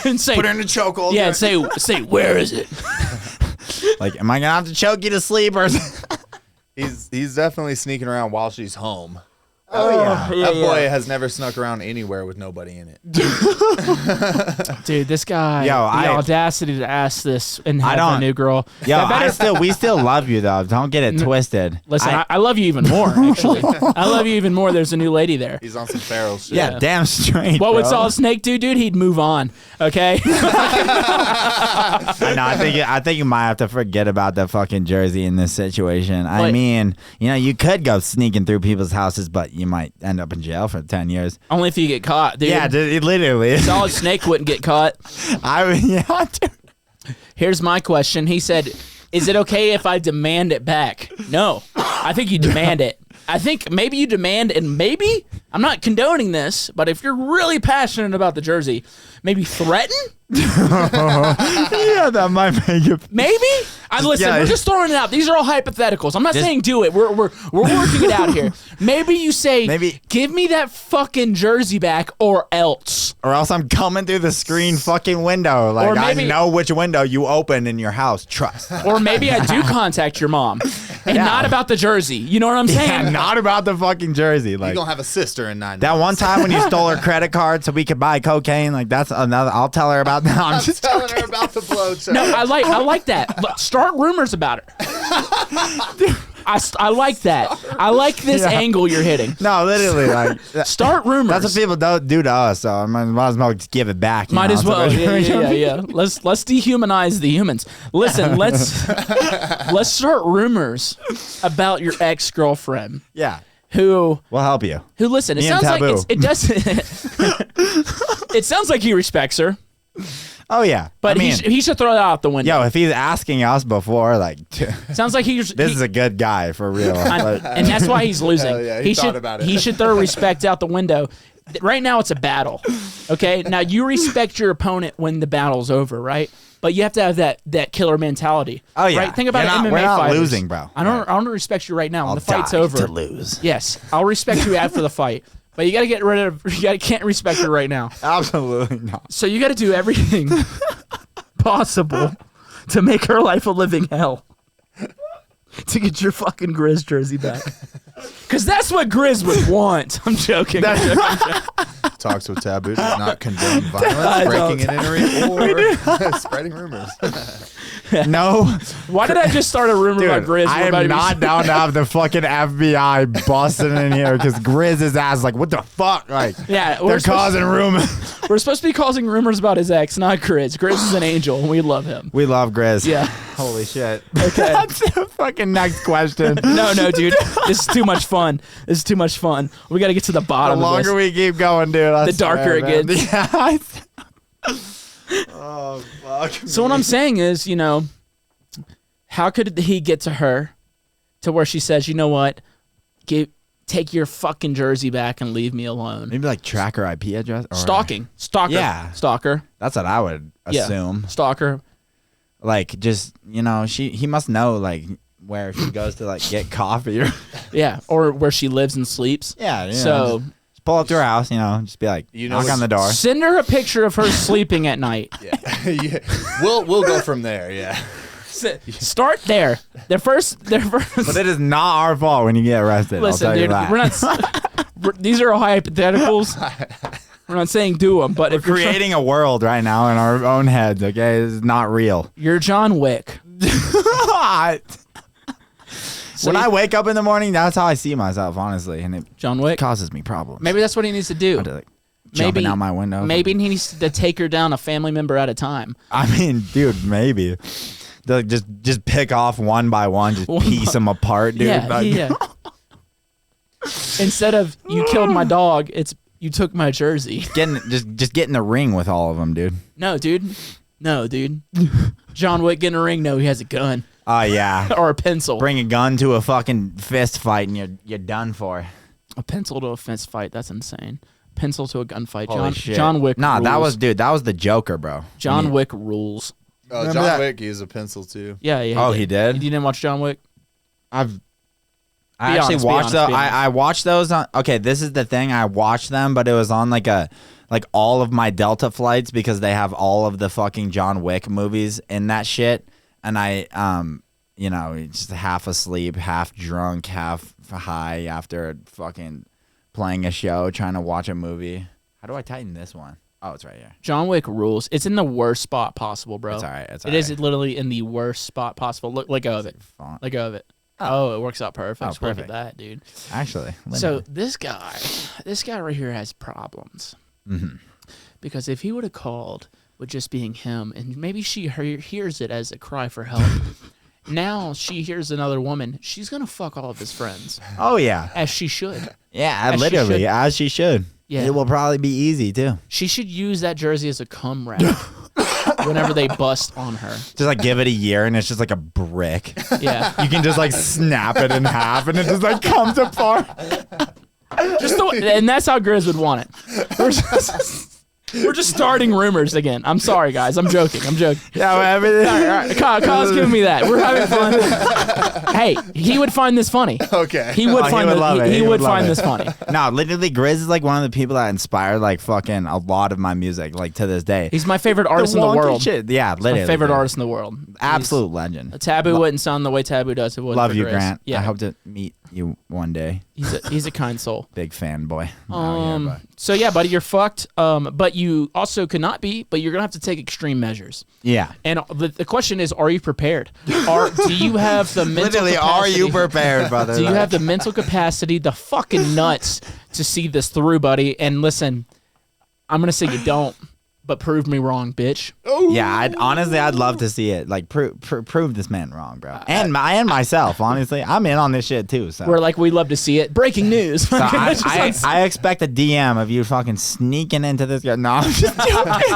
and say, Put her in a chokehold. yeah, and say, where is it? Like, am I gonna have to choke you to sleep or? He's definitely sneaking around while she's home. Oh yeah. That boy has never snuck around anywhere with nobody in it. Dude, this guy, Yo, the audacity to ask this and have a don't- new girl. Yo, That better- we still love you though. Don't get it twisted. Listen, I love you even more, actually. I love you even more. There's a new lady there. He's on some feral shit. yeah, damn straight. What would bro. Solid Snake do, dude? He'd move on, okay? I know. I think you might have to forget about the fucking jersey in this situation. I Wait. mean, you could go sneaking through people's houses, but you might end up in jail for 10 years. Only if you get caught, dude. Yeah, it literally. Solid Snake wouldn't get caught. Dude. Here's my question. He said, is it okay if I demand it back? No. I think you demand it. I think maybe you demand, and maybe, I'm not condoning this, but if you're really passionate about the jersey, maybe threaten? Yeah, that might make it. Maybe? Listen, Yeah. we're just throwing it out. These are all hypotheticals. I'm not Just- saying do it. We're working it out here. Maybe you say, Maybe- give me that fucking jersey back or else. Or else I'm coming through the screen fucking window. Like, Or maybe- I know which window you open in your house. Trust. Or maybe I do contact your mom and Yeah. not about the jersey. You know what I'm saying? Yeah, not about the fucking jersey. You're Like, gonna have a sister in 9 that months. one time when you stole her credit card so we could buy cocaine, like, that's another. I'll tell her about that. I'm just telling her about the blow job. No, I like that. Look, start rumors about her. I like that. I like this angle you're hitting. No, literally, like, Start rumors. that's what people don't do to us, so I might as well just give it back. Might as well. Yeah. Let's dehumanize the humans. Listen, let's start rumors about your ex-girlfriend Yeah, who we'll help you. listen, it Me and sounds like Taboo. it does it sounds like he respects her, Oh yeah, but I mean, he should throw that out the window. yo, if he's asking us before, like, Sounds like this is a good guy for real. But- and that's why he's losing. Hell yeah, he thought should about it. he should throw respect out the window. Right now it's a battle. Okay? Now you respect your opponent when the battle's over, right? But you have to have that killer mentality. Oh, yeah. Right? Think about You're it, not- MMA we're not fighters. losing, bro. I don't respect you right now when I'll the fight's die over. to lose. Yes. I'll respect you after the fight. But you gotta get rid of can't respect her right now. Absolutely not. So you gotta do everything possible to make her life a living hell. To get your fucking Grizz jersey back. Because that's what Grizz would want. I'm joking. Talks with Taboo does not condone violence, breaking and entering, or spreading rumors. No. Why did I just start a rumor about Grizz? I am not down to have the fucking FBI busting in here because Grizz is ass like, what the fuck? Like, yeah, they're causing rumors. We're supposed to be causing rumors about his ex, not Grizz. Grizz is an angel, and we love him. We love Grizz. Yeah. Holy shit. Okay. That's the fucking next question. No, dude. This is too much fun. This is too much fun. We got to get to the bottom The of this. longer we keep going, dude, The darker it gets. Yeah. Oh, fuck. So what I'm saying is, you know, how could he get to her to where she says, you know what, take your fucking jersey back and leave me alone? Maybe like track her IP address? Or Stalker. Yeah. Stalker. That's what I would assume. Yeah. Stalker. Like, just, you know, he must know, like, where she goes to, like, get coffee. Or Yeah, or where she lives and sleeps. yeah. So just pull up to her house, you know, just be like, knock on the door. send her a picture of her sleeping at night. Yeah. We'll go from there. Yeah. Start there. Their first. But it is not our fault when you get arrested. Listen, I'll tell dude, you that. we're not. These are all hypotheticals. We're not saying do them, but if you're creating a world right now in our own heads, okay? This is not real. you're John Wick. When I wake up in the morning, that's how I see myself, honestly, and it John Wick. causes me problems. Maybe that's what he needs to do. I'm just, like, jumping out my window. Maybe he needs to take her down a family member at a time. I mean, dude, maybe. Just pick off one by one, just piece them apart, dude. Yeah, Like, yeah. Instead of you killed my dog, it's you took my jersey. just get in the ring with all of them, dude. No, dude. John Wick getting a ring. No, he has a gun Oh yeah. or a pencil. Bring a gun to a fucking fist fight and you're done for. A pencil to a fist fight. That's insane. Pencil to a gunfight. Holy shit. John Wick. Nah, rules. that was the Joker, bro. John Wick rules. Oh, Remember John that? Wick used a pencil too. Yeah. Oh, he did? You didn't watch John Wick? I Be actually honest, watched be honest. I watched those on. Okay, this is the thing. I watched them, but it was on like all of my Delta flights because they have all of the fucking John Wick movies in that shit, and I you know, just half asleep, half drunk, half high after fucking playing a show, trying to watch a movie. How do I tighten this one? Oh, it's right here. John Wick rules. It's in the worst spot possible, bro. It's all right. It is literally in the worst spot possible. Let go of it. Font. Let go of it. Oh, it works out perfect. Oh, Look perfect. at that, dude. Actually, So this guy right here has problems. Mm-hmm. Because if he would have called with just being him, and maybe she hears it as a cry for help, now she hears another woman, she's going to fuck all of his friends. Oh yeah. As she should. Yeah, As she literally, should. as she should. Yeah. It will probably be easy too. She should use that jersey as a cum wrap whenever they bust on her. Just like give it a year and it's just like a brick. Yeah. You can just like snap it in half and it just like comes apart. And that's how Grizz would want it. We're just starting rumors again. I'm sorry, guys. I'm joking. Yeah, well, everything. All right. Kyle's giving me that. We're having fun. Hey, he would find this funny. Okay. He would find He would would love find it. this funny. No, literally, Grizz is like one of the people that inspired like fucking a lot of my music, like to this day. He's my favorite artist in the wonky world. Shit. Yeah, literally. My favorite artist in the world. Absolute legend. Taboo wouldn't sound the way Taboo does. It Love you, Grizz. Grant. Yeah, I hope to meet you one day. he's a kind soul. Big fanboy. out here, but- So yeah, buddy, you're fucked. But you also could not be. But you're gonna have to take extreme measures. Yeah. And the question is, are you prepared? Do you have the mental Literally, capacity? are you prepared, brother? Do you have the mental capacity, the fucking nuts to see this through, buddy? And listen, I'm gonna say you don't, but prove me wrong, bitch. Yeah, I'd love to see it. Like prove this man wrong, bro. And myself, honestly, I'm in on this shit too. So We're like, we love to see it. Breaking news. So I expect a DM of you fucking sneaking into this guy. No, I'm just joking.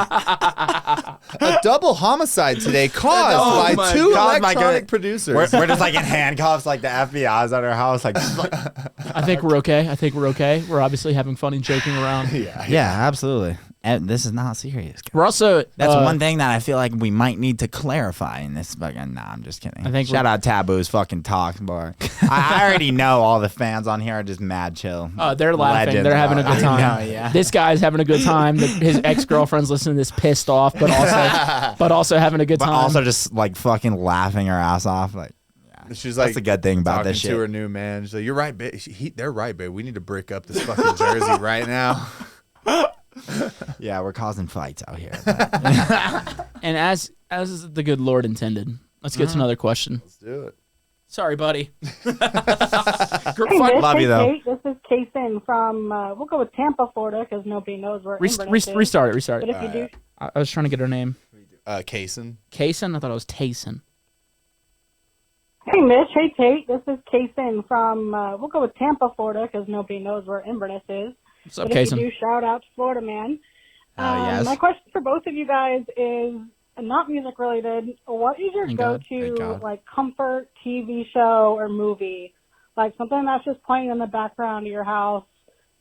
A double homicide today caused by two electronic producers. We're just like in handcuffs, like the FBI's at our house. Like, I think we're okay. We're obviously having fun and joking around. yeah, absolutely. And this is not serious, guys. We're also That's one thing that I feel like we might need to clarify in this fucking. Nah, I'm just kidding. I think Shout out Taboo's fucking talk bar. I already know all the fans on here are just mad chill. they're laughing. Legends. They're having a good time. I know, yeah. This guy's having a good time. His ex-girlfriend's listening to this pissed off, but also having a good But time. also just like fucking laughing her ass off. Like, She's like, that's a good thing about talking this shit. to her new man. She's like, "You're right, babe. They're right, babe. We need to break up this fucking jersey right now." Yeah, we're causing fights out here. And as the good Lord intended, let's get to another question. Let's do it. Sorry, buddy. Hey, Mitch, Love you, though. Kate, this is Kason from, we'll go with Tampa, Florida, because nobody knows where Inverness is. Restart it. But if you do, I was trying to get her name. Kaysen. Kaysen? I thought it was Tayson. hey, Mitch, hey, Kate, this is Kason from, we'll go with Tampa, Florida, because nobody knows where Inverness is. What's up, But if you Kaysen? do, shout out to Florida Man. Yes. My question for both of you guys is not music related. What is your Thank God. go-to like comfort TV show or movie? Like something that's just playing in the background of your house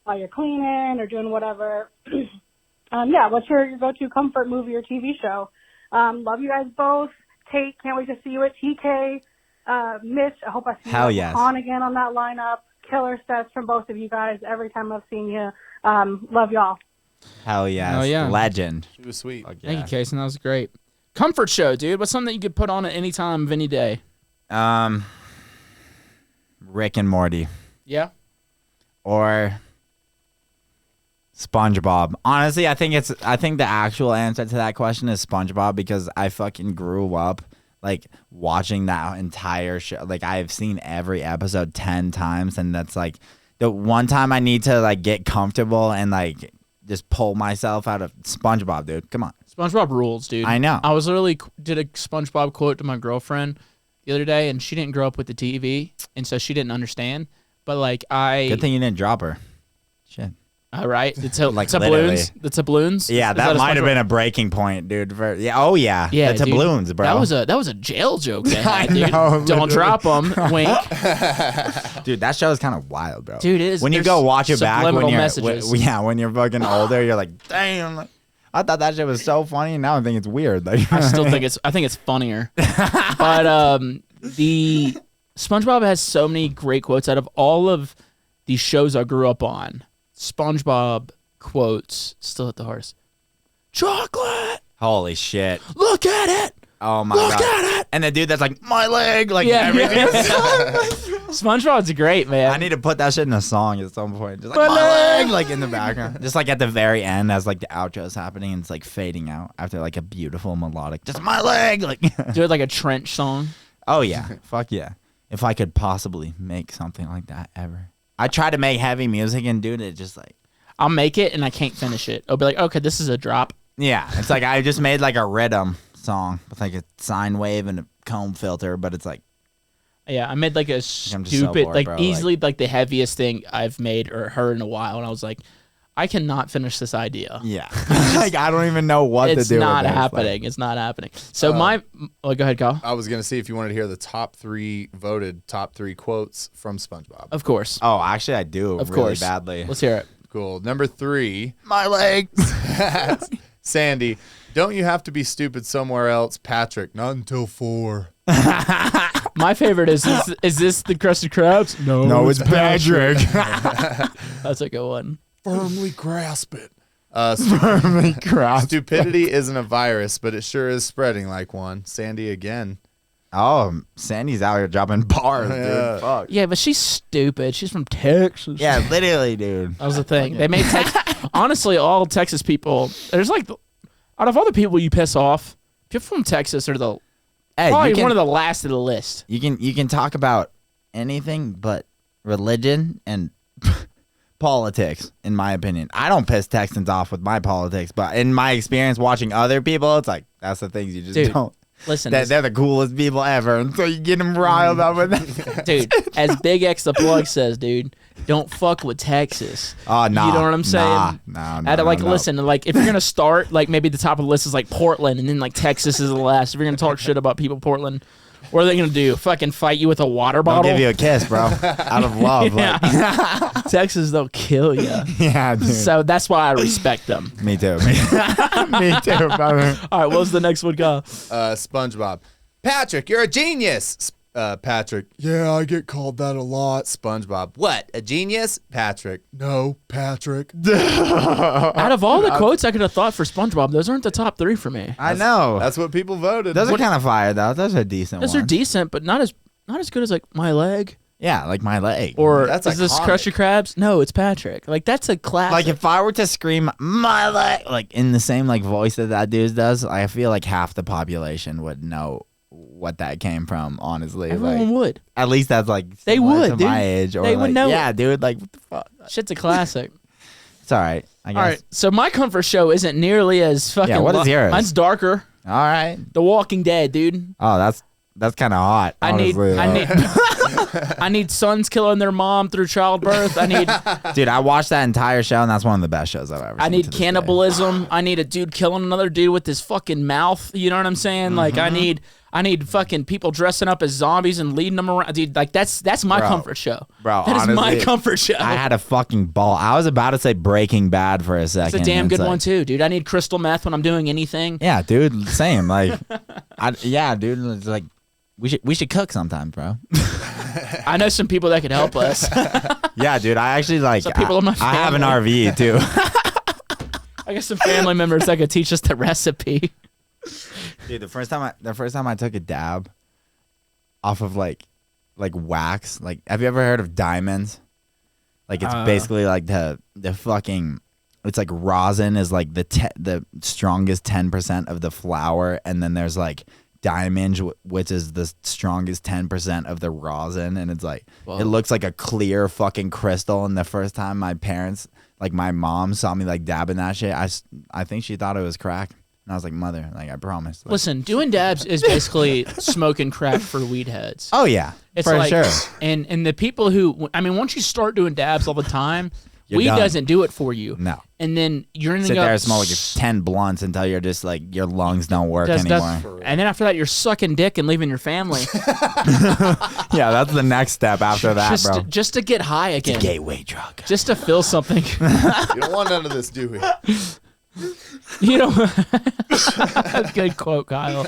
while you're cleaning or doing whatever. What's your go-to comfort movie or TV show? Love you guys both. Kate, can't wait to see you at TK. Mitch, I hope I see Hell you yes. on again on that lineup. Killer sets from both of you guys every time I've seen you. Love y'all. Hell yes. Oh, yeah. Legend. She was sweet. Fuck yeah. Thank you, Kaysen. That was great. Comfort show, dude. What's something that you could put on at any time of any day? Rick and Morty. Yeah? Or SpongeBob. Honestly, I think the actual answer to that question is SpongeBob because I fucking grew up like watching that entire show. Like I've seen every episode 10 times, and that's like the one time I need to like get comfortable and like just pull myself out of SpongeBob, dude. Come on. SpongeBob rules, dude. I know. I was literally did a SpongeBob quote to my girlfriend the other day, and she didn't grow up with the TV, and so she didn't understand. But like Good thing you didn't drop her. Shit. all right, the Like, tabloons, the tabloons. Yeah, Is that a might have SpongeBob- been a breaking point, dude. Oh yeah, Yeah, the dude. tabloons, bro. That was a jail joke. They I had, dude. know, Don't drop them. Wink, Dude, that show is kind of wild, bro. dude. It is When you there's go watch it back when subliminal you're messages. when you're fucking older, you're like, damn. Like, I thought that shit was so funny, and now I think it's weird. Like, I still think it's funnier. But the SpongeBob has so many great quotes out of all of these shows I grew up on. SpongeBob quotes still hit the hardest. Chocolate, holy shit. look at it. Oh my Look god. at it. And the dude that's like, my leg, like Yeah, everything. SpongeBob's great, man. I need to put that shit in a song at some point. Just like My my leg. leg, like in the background. Just like at the very end as like the outro is happening and it's like fading out after like a beautiful melodic. Just my leg, like Do it like a trench song. oh yeah. Fuck yeah. If I could possibly make something like that ever. I try to make heavy music and dude, it just like I'll make it and I can't finish it. I'll be like, okay, this is a drop. yeah. It's like I just made like a rhythm song with like a sine wave and a comb filter, but it's like Yeah, I made like a so stupid, bored, like bro, easily like the heaviest thing I've made or heard in a while, and I was like, I cannot finish this idea. yeah. Like I don't even know what It's to do. not with this. happening. It's not happening. So go ahead, Kyle. I was gonna see if you wanted to hear the top three quotes from SpongeBob. Of course. Oh, actually I do Of really course. badly. Let's hear it. Cool. Number 3, My legs. Sandy. Don't you have to be stupid somewhere else, Patrick? Not until 4. My favorite is this the Krusty Krabs? No, it's Patrick. That's a good one. Firmly grasp it. Firmly crossed. Stupidity isn't a virus, but it sure is spreading like one. Sandy again. Oh, Sandy's out here dropping bars, Yeah. dude. Fuck. Yeah, but she's stupid. She's from Texas. Yeah, literally, dude. That was the thing. They made honestly, all Texas people. There's like, out of all the people you piss off, people from Texas are the Hey, probably one of the last of the list. you can talk about anything but religion and politics, in my opinion. I don't piss Texans off with my politics, but in my experience watching other people, it's like that's the things you just Dude, don't. Listen, They're the coolest people ever, and so you get them riled up with that. dude, as Big X the Plug says, dude, don't fuck with Texas. Oh no, You know what I'm saying? No. Listen, like if you're gonna start, like maybe the top of the list is like Portland, and then like Texas is the last. If you're gonna talk shit about people in Portland, what are they gonna do? Fucking fight you with a water I'll bottle? give you a kiss, bro, out of love. Yeah. Like, Texas, they'll kill you. yeah, dude. So that's why I respect them. Me too. Me too, brother. All right, what was the next one, Kyle? SpongeBob. Patrick, you're a genius. Patrick. Yeah, I get called that a lot. SpongeBob. What? A genius? Patrick. No, Patrick. Out of all the quotes I could have thought for SpongeBob, those aren't the top 3 for me. I know. That's what people voted. Those are kind of fire, though. Those are decent Those ones. are decent, but not as good as like my leg Yeah, like my leg. Or That's is this iconic. Krusty Krabs? No, it's Patrick. Like that's a classic. Like if I were to scream my leg like in the same like voice that dude does, I feel like half the population would know what that came from. Honestly, everyone like, would. at least that's like They similar would, to dude. my age. Or They would like, know yeah, it. dude. Like what the fuck? Shit's a classic. It's all right. I guess. All right, so my comfort show isn't nearly as fucking. Yeah, what is yours? Mine's darker. All right. The Walking Dead, dude. Oh, that's kind of hot. I need I need sons killing their mom through childbirth. I need Dude, I watched that entire show, and that's one of the best shows I've ever seen. I need to this cannibalism. I need a dude killing another dude with his fucking mouth. You know what I'm saying? Like I need fucking people dressing up as zombies and leading them around. Dude, like that's my Bro. comfort show. Bro, That is my honestly, comfort show. day. I had a fucking ball. I was about to say Breaking Bad for a second. It's a damn and good it's one like- too, dude. I need crystal meth when I'm doing anything. Yeah, dude. Same. Like, yeah, dude. It's like we should cook sometime, bro. I know some people that could help us. Yeah, dude. I actually like. Some people in my I have an family. RV too. I got some family members that could teach us the recipe. Dude, the first time I took a dab off of like wax. Like, have you ever heard of diamonds? Like, it's basically like the fucking. It's like rosin is like the strongest 10% of the flower, and then there's like diamond, which is the strongest 10% of the rosin, and it's like it looks like a clear fucking crystal. And the first time my parents, like my mom, saw me like dabbing that shit, I think she thought it was crack. And I was like, mother, like I promise. Like, Listen, doing dabs is basically smoking crack for weed heads. oh yeah, It's for like, sure. and the people who, I mean, once you start doing dabs all the time, You're weed done. doesn't do it for you. No. And then you're in the Sit there and smoke like 10 blunts until you're just like your lungs don't work anymore. and then after that, you're sucking dick and leaving your family. Yeah, that's the next step after that, just, bro. just to get high again. Gateway drug. Just to feel something. You don't want none of this, do we? You know, good quote, Kyle.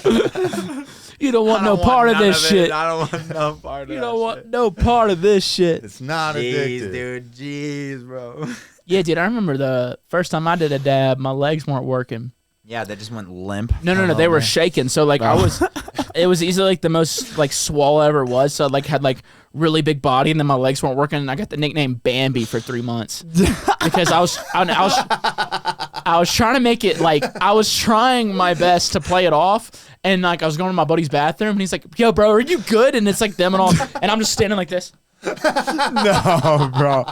You don't want no part of this shit. I don't want no part of You don't want no part of this shit. It's not addictive. dude. Jeez, bro. Yeah, dude, I remember the first time I did a dab, my legs weren't working. Yeah, they just went limp. No, they were shaking. So like it was easily like the most like swole I ever was. So I like had like really big body, and then my legs weren't working, and I got the nickname Bambi for 3 months because I was trying to make it like I was trying my best to play it off, and like I was going to my buddy's bathroom, and he's like, "Yo, bro, are you good?" And it's like them and all, and I'm just standing like this. No, bro.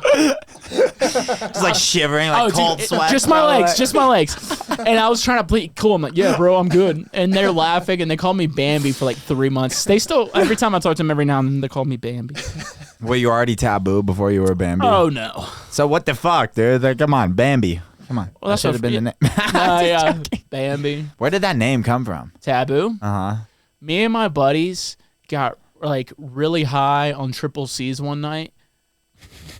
Just like shivering, like cold dude, sweat. just my legs. And I was trying to play cool. I'm like, yeah, bro, I'm good. And they're laughing, and they call me Bambi for like 3 months. They still, every time I talk to them, every now and then, they call me Bambi. Were you already taboo before you were Bambi? Oh no. So what the fuck, dude? Like, come on, Bambi. Come on. Well, that's that should have what- been the name. Yeah, Bambi. Where did that name come from? Taboo. Uh huh. Me and my buddies got like really high on triple C's one night.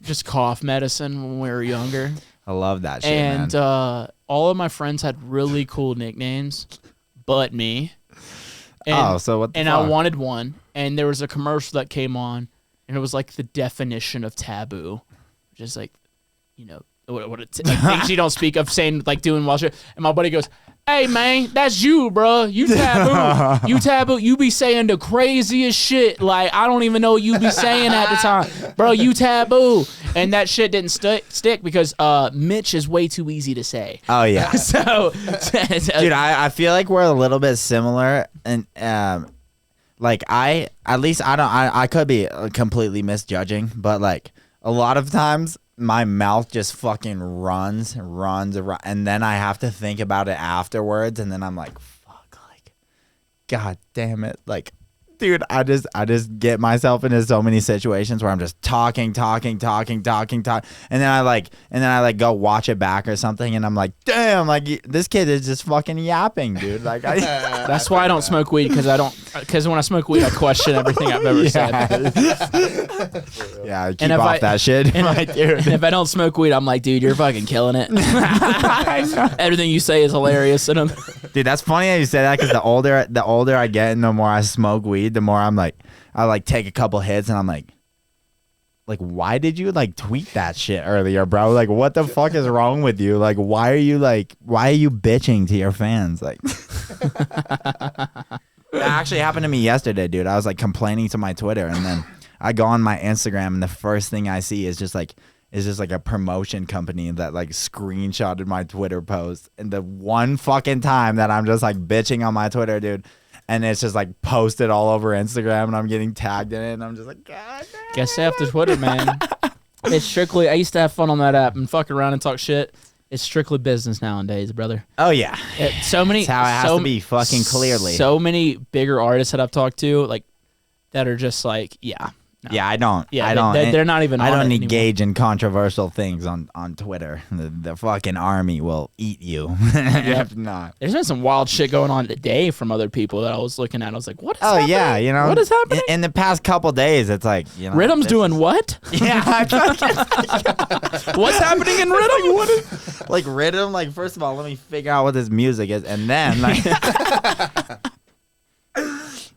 Just cough medicine when we were younger. I love that shit, And man. all of my friends had really cool nicknames, but me. And, So what the and fuck? I wanted one, and there was a commercial that came on, and it was like the definition of taboo, just like, you know, like things you don't speak of, saying like doing while shit. And my buddy goes, "Hey man, that's you, bro. You taboo. You taboo. You be saying the craziest shit. Like I don't even know what you be saying at the time, bro. You taboo." And that shit didn't stick because Mitch is way too easy to say. Oh yeah. So, Dude, I feel like we're a little bit similar, and like I could be completely misjudging, but like a lot of times my mouth just fucking runs, and then I have to think about it afterwards, and then I'm like, fuck, like, god damn it, like. Dude, I just get myself into so many situations where I'm just talking, and then I go watch it back or something, and I'm like, damn, like this kid is just fucking yapping, dude. Like, that's why I don't smoke weed because when I smoke weed, I question everything I've ever said. Yeah, keep off that shit. And if I don't smoke weed, I'm like, dude, you're fucking killing it. Everything you say is hilarious. And Dude, that's funny that you say that because the older I get and the more I smoke weed, the more I'm like, I like take a couple hits and I'm like, why did you like tweet that shit earlier, bro? Like, what the fuck is wrong with you? Like, why are you bitching to your fans? Like, that actually happened to me yesterday, dude. I was like complaining to my Twitter, and then I go on my Instagram and the first thing I see is just like a promotion company that like screenshotted my Twitter post. And the one fucking time that I'm just like bitching on my Twitter, dude, and it's just like posted all over Instagram and I'm getting tagged in it and I'm just like, God damn. Guess after Twitter, man. It's strictly, I used to have fun on that app and fuck around and talk shit. It's strictly business nowadays, brother. Oh yeah. So many. That's how it has to be, fucking clearly. So many bigger artists that I've talked to, like, that are just like, yeah. No. Yeah, I don't. Yeah, I don't. They're not even. I on don't it engage in controversial things on Twitter. The fucking army will eat you. If not. There's been some wild shit going on today from other people that I was looking at. I was like, what is happening? Yeah, you know. What is happening? In the past couple days, it's like, you know. Rhythm's doing what? Yeah. What's happening in Rhythm? What is? Like Rhythm, like first of all, let me figure out what this music is, and then like.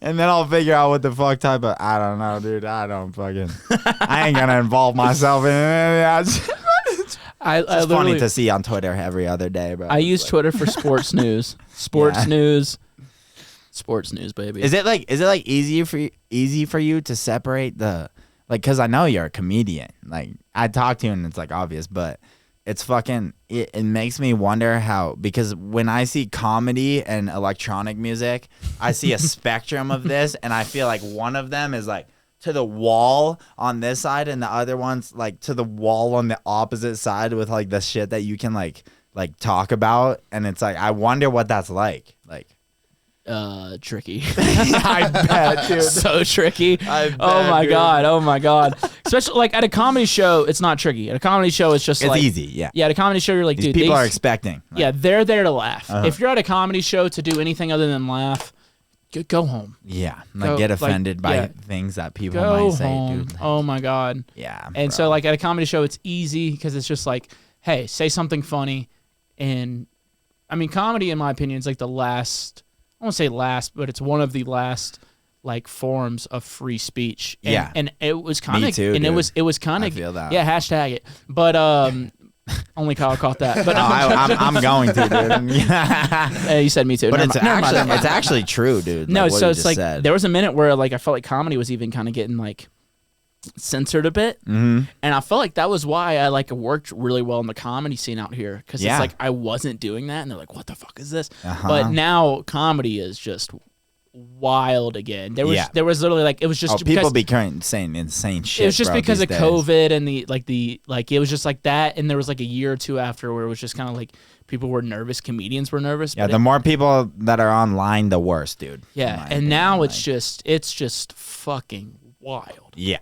And then I'll figure out what the fuck type of, I don't know, dude. I ain't gonna involve myself in it. It's funny to see on Twitter every other day, bro. I use Twitter for sports news. Sports news, baby. Is it like easy for you to separate the, like, cause I know you're a comedian. Like I talk to you and it's like obvious, but it's fucking, it makes me wonder how, because when I see comedy and electronic music, I see a spectrum of this, and I feel like one of them is like to the wall on this side, and the other one's like to the wall on the opposite side with like the shit that you can like talk about, and it's like, I wonder what that's like. Tricky. I bet, dude. So tricky. I bet, Oh my god. Especially like at a comedy show, it's not tricky. At a comedy show, it's just it's like easy. Yeah. Yeah, at a comedy show, you're like, These dude, people are expecting. Like, yeah, they're there to laugh. If you're at a comedy show to do anything other than laugh, go home. Yeah, like get offended by things that people Go might say, home. dude. Oh my god. Yeah. And so like at a comedy show, it's easy because it's just like, hey, say something funny, and I mean, comedy, in my opinion, is like the last. I won't say last, but it's one of the last like forms of free speech. And, yeah, and it was kind of, too, and dude. it was kind I of, feel that. Yeah, hashtag it. But only Kyle caught that. But no, I'm going to, dude. You said me too. But Never mind. it's actually true, dude. No, like what so you it's just like said. there was a minute where like I felt like comedy was even kind of getting like censored a bit, and I felt like that was why I like worked really well in the comedy scene out here, because it's like I wasn't doing that, and they're like, "What the fuck is this?" But now comedy is just wild again. There was literally like, it was just people be saying insane shit. It was just bro, because of days. COVID and it was just like that, and there was like a year or two after where it was just kind of like people were nervous, comedians were nervous. Yeah, the more people that are online, the worse, dude. Yeah, and now it's just fucking wild. Yeah.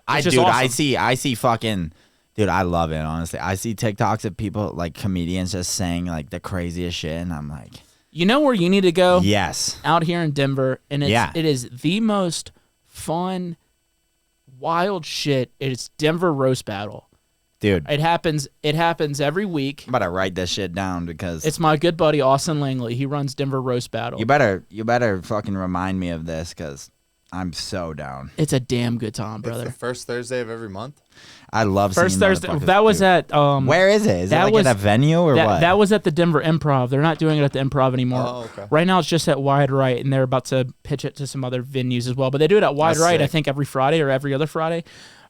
Awesome. I see fucking, dude, I love it, honestly. I see TikToks of people, like comedians, just saying like the craziest shit, and I'm like, you know where you need to go? Yes. Out here in Denver, and it is the most fun, wild shit. It's Denver Roast Battle. Dude. It happens every week. I'm about to write this shit down because it's my good buddy Austin Langley. He runs Denver Roast Battle. You better fucking remind me of this, because I'm so down. It's a damn good time, brother. It's the first Thursday of every month. I love first seeing Thursday. That was at where is it? Is it like at a venue or what? That was at the Denver Improv. They're not doing it at the Improv anymore. Oh, okay. Right now it's just at Wide Right, and they're about to pitch it to some other venues as well. But they do it at Wide That's Right, sick. I think every Friday or every other Friday.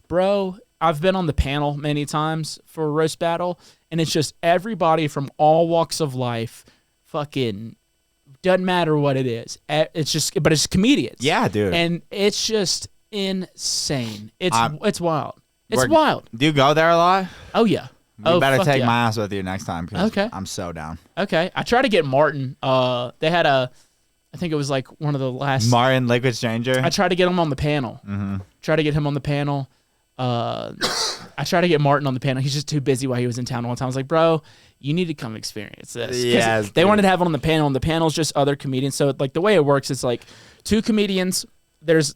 Bro, I've been on the panel many times for a roast battle, and it's just everybody from all walks of life, fucking doesn't matter what it is. But it's comedians. Yeah, dude. And it's just insane. It's wild. It's We're- wild. Do you go there a lot? Oh yeah. You better take yeah. my ass with you next time. 'Cause Okay. I'm so down. Okay. I tried to get Martin. They had I think it was like one of the last. Martin, Liquid Stranger. I tried to get him on the panel. Try to get him on the panel. I tried to get Martin on the panel. He's just too busy while he was in town one time. I was like, bro, you need to come experience this. 'Cause Yes, they dude. wanted to have him on the panel, and the panel's just other comedians. So like the way it works is like two comedians. There's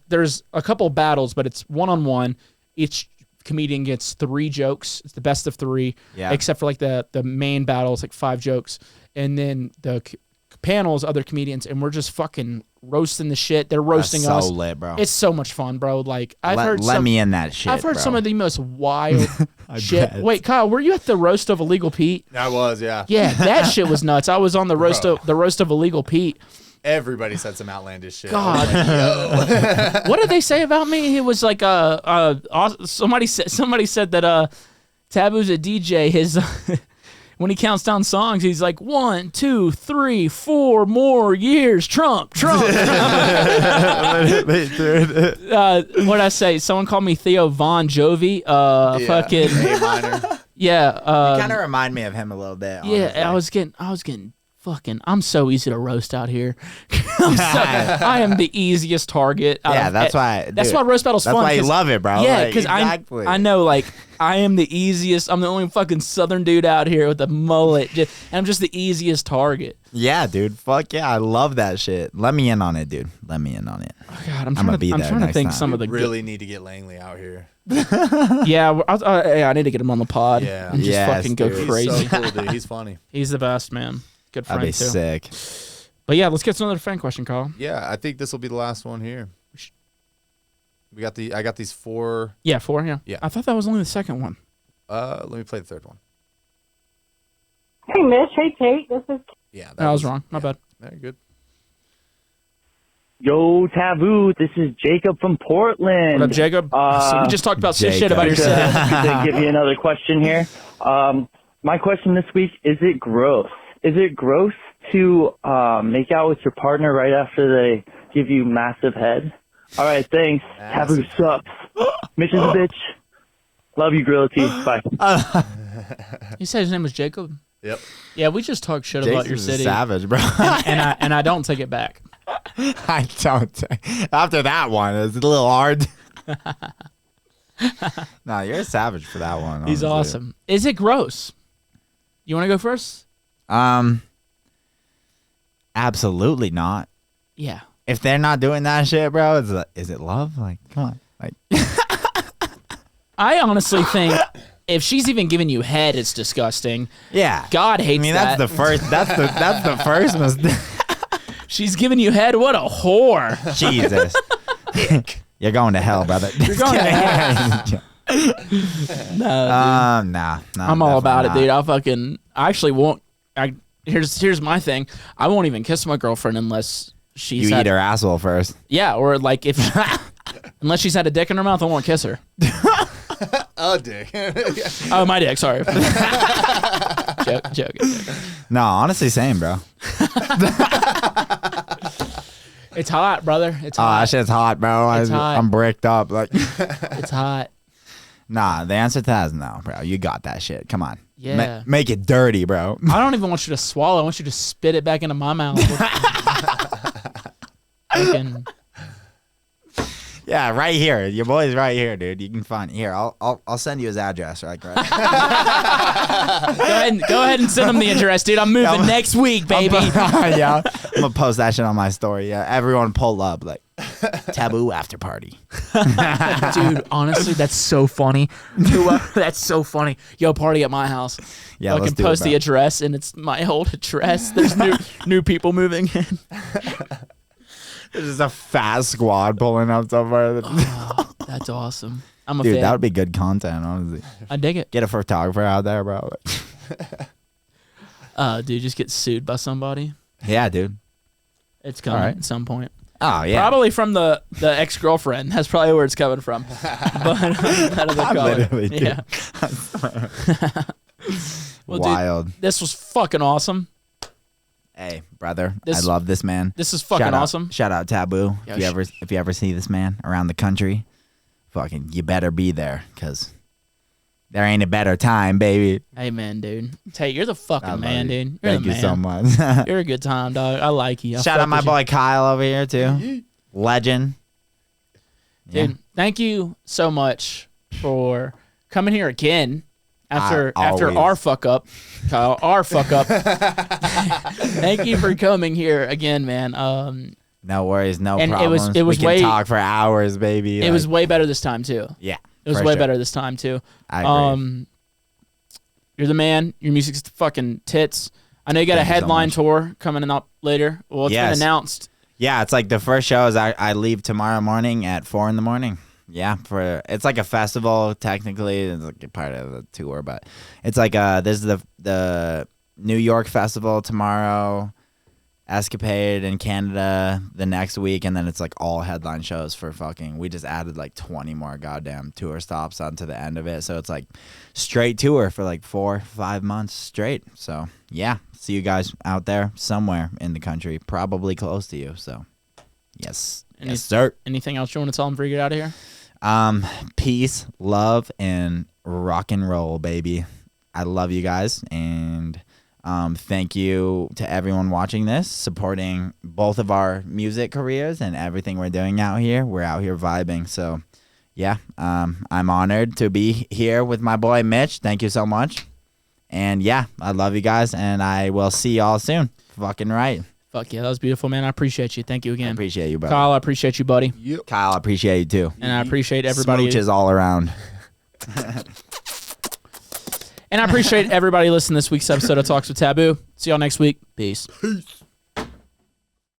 a couple battles, but it's one-on-one. Each comedian gets 3 jokes. It's the best of 3. Yeah. Except for like the main battle is like 5 jokes, and then the panel is other comedians, and we're just fucking roasting the shit. They're roasting That's us. so lit, bro. It's so much fun, bro. Like let me in that shit. I've heard bro. some of the most wild shit. bet. Wait, Kyle, were you at the roast of Illegal Pete? I was, yeah. Yeah, that shit was nuts. I was on the roast of Illegal Pete, Everybody said some outlandish shit. God. Yo. What did they say about me? It was like somebody said that Taboo's a DJ. His when he counts down songs, he's like 1, 2, 3, 4 more years. Trump. What did I say? Someone called me Theo Von Jovi. Fucking A minor. yeah. You kind of remind me of him a little bit. Yeah, honestly. I was getting fucking. I'm so easy to roast out here. I am the easiest target. Yeah, that's why. That's dude, why roast battle's that's fun. why you love it, bro. Yeah, Like, because exactly. I know, like, I am the easiest. I'm the only fucking Southern dude out here with a mullet, and I'm just the easiest target. Yeah, dude. Fuck yeah, I love that shit. Let me in on it, dude. Let me in on it. Oh, God, I'm gonna be trying there to next think time. some of the Really need to get Langley out here. Yeah, I need to get him on the pod. Yeah. and just Yes, fucking go dude. He's crazy. so cool, dude. He's funny. He's the best, man. Good friend That'd be too. sick. But yeah, let's get to another fan question, Kyle. Yeah, I think this will be the last one here. I got these 4. Yeah, 4. Yeah. Yeah. I thought that was only the second one. Let me play the third one. Hey, Mitch. Hey, Tate. This is Yeah, I was wrong. My bad. Very good. Yo, Taboo, this is Jacob from Portland. What up, Jacob? So we just talked about shit Jacob. about your city. to give you another question here. My question this week, is it gross? Is it gross to make out with your partner right after they give you massive head? All right, thanks. Taboo sucks. Mitch is a bitch. Love you, GorillaT. Bye. You said his name was Jacob? Yep. Yeah, we just talked shit about your Jason's a city. savage, bro. and I don't take it back. I don't. After that one, it's a little hard. No, you're a savage for that one. He's honestly. awesome. Is it gross? You want to go first? Absolutely not. Yeah. If they're not doing that shit, bro, is it love? Like, come on. Like, I honestly think if she's even giving you head, it's disgusting. yeah. God hates I mean, that. that's the first. That's the first mistake. She's giving you head. What a whore. Jesus. You're going to hell, brother. You're going to hell. No, dude. Nah. I'm all about definitely it, not. dude. I actually won't. Here's my thing. I won't even kiss my girlfriend unless she's You had, eat her asshole first. Yeah, or like if unless she's had a dick in her mouth, I won't kiss her. Oh, dick. Oh, my dick. Sorry. Joking. No, honestly, same, bro. It's hot, brother. It's Oh, that hot. shit's hot, bro. It's hot. I'm bricked up. Like, It's hot. nah, the answer to that is no, bro. You got that shit. Come on. Yeah. Make it dirty, bro. I don't even want you to swallow. I want you to spit it back into my mouth. Fucking- Yeah, right here. Your boy's right here, dude. You can find here. I'll send you his address, right? Go ahead and send him the address, dude. I'm moving next week, baby. Yeah, I'm gonna post that shit on my story. Yeah, everyone pull up like taboo after party. Dude, honestly, that's so funny. That's so funny. Yo, party at my house. Yeah, I let's can do it, post bro. the address, and it's my old address. There's new people moving in. There's just a fast squad pulling up somewhere. That's awesome. I'm a Dude, fan. that would be good content, honestly. I dig it. Get a photographer out there, bro. Dude, just get sued by somebody. Yeah, dude. It's coming Alright. at some point. Oh yeah. Probably from the ex-girlfriend. That's probably where it's coming from. But that other caller. Literally, dude. Yeah. Well, dude, Wild. this was fucking awesome. Hey, brother. This- I love this man. This is fucking Shout out- awesome. Shout out Taboo. Yo, If you ever see this man around the country, fucking you better be there, cause there ain't a better time, baby. Hey, man, dude. Tate, you're the I fucking love man, you. dude. You're Thank the you man. so much. You're a good time, dog. I like you. I Shout fuck out my with you. boy Kyle over here too. Legend. Yeah. Dude, thank you so much for coming here again after always. our fuck up, Kyle. Our fuck up. Thank you for coming here again, man. No worries, no And it was- problems. it was we can way- talk for hours, baby. It was way better this time too. yeah. It was for way sure. better this time too. I agree. You're the man. Your music's fucking tits. I know you got Thank a you so headline much. tour coming up later. Well, it's been Yes. announced. Yeah, it's like the first show is I leave tomorrow morning at 4 a.m. Yeah, it's like a festival technically. It's like a part of the tour, but it's like this is the New York festival tomorrow, escapade in Canada the next week, and then it's like all headline shows for we just added like 20 more goddamn tour stops onto the end of it, so it's like straight tour for like 4-5 months straight. So yeah, see you guys out there somewhere in the country, probably close to you. So yes, sir. Anything else you want to tell them before you get out of here? Peace, love, and rock and roll, baby. I love you guys, and thank you to everyone watching this, supporting both of our music careers and everything we're doing out here. We're out here vibing. So, yeah, I'm honored to be here with my boy Mitch. Thank you so much. And, yeah, I love you guys, and I will see y'all soon. Fucking right. Fuck yeah, that was beautiful, man. I appreciate you. Thank you again. I appreciate you, brother. Kyle, I appreciate you, buddy. Yep. Kyle, I appreciate you, too. And I appreciate everybody. Smooches all around. And I appreciate everybody listening to this week's episode of Talks with Taboo. See y'all next week. Peace.